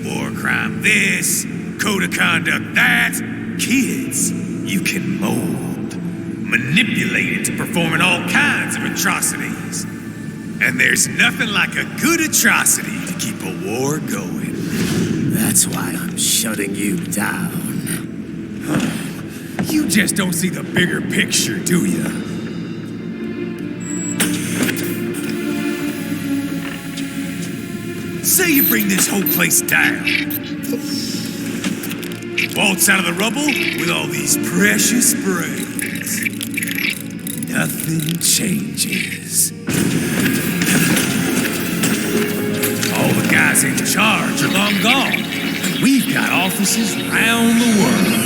War crime this, code of conduct that. Kids, you can mold, manipulate it to performing all kinds of atrocities. And there's nothing like a good atrocity to keep a war going. That's why I'm shutting you down. You just don't see the bigger picture, do you? Say you bring this whole place down. Waltz out of the rubble with all these precious brains. Nothing changes. All the guys in charge are long gone. We've got offices around the world.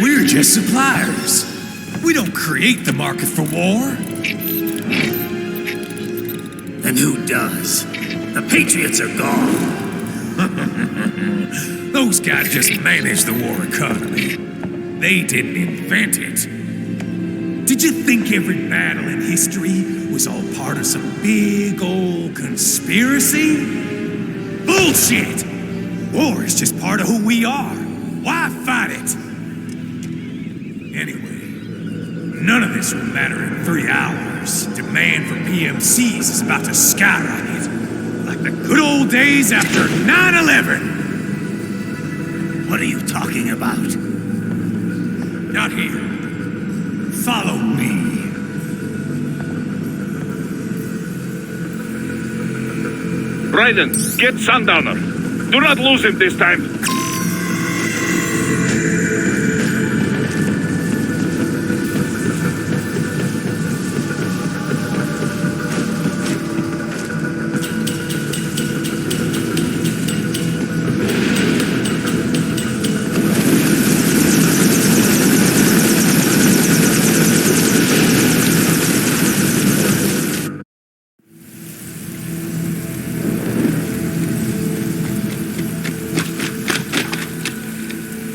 We're just suppliers. We don't create the market for war. And who does? The Patriots are gone. Those guys just manage the war economy. They didn't invent it. Did you think every battle in history was all part of some big old conspiracy? Bullshit! War is just part of who we are. Why fight it? Anyway, none of this will matter in 3 hours. Demand for PMCs is about to skyrocket. Like the good old days after 9/11. What are you talking about? Not here. Follow me. Raiden, get Sundowner. Do not lose him this time.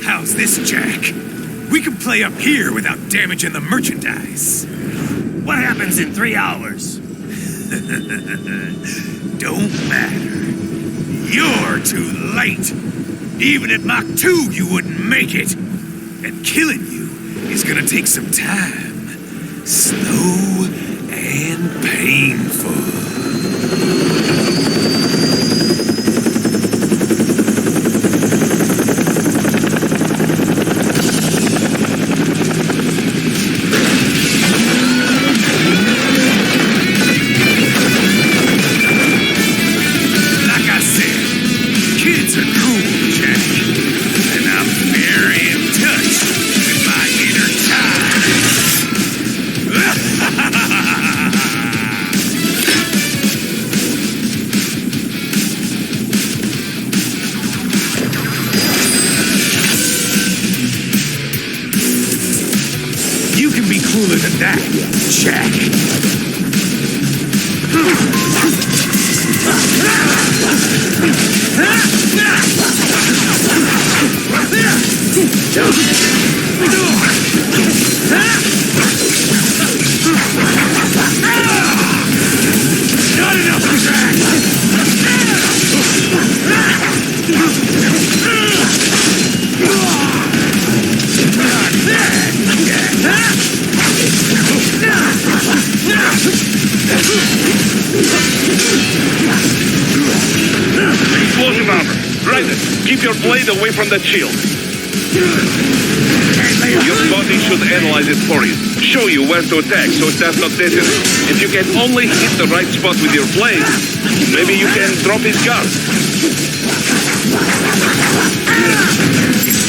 How's this, Jack? We can play up here without damaging the merchandise. What happens in 3 hours? Don't matter. You're too late. Even at Mach 2, you wouldn't make it. And killing you is gonna take some time. Slow and painful. Cooler than that, Jack. Not enough, Jack. Explosive armor. Raiden, keep your blade away from that shield. Your body should analyze it for you. Show you where to attack so it does not detonate. If you can only hit the right spot with your blade, maybe you can drop his guard.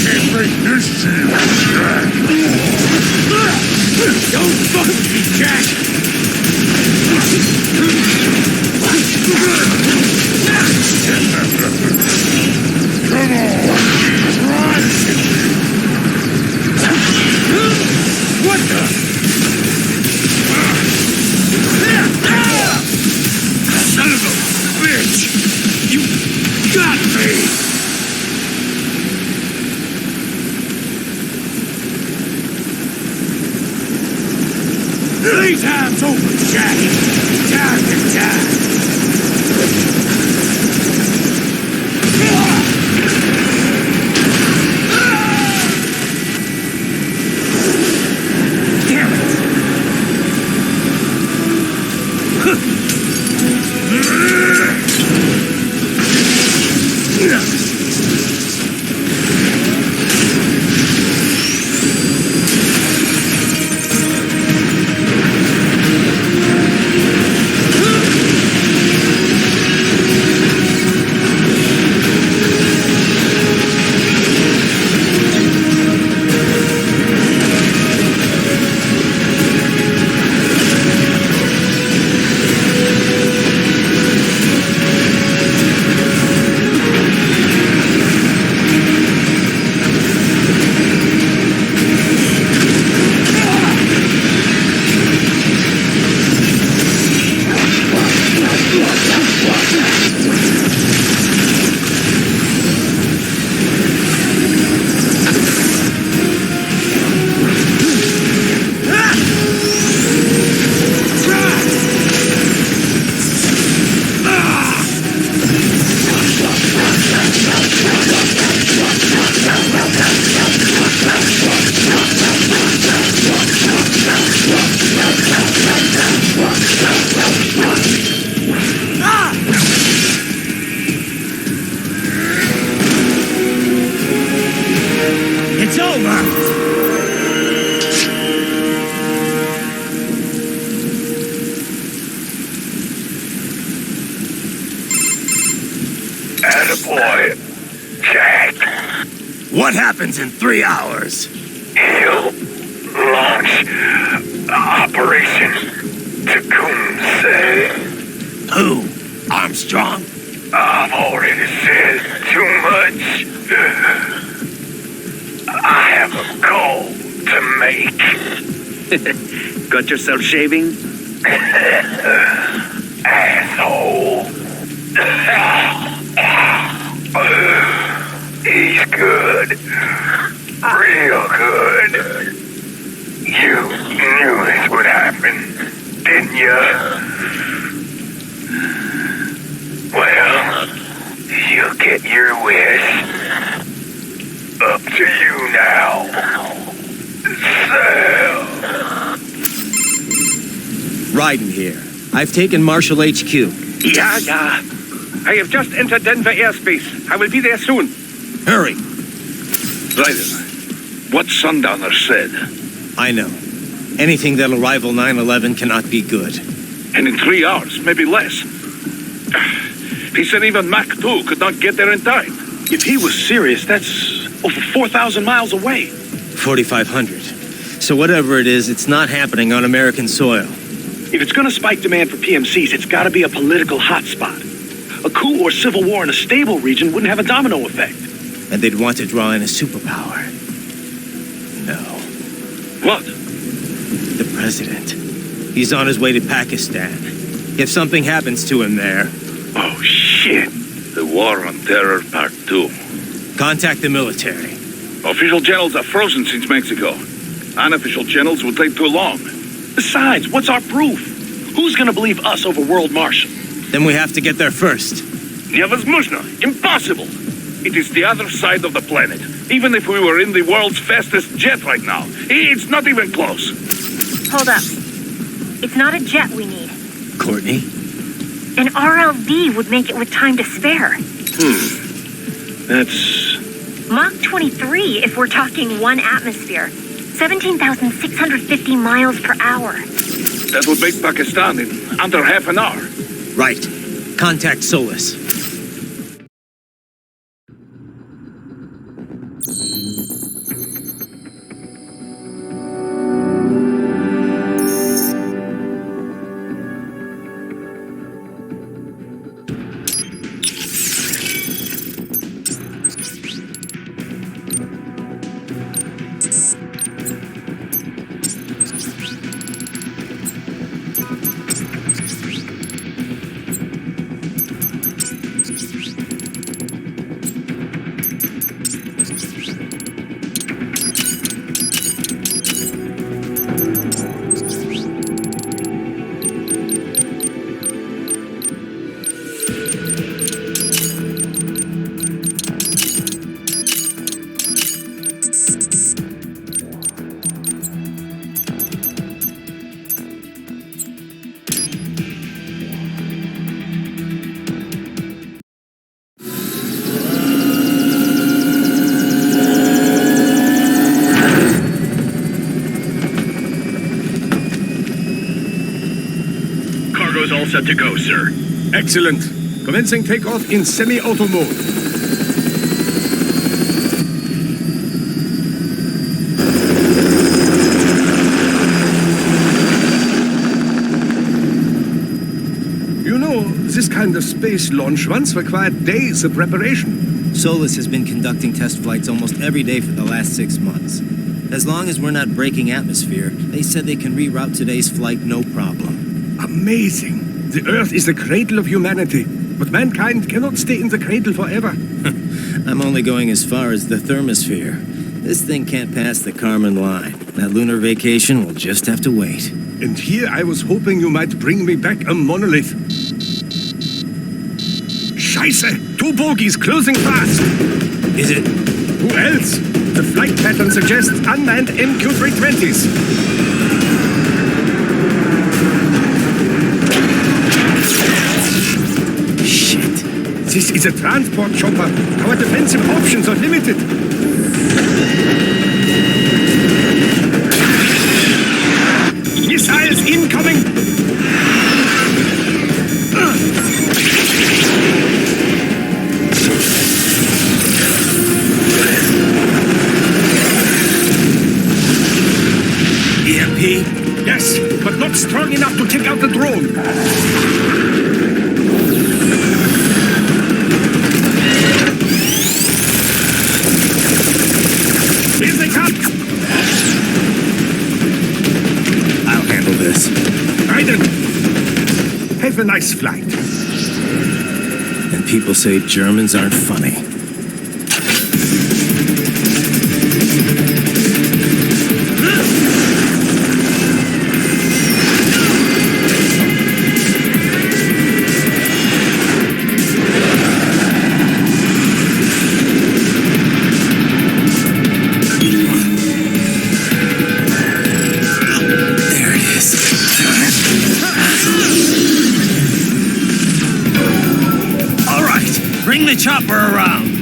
Can't break this shield, Jack. Don't fuck with me, Jack. Come on, try it. What the? Son of a bitch! You got me! time's over, Jackie. Time to die. Damn it! It's over! Attaboy, Jack. What happens in 3 hours? He'll launch Operation Tecumseh. Who? Armstrong? I've already said too much. I have a call to make. Got yourself shaving? Asshole. He's good. Real good. You knew this would happen, didn't you? Well, you'll get your wish. Up to you now. Sal. Raiden here. I've taken Marshal HQ. Yeah. I have just entered Denver airspace. I will be there soon. Hurry. Raiden, what Sundowner said. I know. Anything that'll rival 9/11 cannot be good. And in 3 hours, maybe less. He said even Mach 2 could not get there in time. If he was serious, that's over 4,000 miles away. 4,500. So whatever it is, it's not happening on American soil. If it's gonna spike demand for PMCs, it's gotta be a political hotspot. A coup or civil war in a stable region wouldn't have a domino effect. And they'd want to draw in a superpower. No. What? The president. He's on his way to Pakistan. If something happens to him there... Oh, shit. The War on Terror Part 2. Contact the military. Official channels are frozen since Mexico. Unofficial channels will take too long. Besides, what's our proof? Who's gonna believe us over World Marshal? Then we have to get there first. Невозможно. Impossible. It is the other side of the planet. Even if we were in the world's fastest jet right now, it's not even close. Hold up. It's not a jet we need. Courtney? An RLV would make it with time to spare. That's... Mach 23 if we're talking 1 atmosphere. 17,650 miles per hour. That would make Pakistan in under half an hour. Right. Contact Solus. Cargo's all set to go, sir. Excellent. Commencing takeoff in semi-auto mode. You know, this kind of space launch once required days of preparation. Solus has been conducting test flights almost every day for the last 6 months. As long as we're not breaking atmosphere, they said they can reroute today's flight no problem. Amazing. The Earth is the cradle of humanity, but mankind cannot stay in the cradle forever. I'm only going as far as the thermosphere. This thing can't pass the Kármán line. That lunar vacation will just have to wait. And here I was hoping you might bring me back a monolith. Scheiße! 2 bogies closing fast! Is it? Who else? The flight pattern suggests unmanned MQ-320s. Shit. This is a transport chopper. Our defensive options are limited. Missiles incoming! EMP? Yes, but not strong enough to take out the drone. Here they come! I'll handle this. Raiden! Have a nice flight. And people say Germans aren't funny. Bring the chopper around.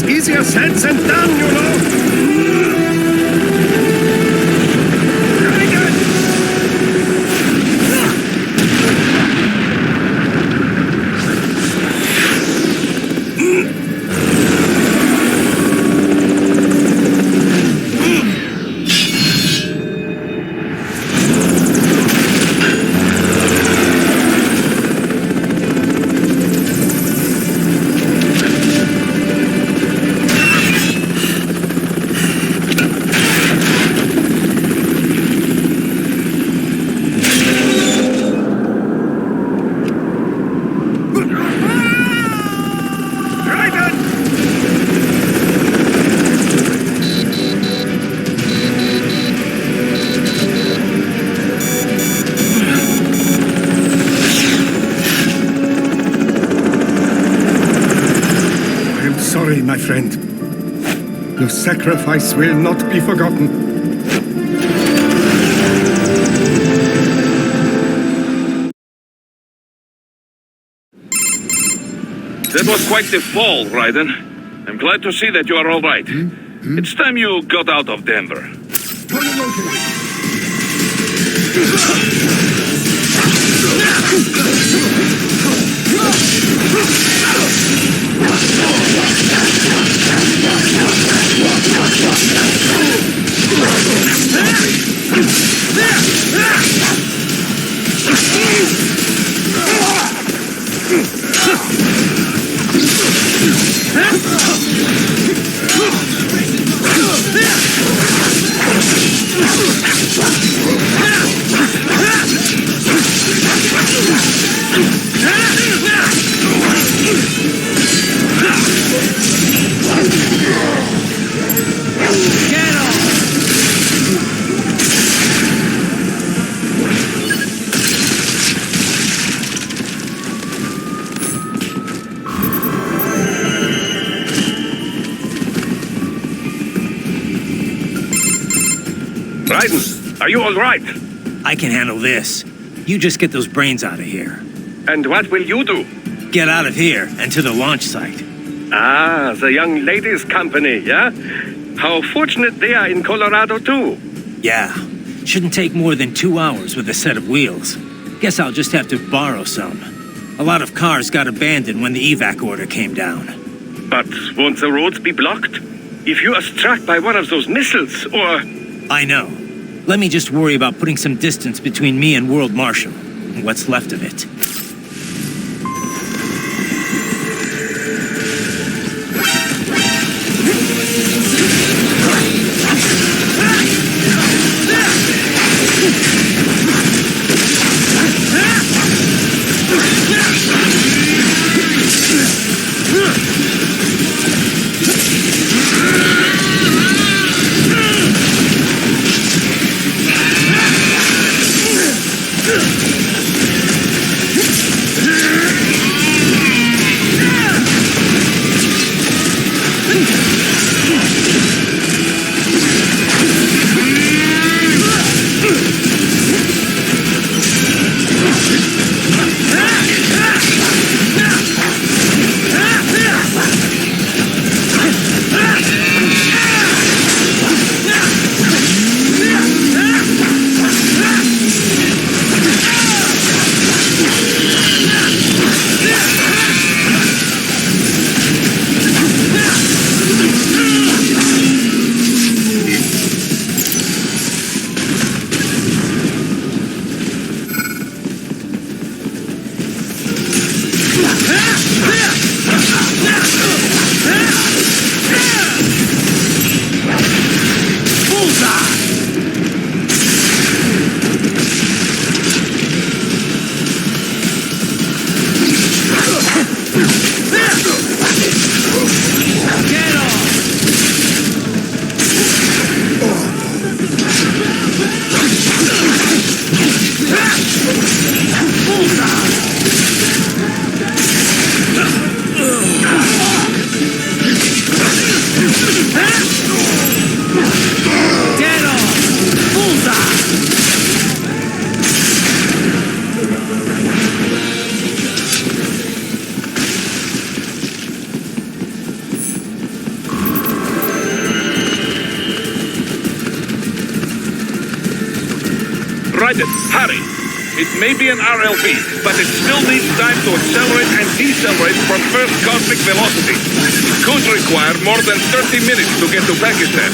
Easier said than done, you know. Very good. Sorry, my friend. Your sacrifice will not be forgotten. That was quite the fall, Raiden. I'm glad to see that you are all right. It's time you got out of Denver. Target located. Raiden, are you all right? I can handle this. You just get those brains out of here. And what will you do? Get out of here and to the launch site. Ah, the young ladies' company, yeah? How fortunate they are in Colorado, too. Yeah. Shouldn't take more than 2 hours with a set of wheels. Guess I'll just have to borrow some. A lot of cars got abandoned when the evac order came down. But won't the roads be blocked? If you are struck by one of those missiles, or... I know. Let me just worry about putting some distance between me and World Marshal. What's left of it. Raiden, hurry! It may be an RLV, but it still needs time to accelerate and decelerate from first cosmic velocity. It could require more than 30 minutes to get to Pakistan.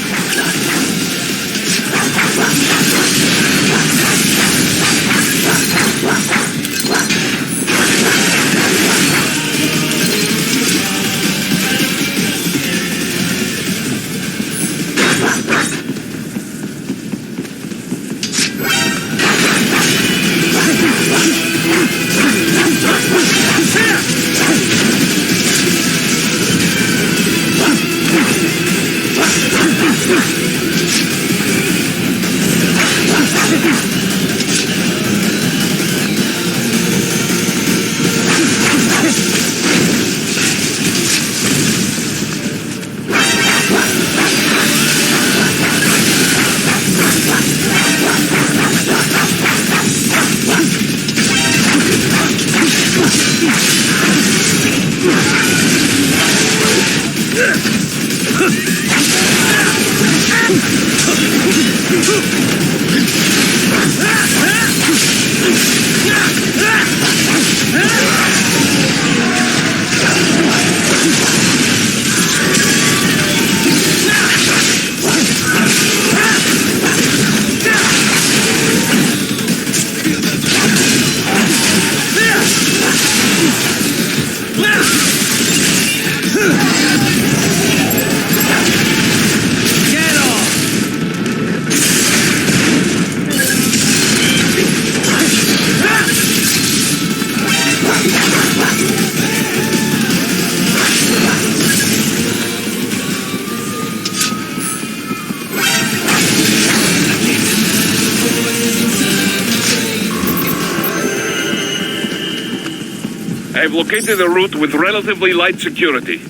I've located a route with relatively light security.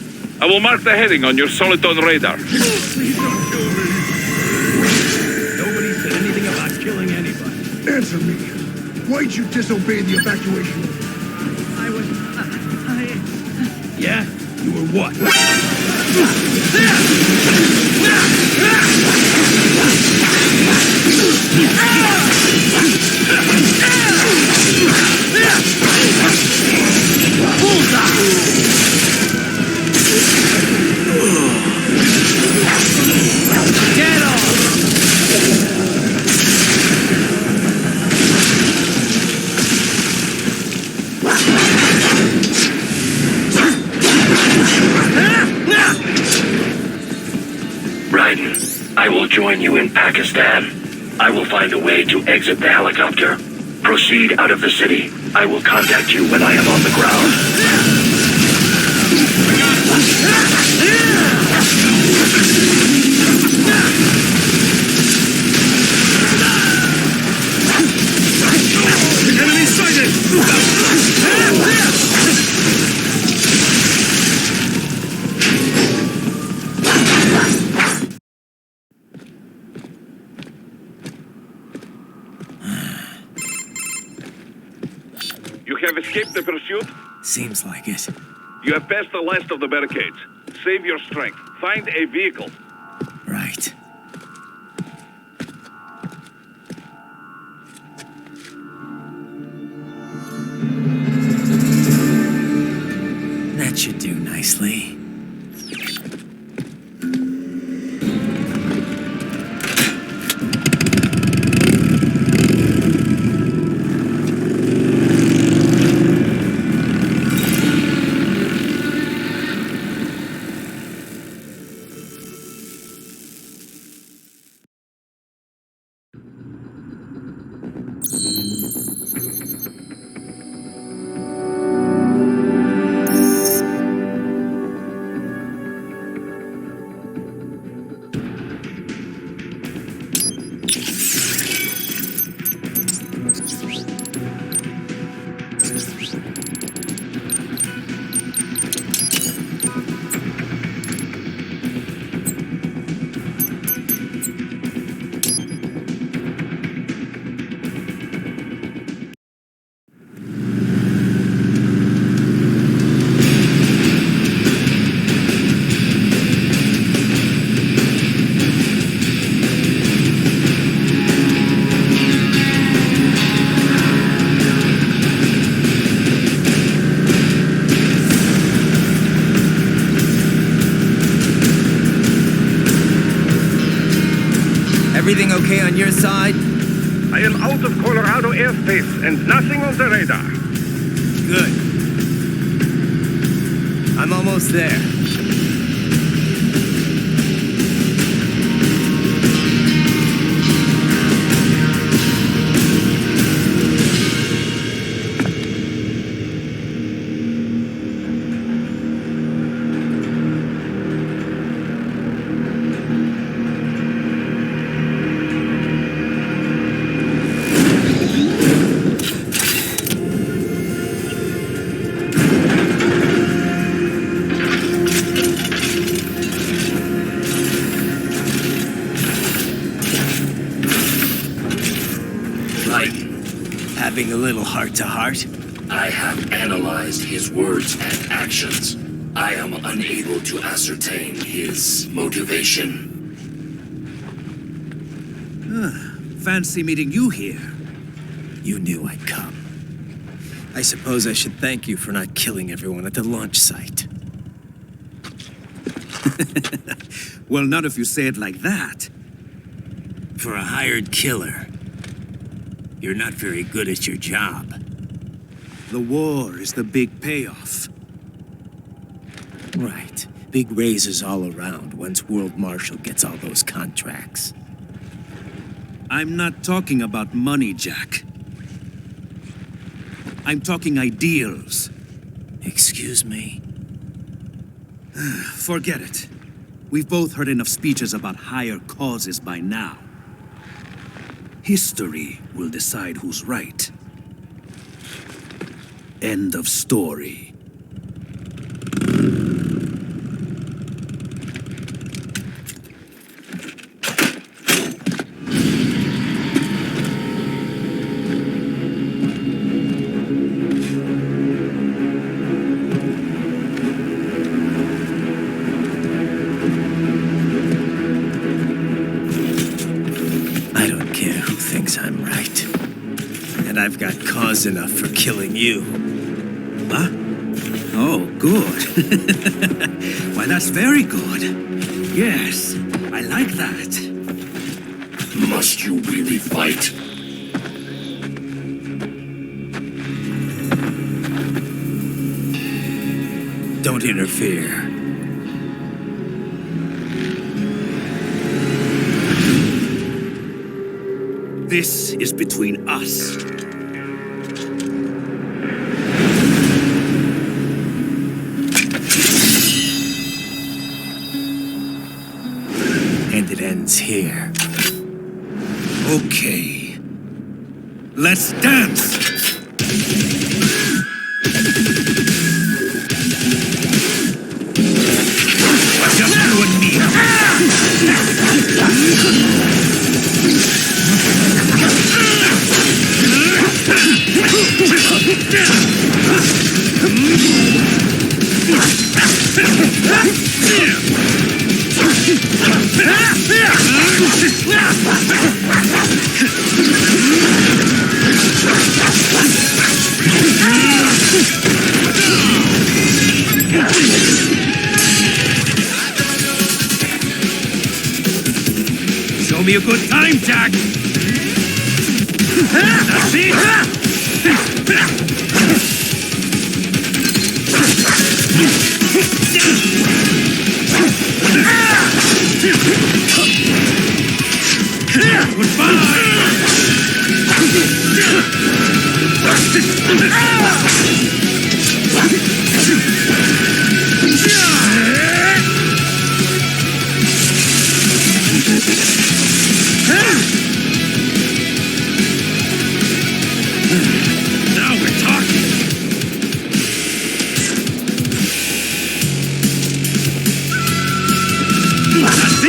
I will mark the heading on your Soliton radar. Nobody said anything. Answer me. Why'd you disobey the evacuation order? Yeah? You were what? Get off! Raiden, I will join you in Pakistan. I will find a way to exit the helicopter. Proceed out of the city. I will contact you when I am on the ground. Enemy sighted! You have escaped the pursuit? Seems like it. You have passed the last of the barricades. Save your strength. Find a vehicle. Right. That should do nicely. Everything okay on your side? I am out of Colorado airspace and nothing on the radar. Good. I'm almost there. Having a little heart-to-heart? I have analyzed his words and actions. I am unable to ascertain his motivation. Fancy meeting you here. You knew I'd come. I suppose I should thank you for not killing everyone at the launch site. Well, not if you say it like that. For a hired killer, you're not very good at your job. The war is the big payoff. Right. Big raises all around once World Marshal gets all those contracts. I'm not talking about money, Jack. I'm talking ideals. Excuse me? Forget it. We've both heard enough speeches about higher causes by now. History will decide who's right. End of story. was enough for killing you. Huh? Oh, good. Why, that's very good. Yes, I like that. Must you really fight? Don't interfere. This is between us. And it ends here. Okay. Let's dance! Just you and me. Show me a good time, Jack! That's it! Now we're talking. That's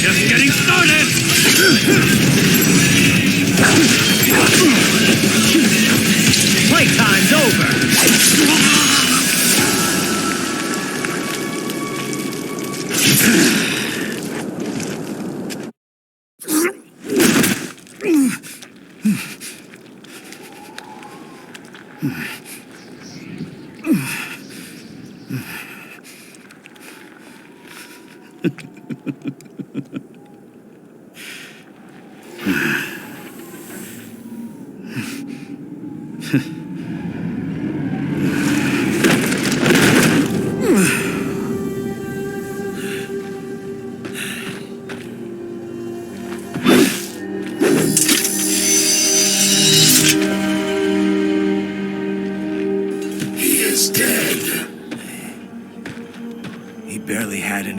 just getting started. Playtime's over.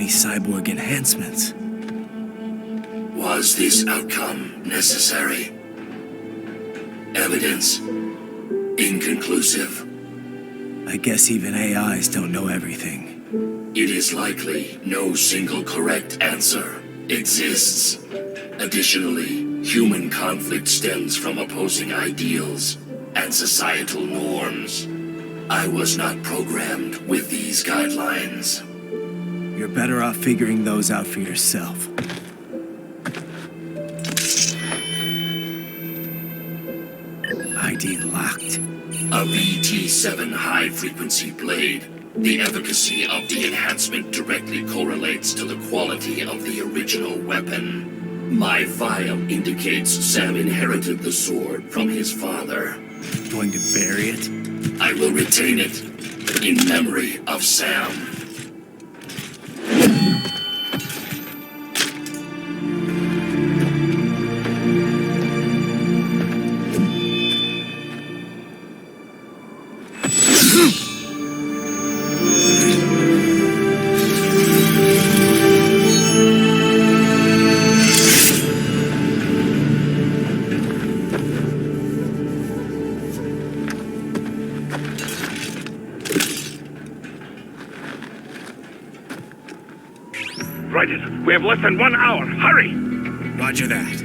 Cyborg enhancements. Was this outcome necessary? Evidence inconclusive. I guess even AIs don't know everything. It is likely no single correct answer exists. Additionally, human conflict stems from opposing ideals and societal norms. I was not programmed with these guidelines. You're better off figuring those out for yourself. ID locked. A BT-7 high-frequency blade. The efficacy of the enhancement directly correlates to the quality of the original weapon. My file indicates Sam inherited the sword from his father. Going to bury it? I will retain it in memory of Sam. We have less than 1 hour. Hurry! Roger that.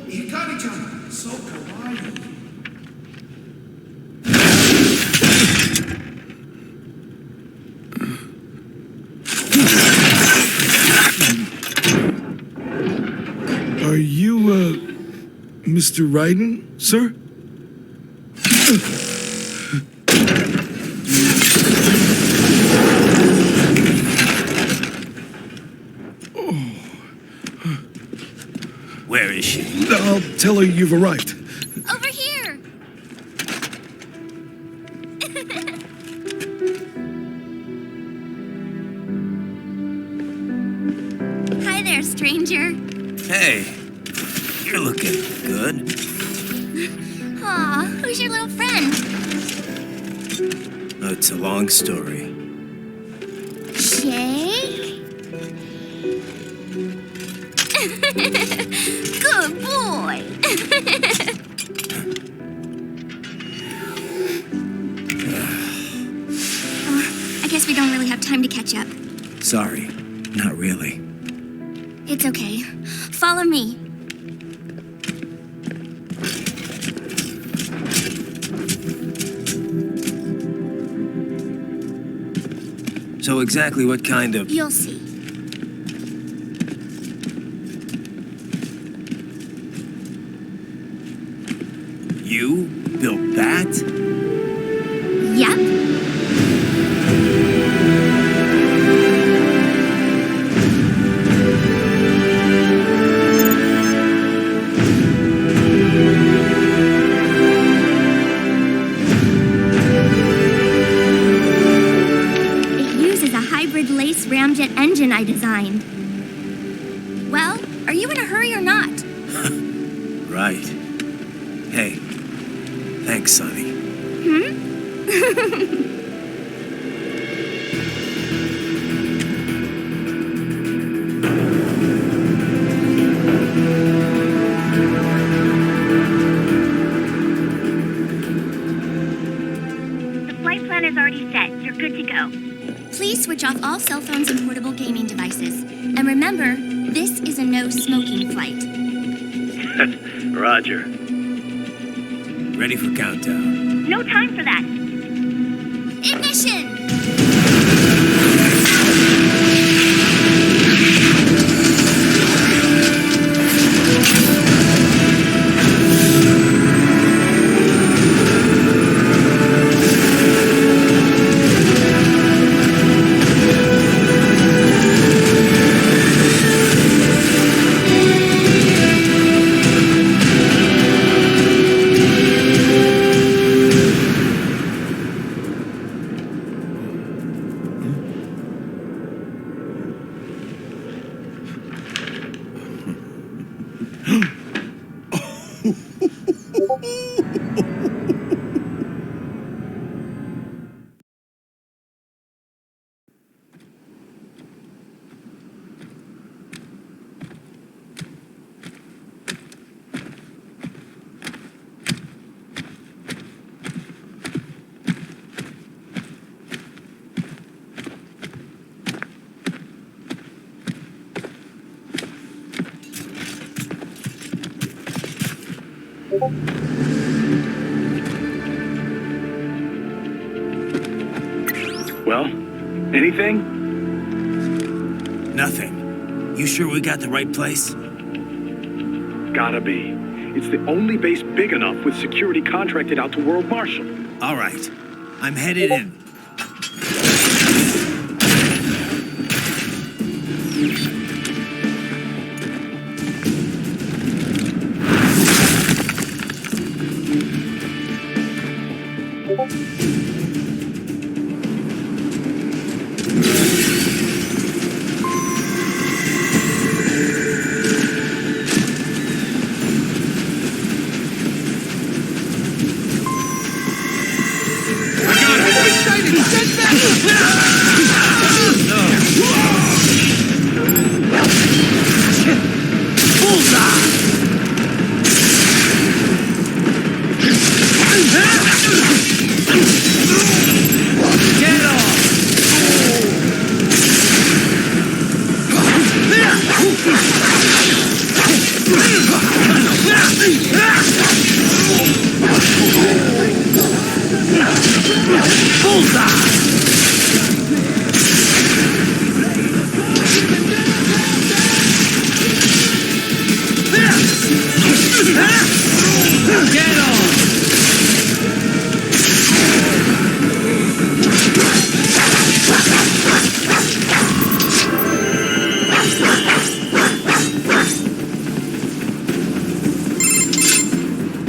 Hikari-chan, so kawaii. Are you, Mr. Raiden, sir? Where is she? I'll tell her you've arrived. Over here! Hi there, stranger. Hey, you're looking good. Aw, who's your little friend? Oh, it's a long story. Shake? Good boy! I guess we don't really have time to catch up. Sorry, not really. It's okay. Follow me. So exactly what kind of... You'll see. You built that? Yep. Lace ramjet engine I designed. Well, are you in a hurry or not? Right. Hey, thanks, Sonny. The flight plan is already set. You're good to go. Please switch off all cell phones and portable gaming devices. And remember, this is a no-smoking flight. Roger. Ready for countdown. No time for that. Ignition! Well, anything? Nothing. You sure we got the right place? Gotta be. It's the only base big enough with security contracted out to World Marshal. All right. I'm headed in.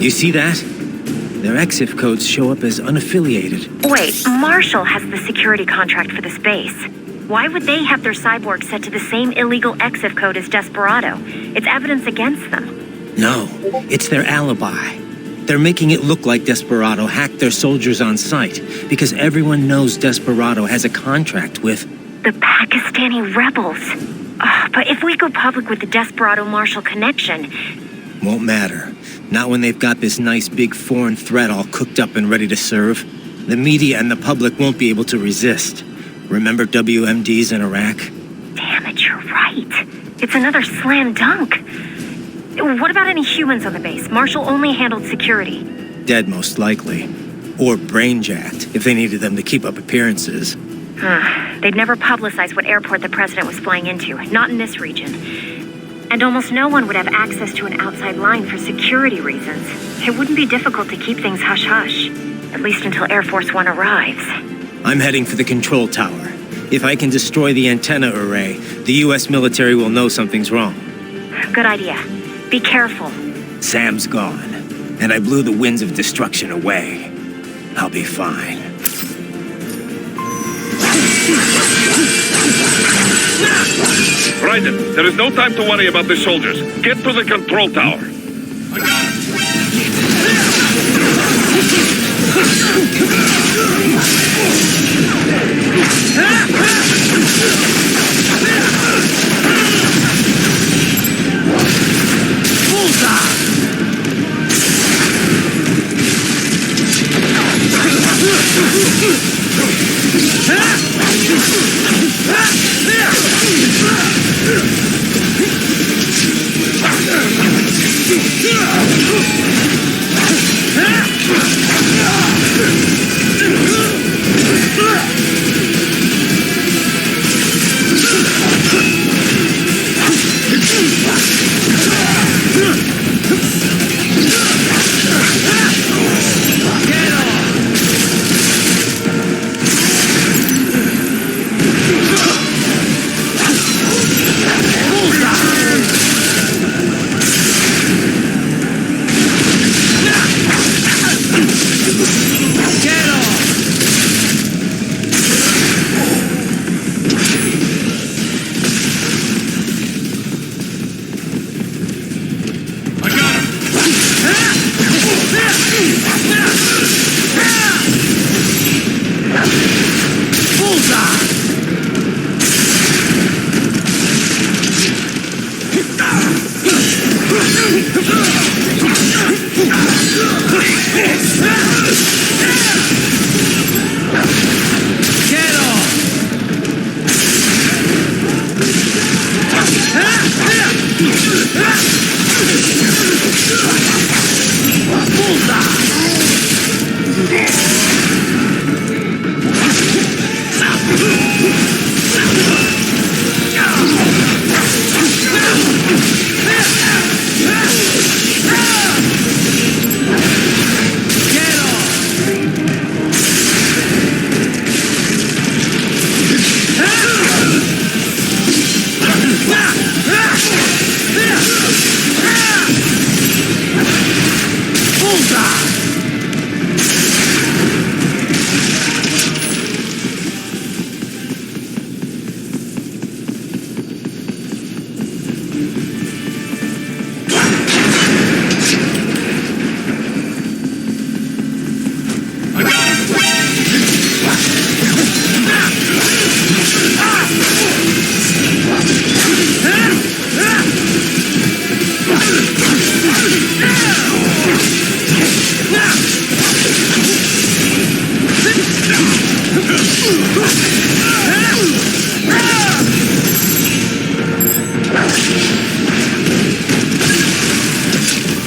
You see that? Their exif codes show up as unaffiliated. Wait, Marshal has the security contract for this base. Why would they have their cyborg set to the same illegal exif code as Desperado? It's evidence against them. No, it's their alibi. They're making it look like Desperado hacked their soldiers on sight because everyone knows Desperado has a contract with... the Pakistani rebels. But if we go public with the Desperado-Marshal connection... Won't matter. Not when they've got this nice big foreign threat all cooked up and ready to serve. The media and the public won't be able to resist. Remember WMDs in Iraq? Damn it, you're right. It's another slam dunk. What about any humans on the base? Marshal only handled security. Dead, most likely. Or brain-jacked, if they needed them to keep up appearances. They'd never publicize what airport the president was flying into, not in this region. And almost no one would have access to an outside line for security reasons. It wouldn't be difficult to keep things hush-hush, at least until Air Force One arrives. I'm heading for the control tower. If I can destroy the antenna array, the US military will know something's wrong. Good idea. Be careful. Sam's gone, and I blew the winds of destruction away. I'll be fine. Raiden, there is no time to worry about the soldiers. Get to the control tower. Get off!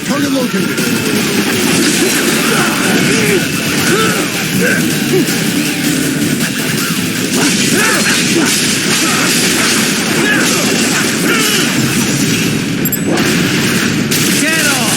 Target located. Get off!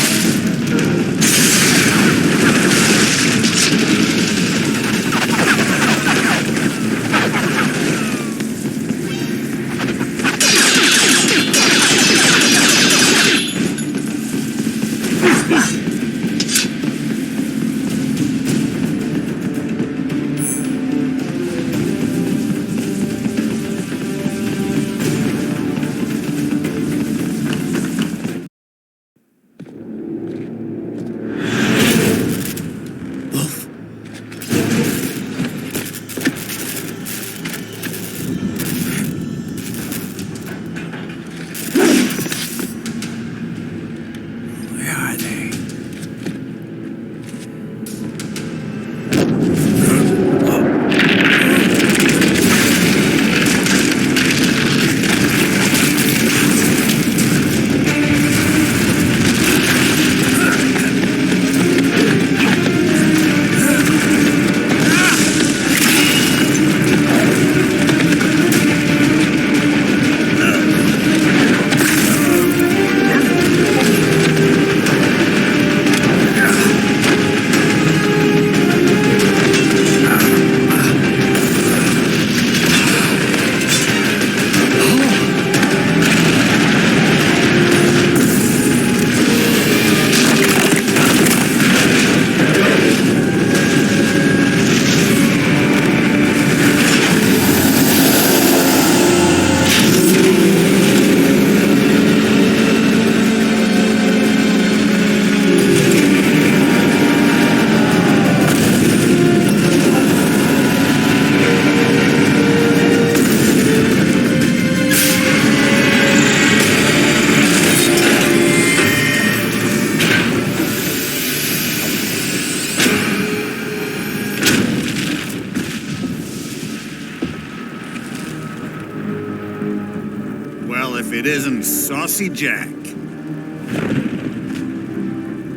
It isn't Saucy Jack.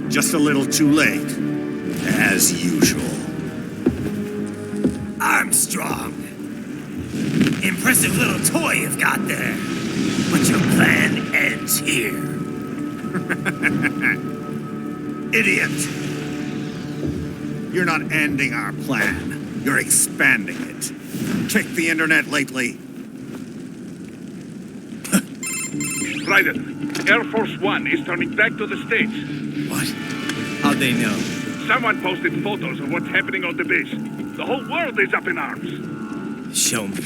Just a little too late, as usual. Armstrong. Impressive little toy you've got there. But your plan ends here. Idiot! You're not ending our plan. You're expanding it. Check the internet lately. Raiden, Air Force One is turning back to the States. What? How'd they know? Someone posted photos of what's happening on the base. The whole world is up in arms. Show me.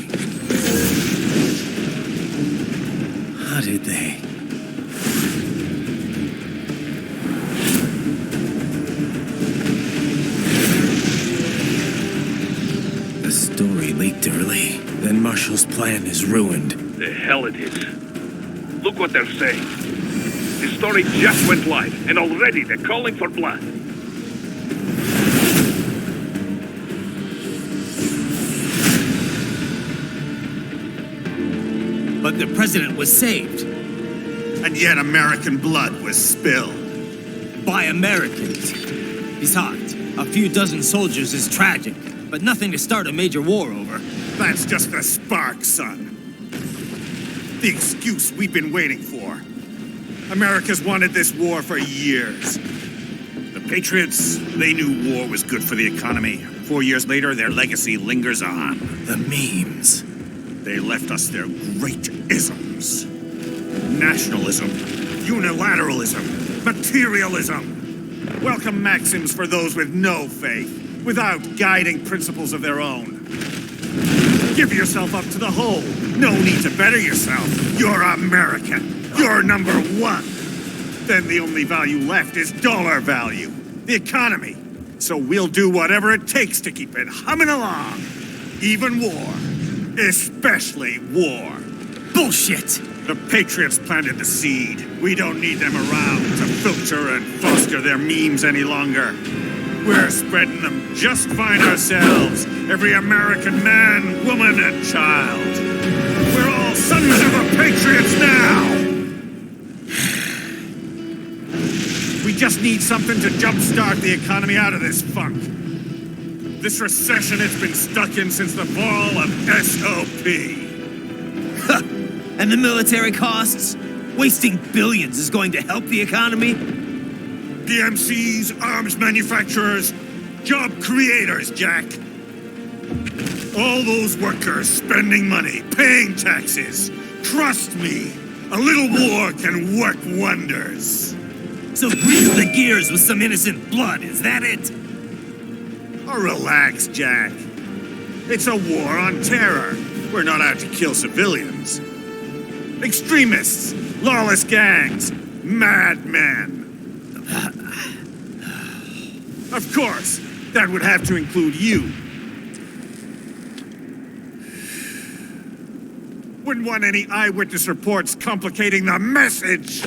How did they? The story leaked early. Then Marshal's plan is ruined. The hell it is. Look what they're saying. The story just went live, and already they're calling for blood. But the president was saved. And yet American blood was spilled. By Americans. Besides, a few dozen soldiers is tragic, but nothing to start a major war over. That's just the spark, son. The excuse we've been waiting for. America's wanted this war for years. The Patriots, they knew war was good for the economy. 4 years later, their legacy lingers on. The memes. They left us their great isms. Nationalism, unilateralism, materialism. Welcome maxims for those with no faith, without guiding principles of their own. Give yourself up to the whole. No need to better yourself. You're American. You're number one. Then the only value left is dollar value, the economy. So we'll do whatever it takes to keep it humming along. Even war. Especially war. Bullshit! The Patriots planted the seed. We don't need them around to filter and foster their memes any longer. We're spreading them just fine ourselves. Every American man, woman, and child. We're all sons of the Patriots now! We just need something to jumpstart the economy out of this funk. This recession it's been stuck in since the fall of SOP. And the military costs? Wasting billions is going to help the economy? DMCs, arms manufacturers, job creators, Jack. All those workers spending money, paying taxes. Trust me, a little war can work wonders. So grease the gears with some innocent blood, is that it? Oh, relax, Jack. It's a war on terror. We're not out to kill civilians. Extremists, lawless gangs, madmen. Of course, that would have to include you. Wouldn't want any eyewitness reports complicating the message.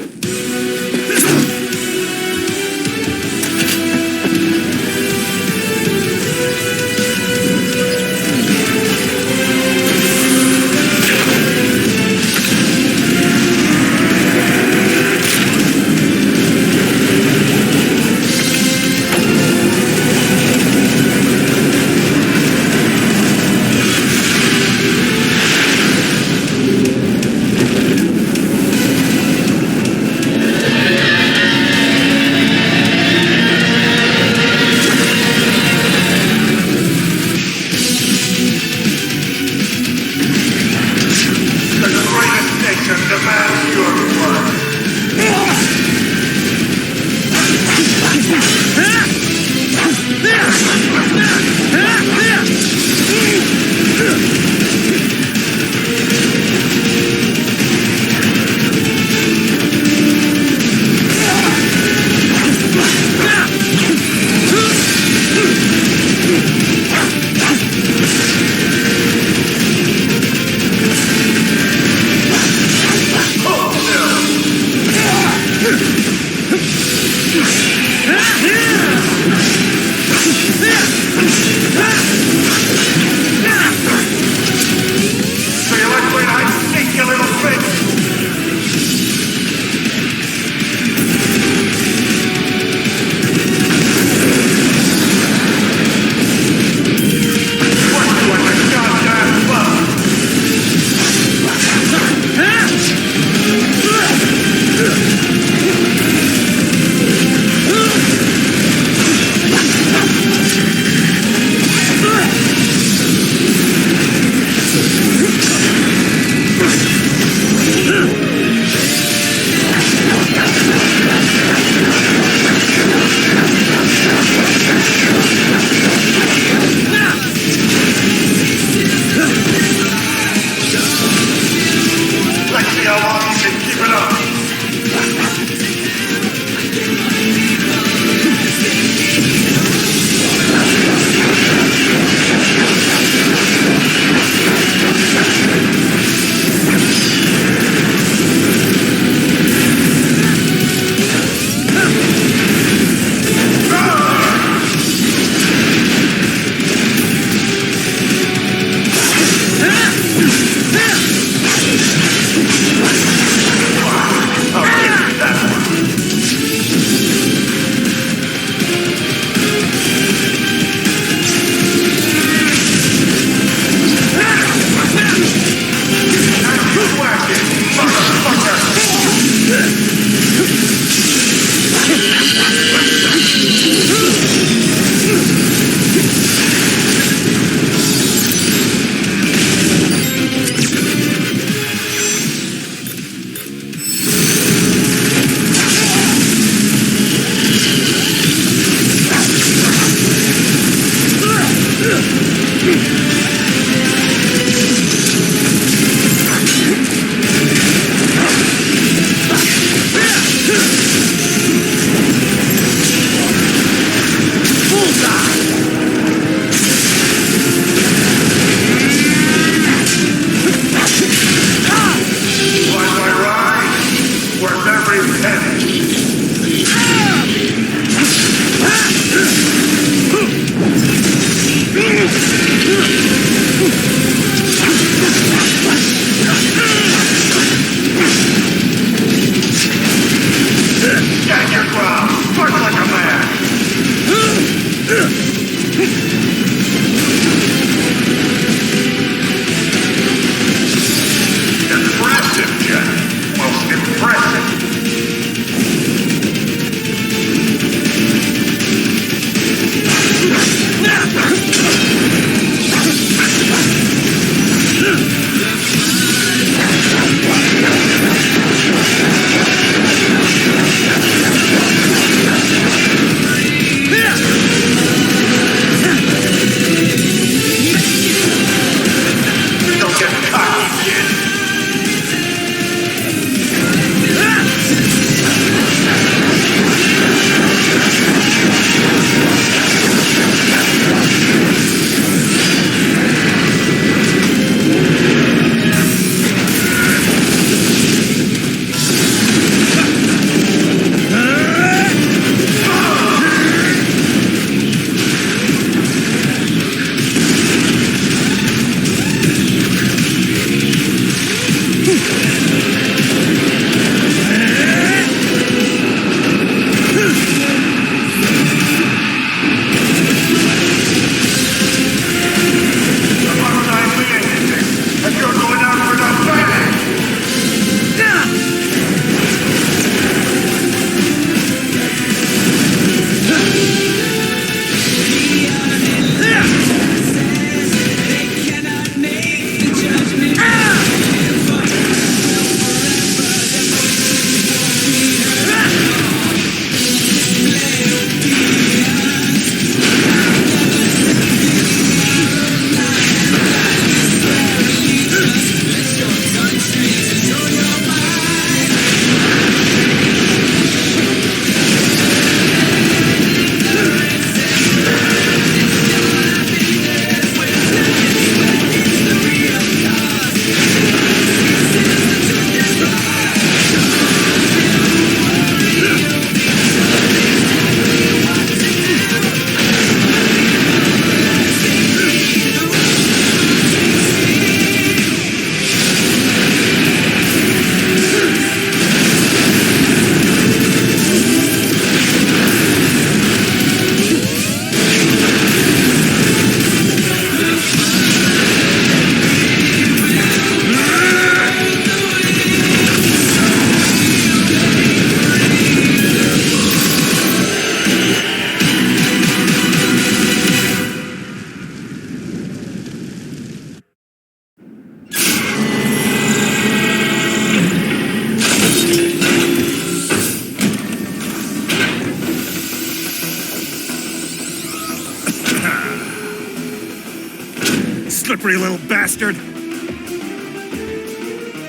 slippery little bastard!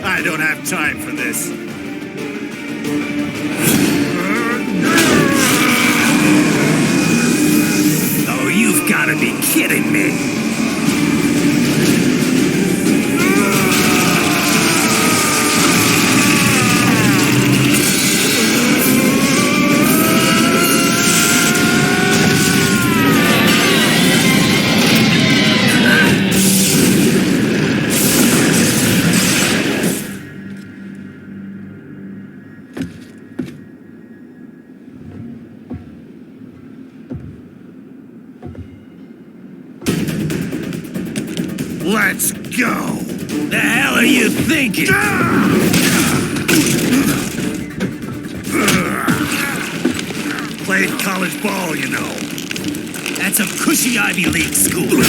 I don't have time for this. Oh, you've got to be kidding me! Let's go! The hell are you thinking? Played college ball, you know. That's some cushy Ivy League school.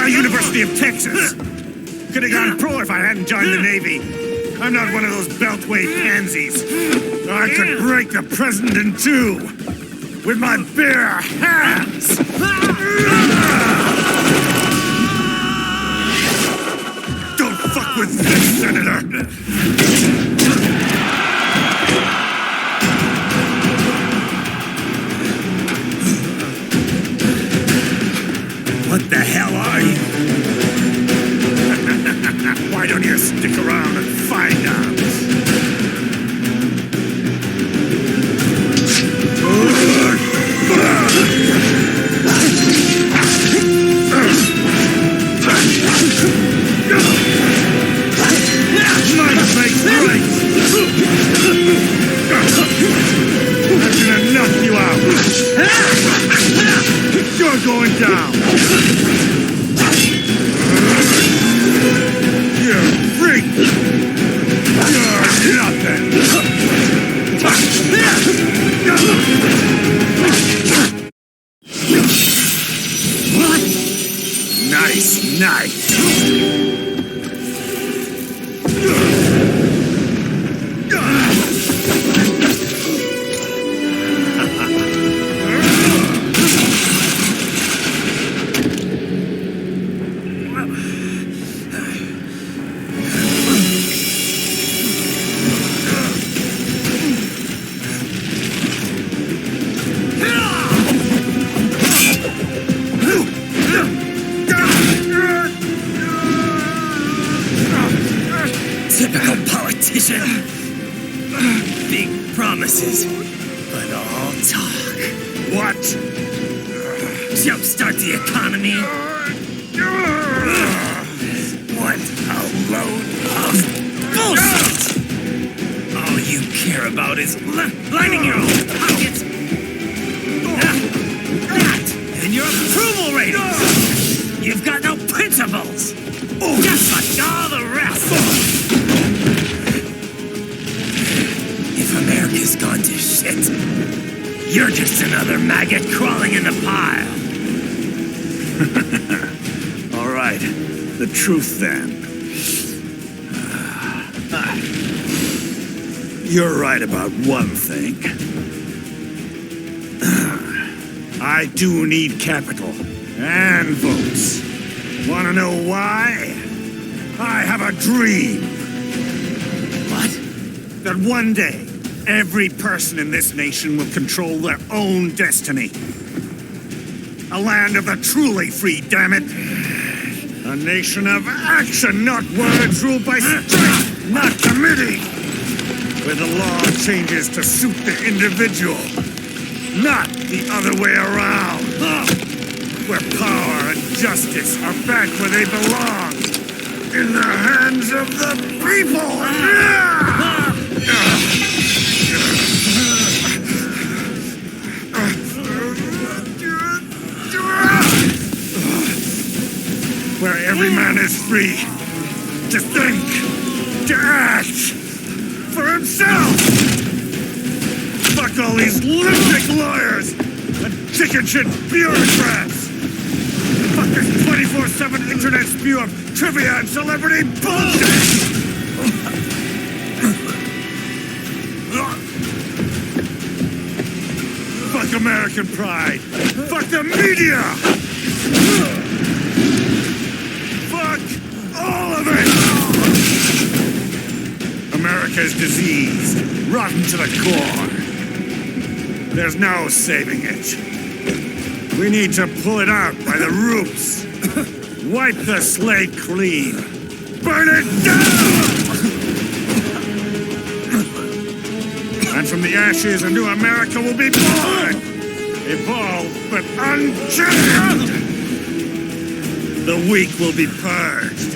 University of Texas. Could have gone pro if I hadn't joined the Navy. I'm not one of those beltway pansies. I could break the president in two with my bare hands. Don't fuck with this, Senator. What the hell are you? Why don't you stick around and find out? Might make right! I'm gonna knock you out! You're going down! You're a freak! You're nothing! What? Nice night! Typical politician. Big promises, but all talk. What? Jumpstart the economy. What a load of bullshit! All you care about is lining your own pockets. That and your approval ratings. You've got no principles. Just like all the rest. If America's gone to shit, you're just another maggot crawling in the pile. All right, the truth then. You're right about one thing. I do need capital and votes. Want to know why? I have a dream. What? That one day, every person in this nation will control their own destiny. A land of the truly free, damn it. A nation of action, not words, ruled by strength, not committee. Where the law changes to suit the individual, not the other way around. Where power and justice are back where they belong. In the hands of the people! Where every man is free to think, to act for himself! Fuck all these lunatic lawyers and chicken shit bureaucrats! Not this 24/7 internet spew of trivia and celebrity bullshit! Fuck American pride! Fuck the media! Fuck all of it! America's diseased, rotten to the core. There's no saving it. We need to pull it out by the roots. Wipe the slate clean. Burn it down! And from the ashes, a new America will be born! Evolved, but unchained! The weak will be purged,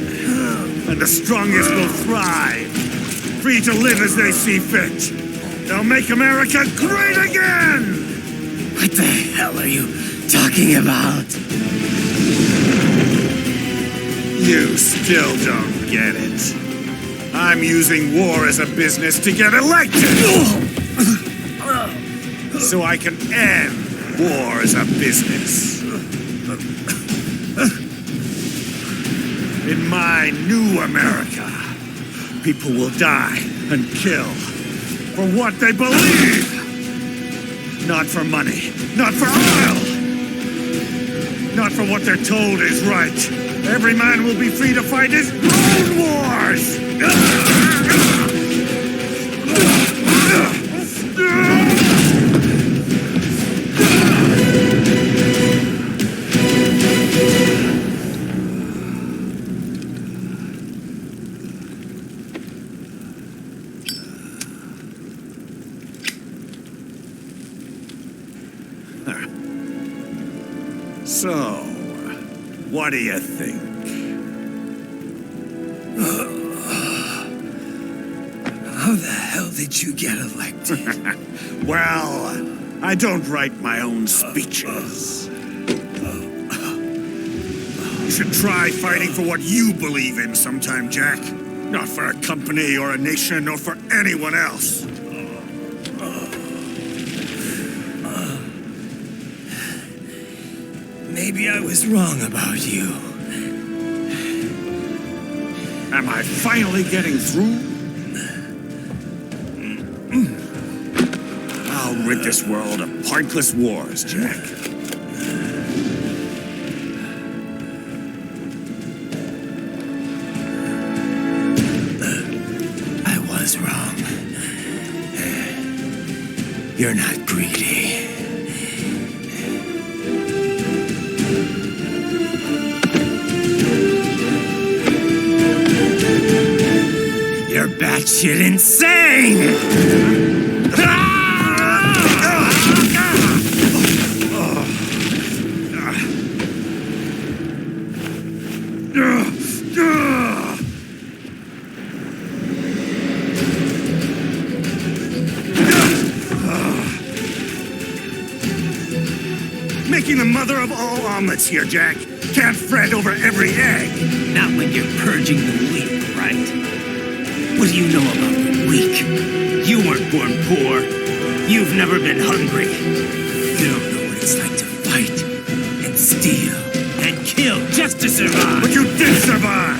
and the strongest will thrive, free to live as they see fit. They'll make America great again! What the hell are you talking about? You still don't get it. I'm using war as a business to get elected! So I can end war as a business. In my new America, people will die and kill for what they believe! Not for money, not for oil! Not for what they're told is right. Every man will be free to fight his own wars! So, what do you think? How the hell did you get elected? Well, I don't write my own speeches. You should try fighting for what you believe in sometime, Jack. Not for a company or a nation or for anyone else. Maybe I was wrong about you. Am I finally getting through? I'll rid this world of pointless wars, Jack. I was wrong. You're not greedy. You're batshit insane! Making the mother of all omelets here, Jack. Can't fret over every egg. Not when you're purging the weak, right? What do you know about the weak? You weren't born poor. You've never been hungry. You don't know what it's like to fight and steal and kill just to survive. But you did survive!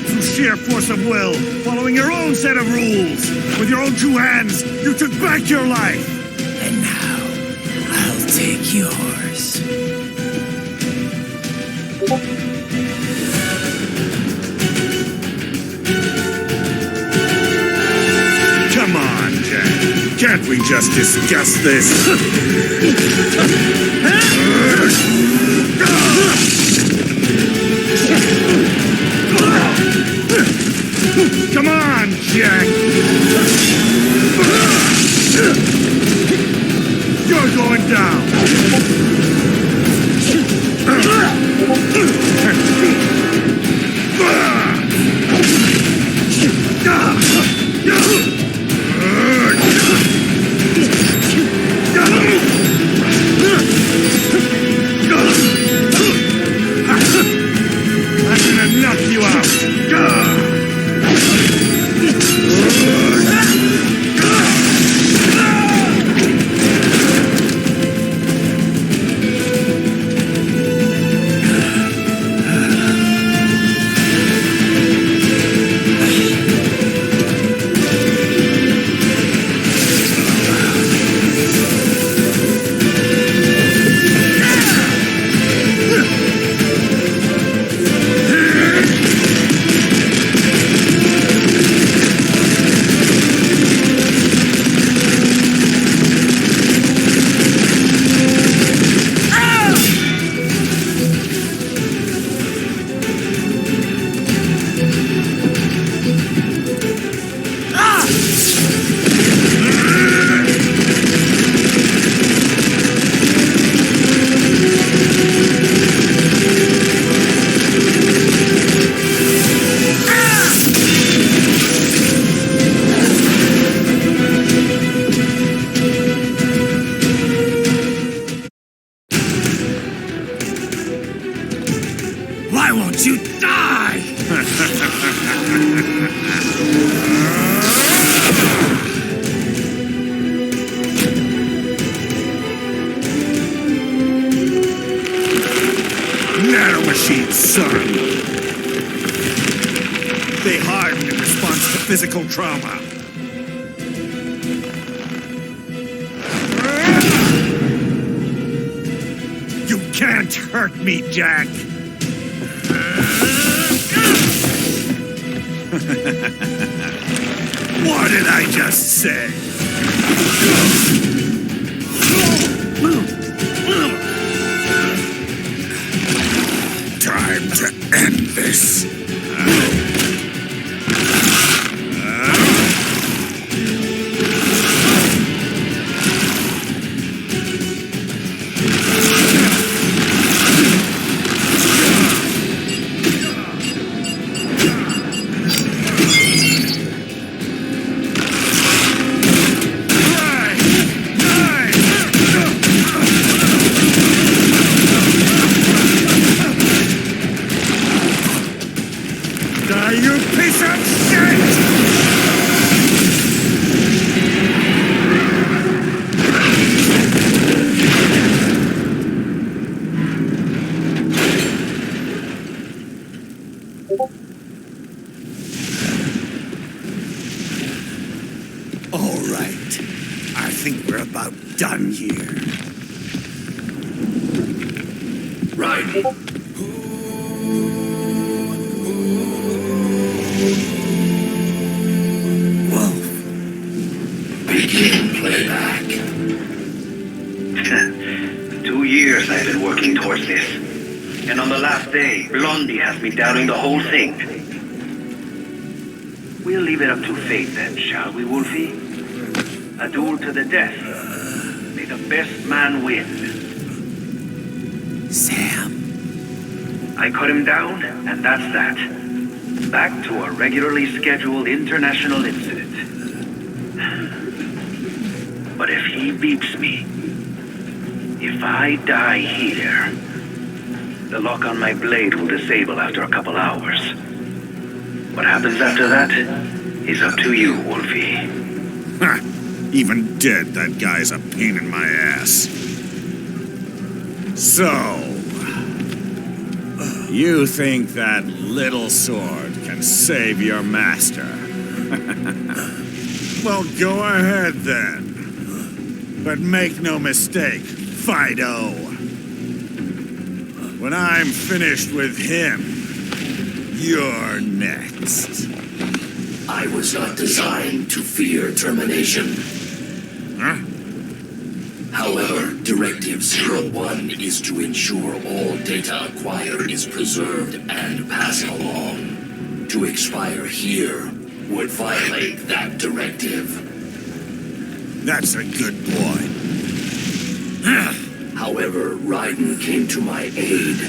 Through sheer force of will, following your own set of rules. With your own two hands, you took back your life. And now, I'll take yours. Come on, Jack. Can't we just discuss this? Come on, Jack! You're going down! I'm gonna knock you out! physical trauma. You can't hurt me, Jack! What did I just say? Time to end this. Done here. Right. Wolf. Begin playback. 2 years I've been working towards this. And on the last day, Blondie has me doubting the whole thing. We'll leave it up to fate then, shall we, Wolfie? A duel to the death. May the best man win. Sam. I cut him down, and that's that. Back to a regularly scheduled international incident. But if he beats me, if I die here, the lock on my blade will disable after a couple hours. What happens after that is up to you, Wolfie. Ha! Even dead, that guy's a pain in my ass. So, you think that little sword can save your master? Well, go ahead then. But make no mistake, Fido. When I'm finished with him, you're next. I was not designed to fear termination. Huh? However, Directive 01 is to ensure all data acquired is preserved and passed along. To expire here would violate that directive. That's a good boy. However, Raiden came to my aid.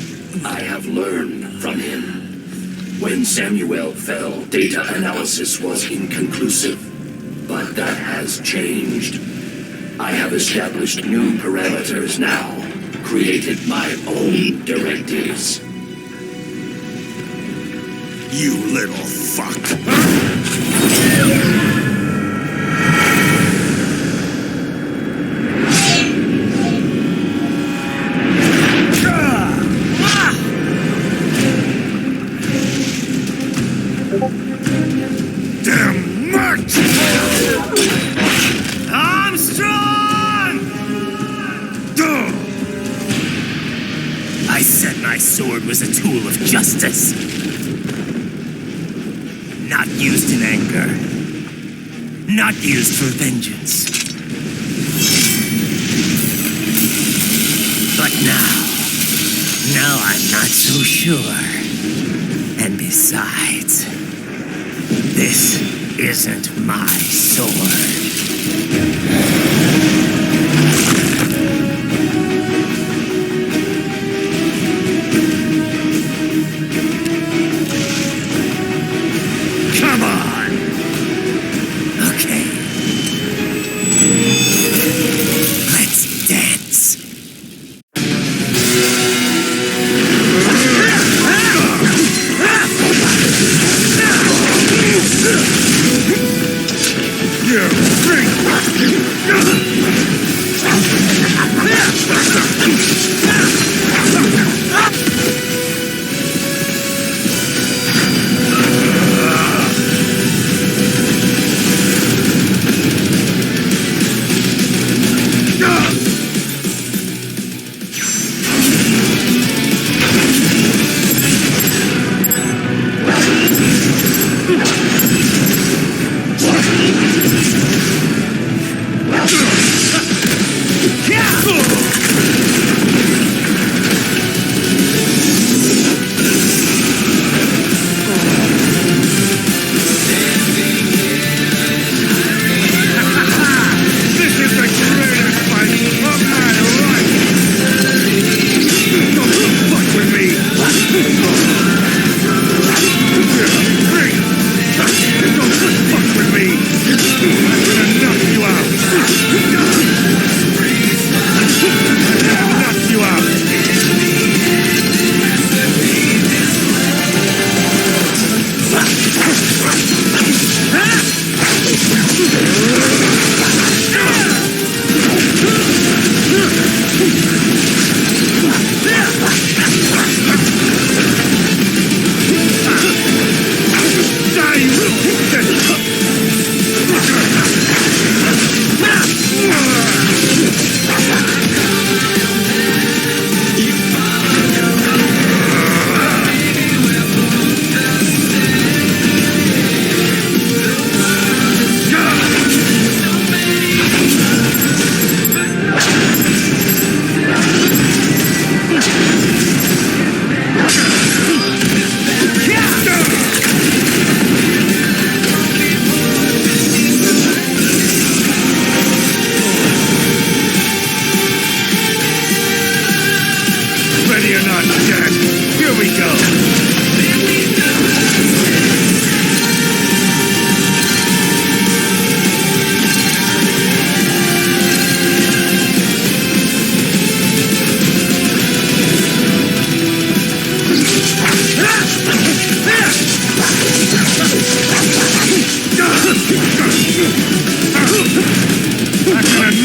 I have learned from him. When Samuel fell, data analysis was inconclusive. But that has changed. I have established new parameters now, created my own directives. You little fuck. Damn much! Armstrong! I said my sword was a tool of justice. Not used in anger. Not used for vengeance. But now I'm not so sure. And besides, this isn't my sword. Come on! Okay. Let's dance. You freak!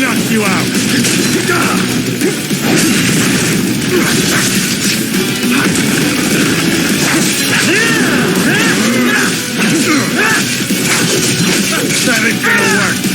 knock you out! That ain't gonna work!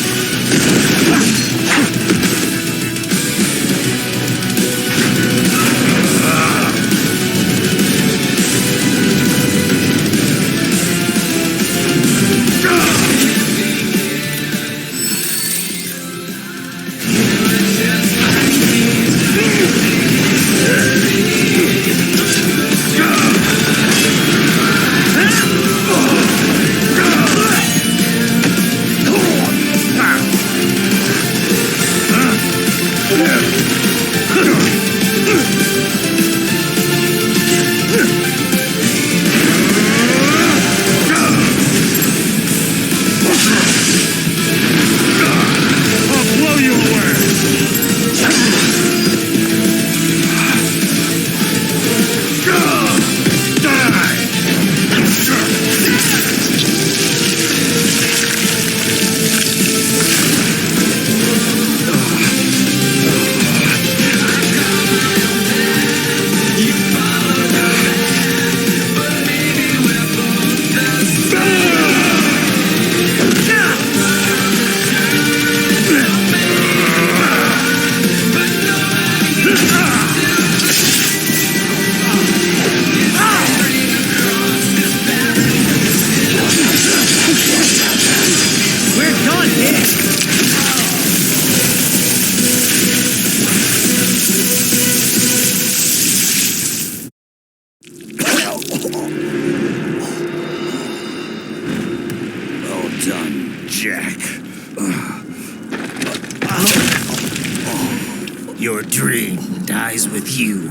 Your dream dies with you.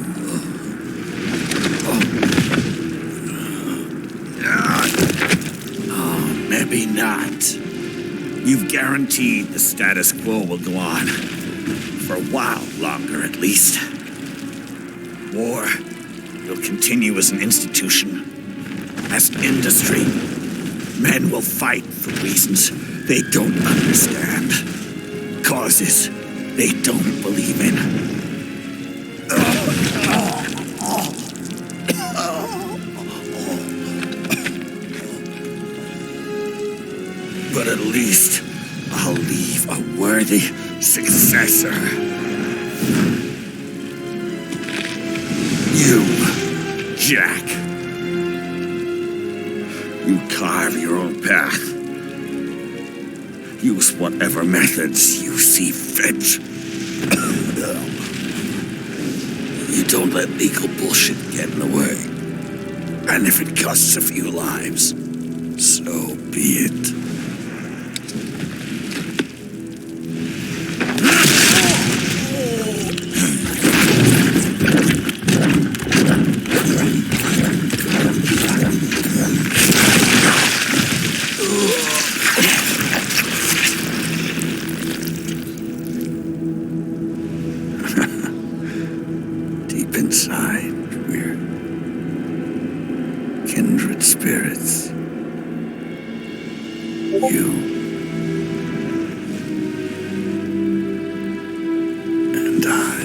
Oh, maybe not. You've guaranteed the status quo will go on. For a while longer, at least. War will continue as an institution, as an industry. Men will fight for reasons they don't understand. Causes they don't believe in. But at least I'll leave a worthy successor. You, Jack. You carve your own path. Use whatever methods you see fit. You don't let legal bullshit get in the way. And if it costs a few lives, so be it. Inside, we're kindred spirits. You and I.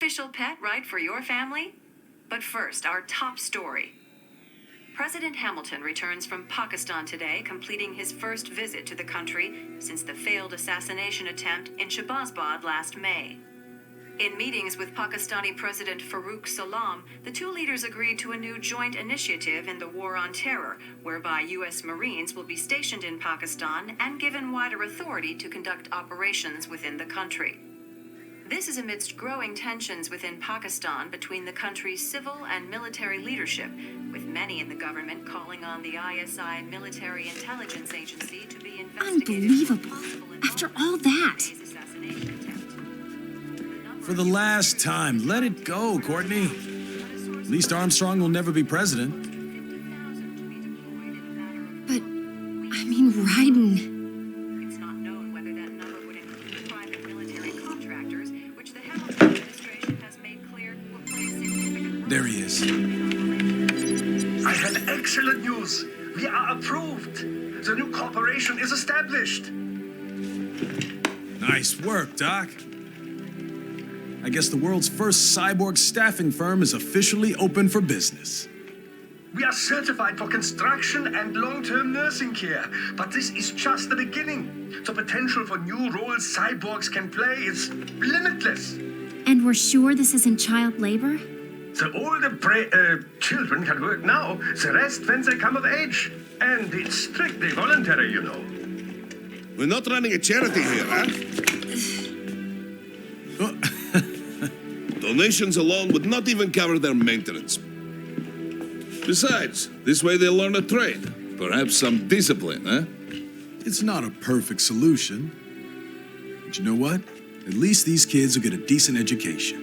Official pet right for your family? But first, our top story. President Hamilton returns from Pakistan today, completing his first visit to the country since the failed assassination attempt in Shahbazbad last May. In meetings with Pakistani President Farooq Salam, the two leaders agreed to a new joint initiative in the war on terror, whereby U.S. Marines will be stationed in Pakistan and given wider authority to conduct operations within the country. This is amidst growing tensions within Pakistan between the country's civil and military leadership, with many in the government calling on the ISI military intelligence agency to be investigated. Unbelievable. A After all that. For the last time, let it go, Courtney. At least Armstrong will never be president. But, I mean, Raiden. It's not known whether that number would include private military contractors, which the Hamilton administration has made clear will play a significant role. There he is. I have excellent news. We are approved. The new corporation is established. Nice work, Doc. I guess the world's first cyborg staffing firm is officially open for business. We are certified for construction and long-term nursing care, but this is just the beginning. The potential for new roles cyborgs can play is limitless. And we're sure this isn't child labor? The older children can work now, the rest when they come of age. And it's strictly voluntary, you know. We're not running a charity here, huh? Donations alone would not even cover their maintenance. Besides, this way they'll learn a trade. Perhaps some discipline, huh? It's not a perfect solution. But you know what? At least these kids will get a decent education.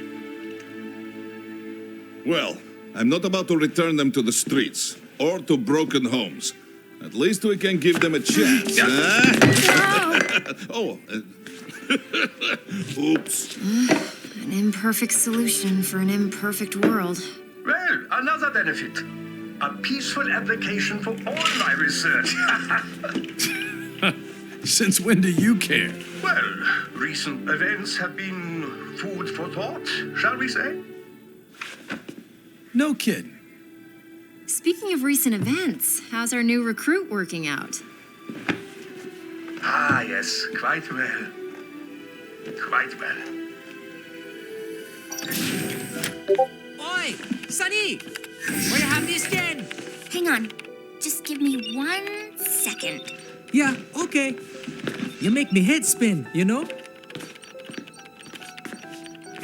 Well, I'm not about to return them to the streets or to broken homes. At least we can give them a chance, huh? Oh, oops. An imperfect solution for an imperfect world. Well, another benefit. A peaceful application for all my research. Since when do you care? Well, recent events have been food for thought, shall we say? No kidding. Speaking of recent events, how's our new recruit working out? Ah, yes, quite well. Quite well. Oi, Sonny! Where you have this then? Hang on. Just give me 1 second. Yeah, okay. You make me head spin, you know?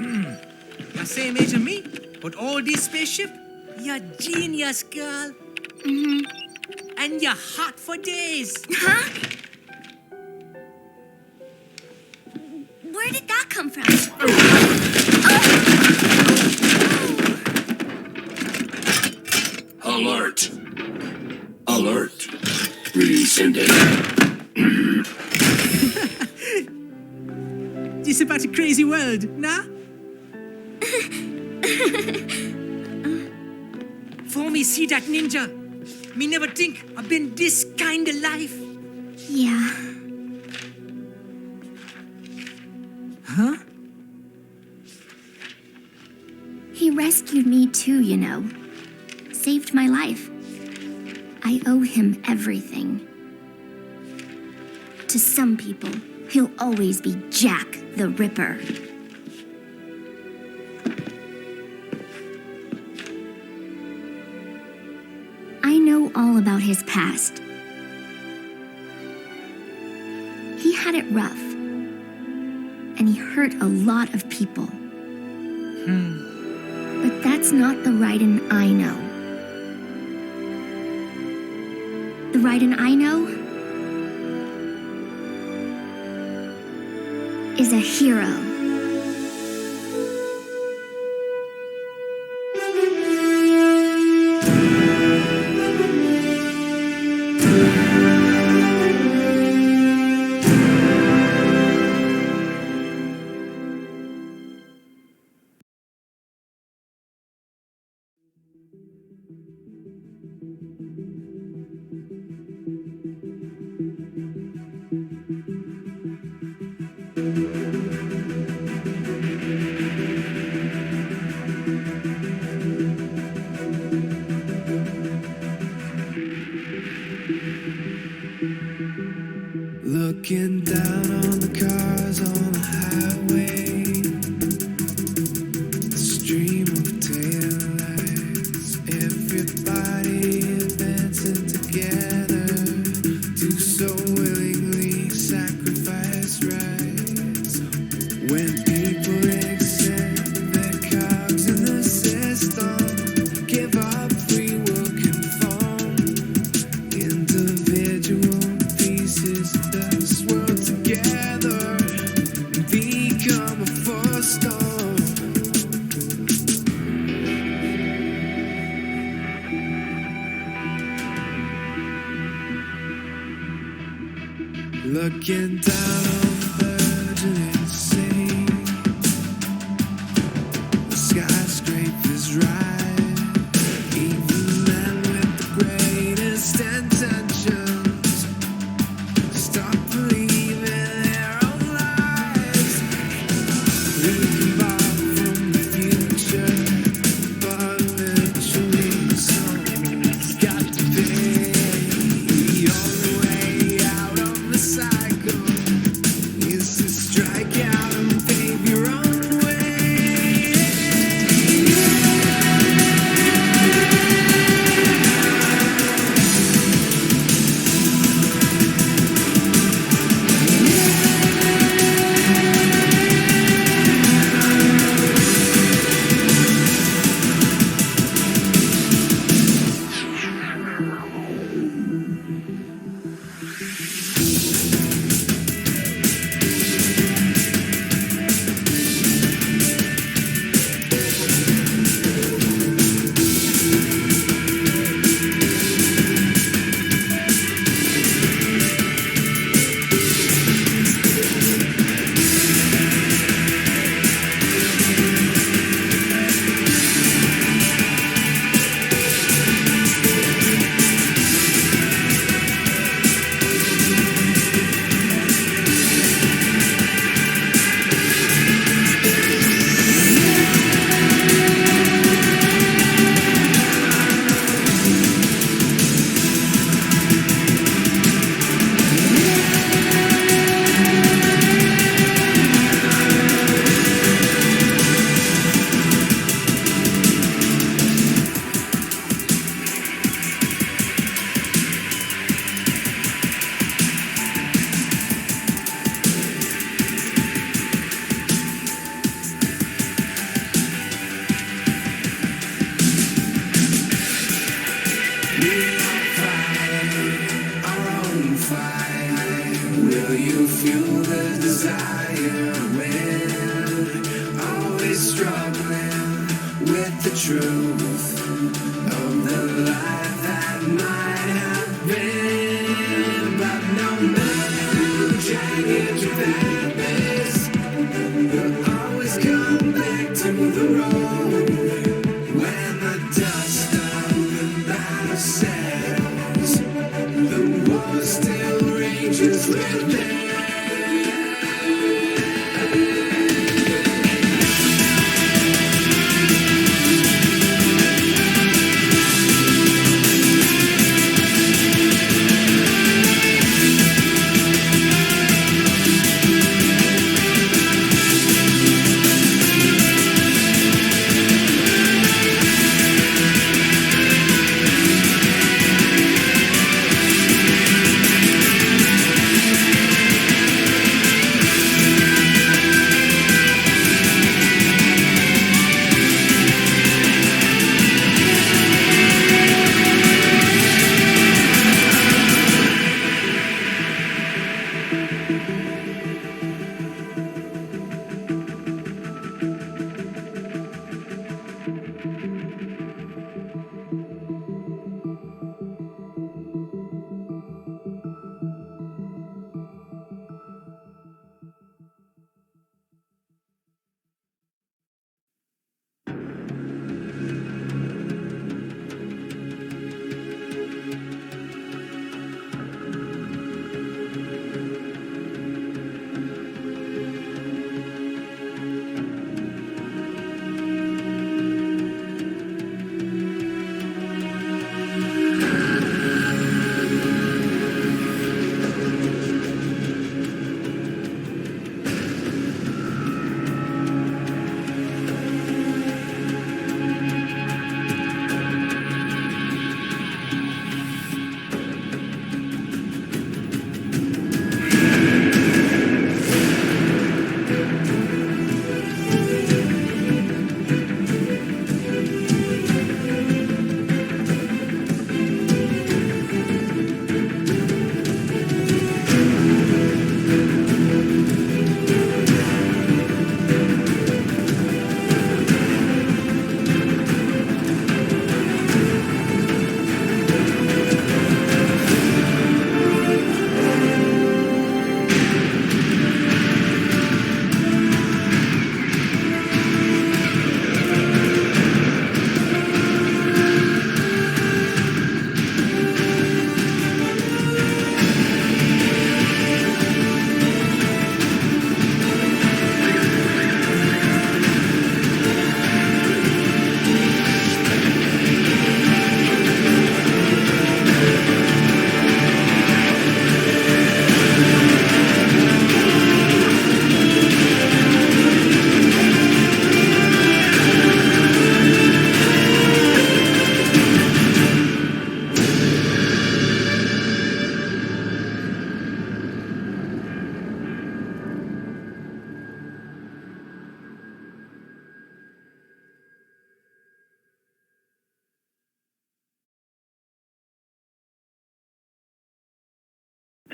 You're same age as me, but all this spaceship, you're genius, girl. Mm-hmm. And you're hot for days. Huh? Where did that come from? Alert! Alert! Rescinding. This about a crazy world, nah? For me see that ninja, me never think I've been this kind of life. Yeah. Huh? He rescued me too, you know. Saved my life. I owe him everything. To some people, he'll always be Jack the Ripper. I know all about his past. He had it rough. And he hurt a lot of people. But that's not the Raiden I know. The Raiden I know is a hero. Looking down on the cars on the highway, the stream of taillights, everybody advancing together, do so willingly, sacrifice rights. When people accept their cogs in the system, give up free will, conform, individual pieces of this world together. looking down on the burgeoning sea. The skyscrapers rise, even men with the greatest intentions stop believing their own lives. We far from the future, but eventually someone's got to pay. The only way out of the cycle is to strike out and pave your own way. Will you fuel the desire when always struggling with the truth of the life that might have been? But no matter how jagged your path is, you'll always come back to the road when the dust of the battle settles. The war still rages within.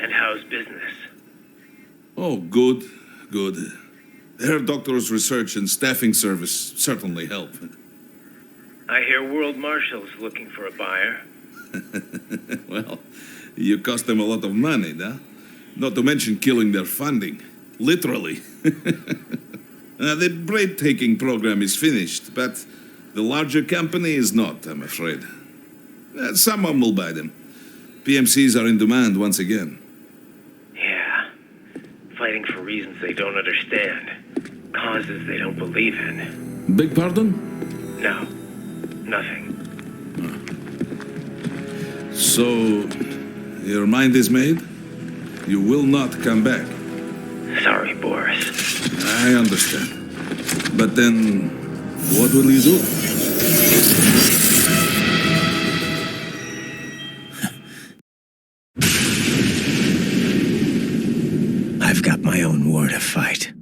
And how's business? Oh, good, good. Herr Doctor's research and staffing service certainly help. I hear World Marshal's looking for a buyer. Well, you cost them a lot of money, nah? Not to mention killing their funding. Literally. The breathtaking program is finished, but the larger company is not, I'm afraid. Someone will buy them. PMCs are in demand once again. Yeah. Fighting for reasons they don't understand. Causes they don't believe in. Beg pardon? No. Nothing. So, your mind is made? You will not come back. Sorry, Boris. I understand. But then, what will you do? I've got my own war to fight.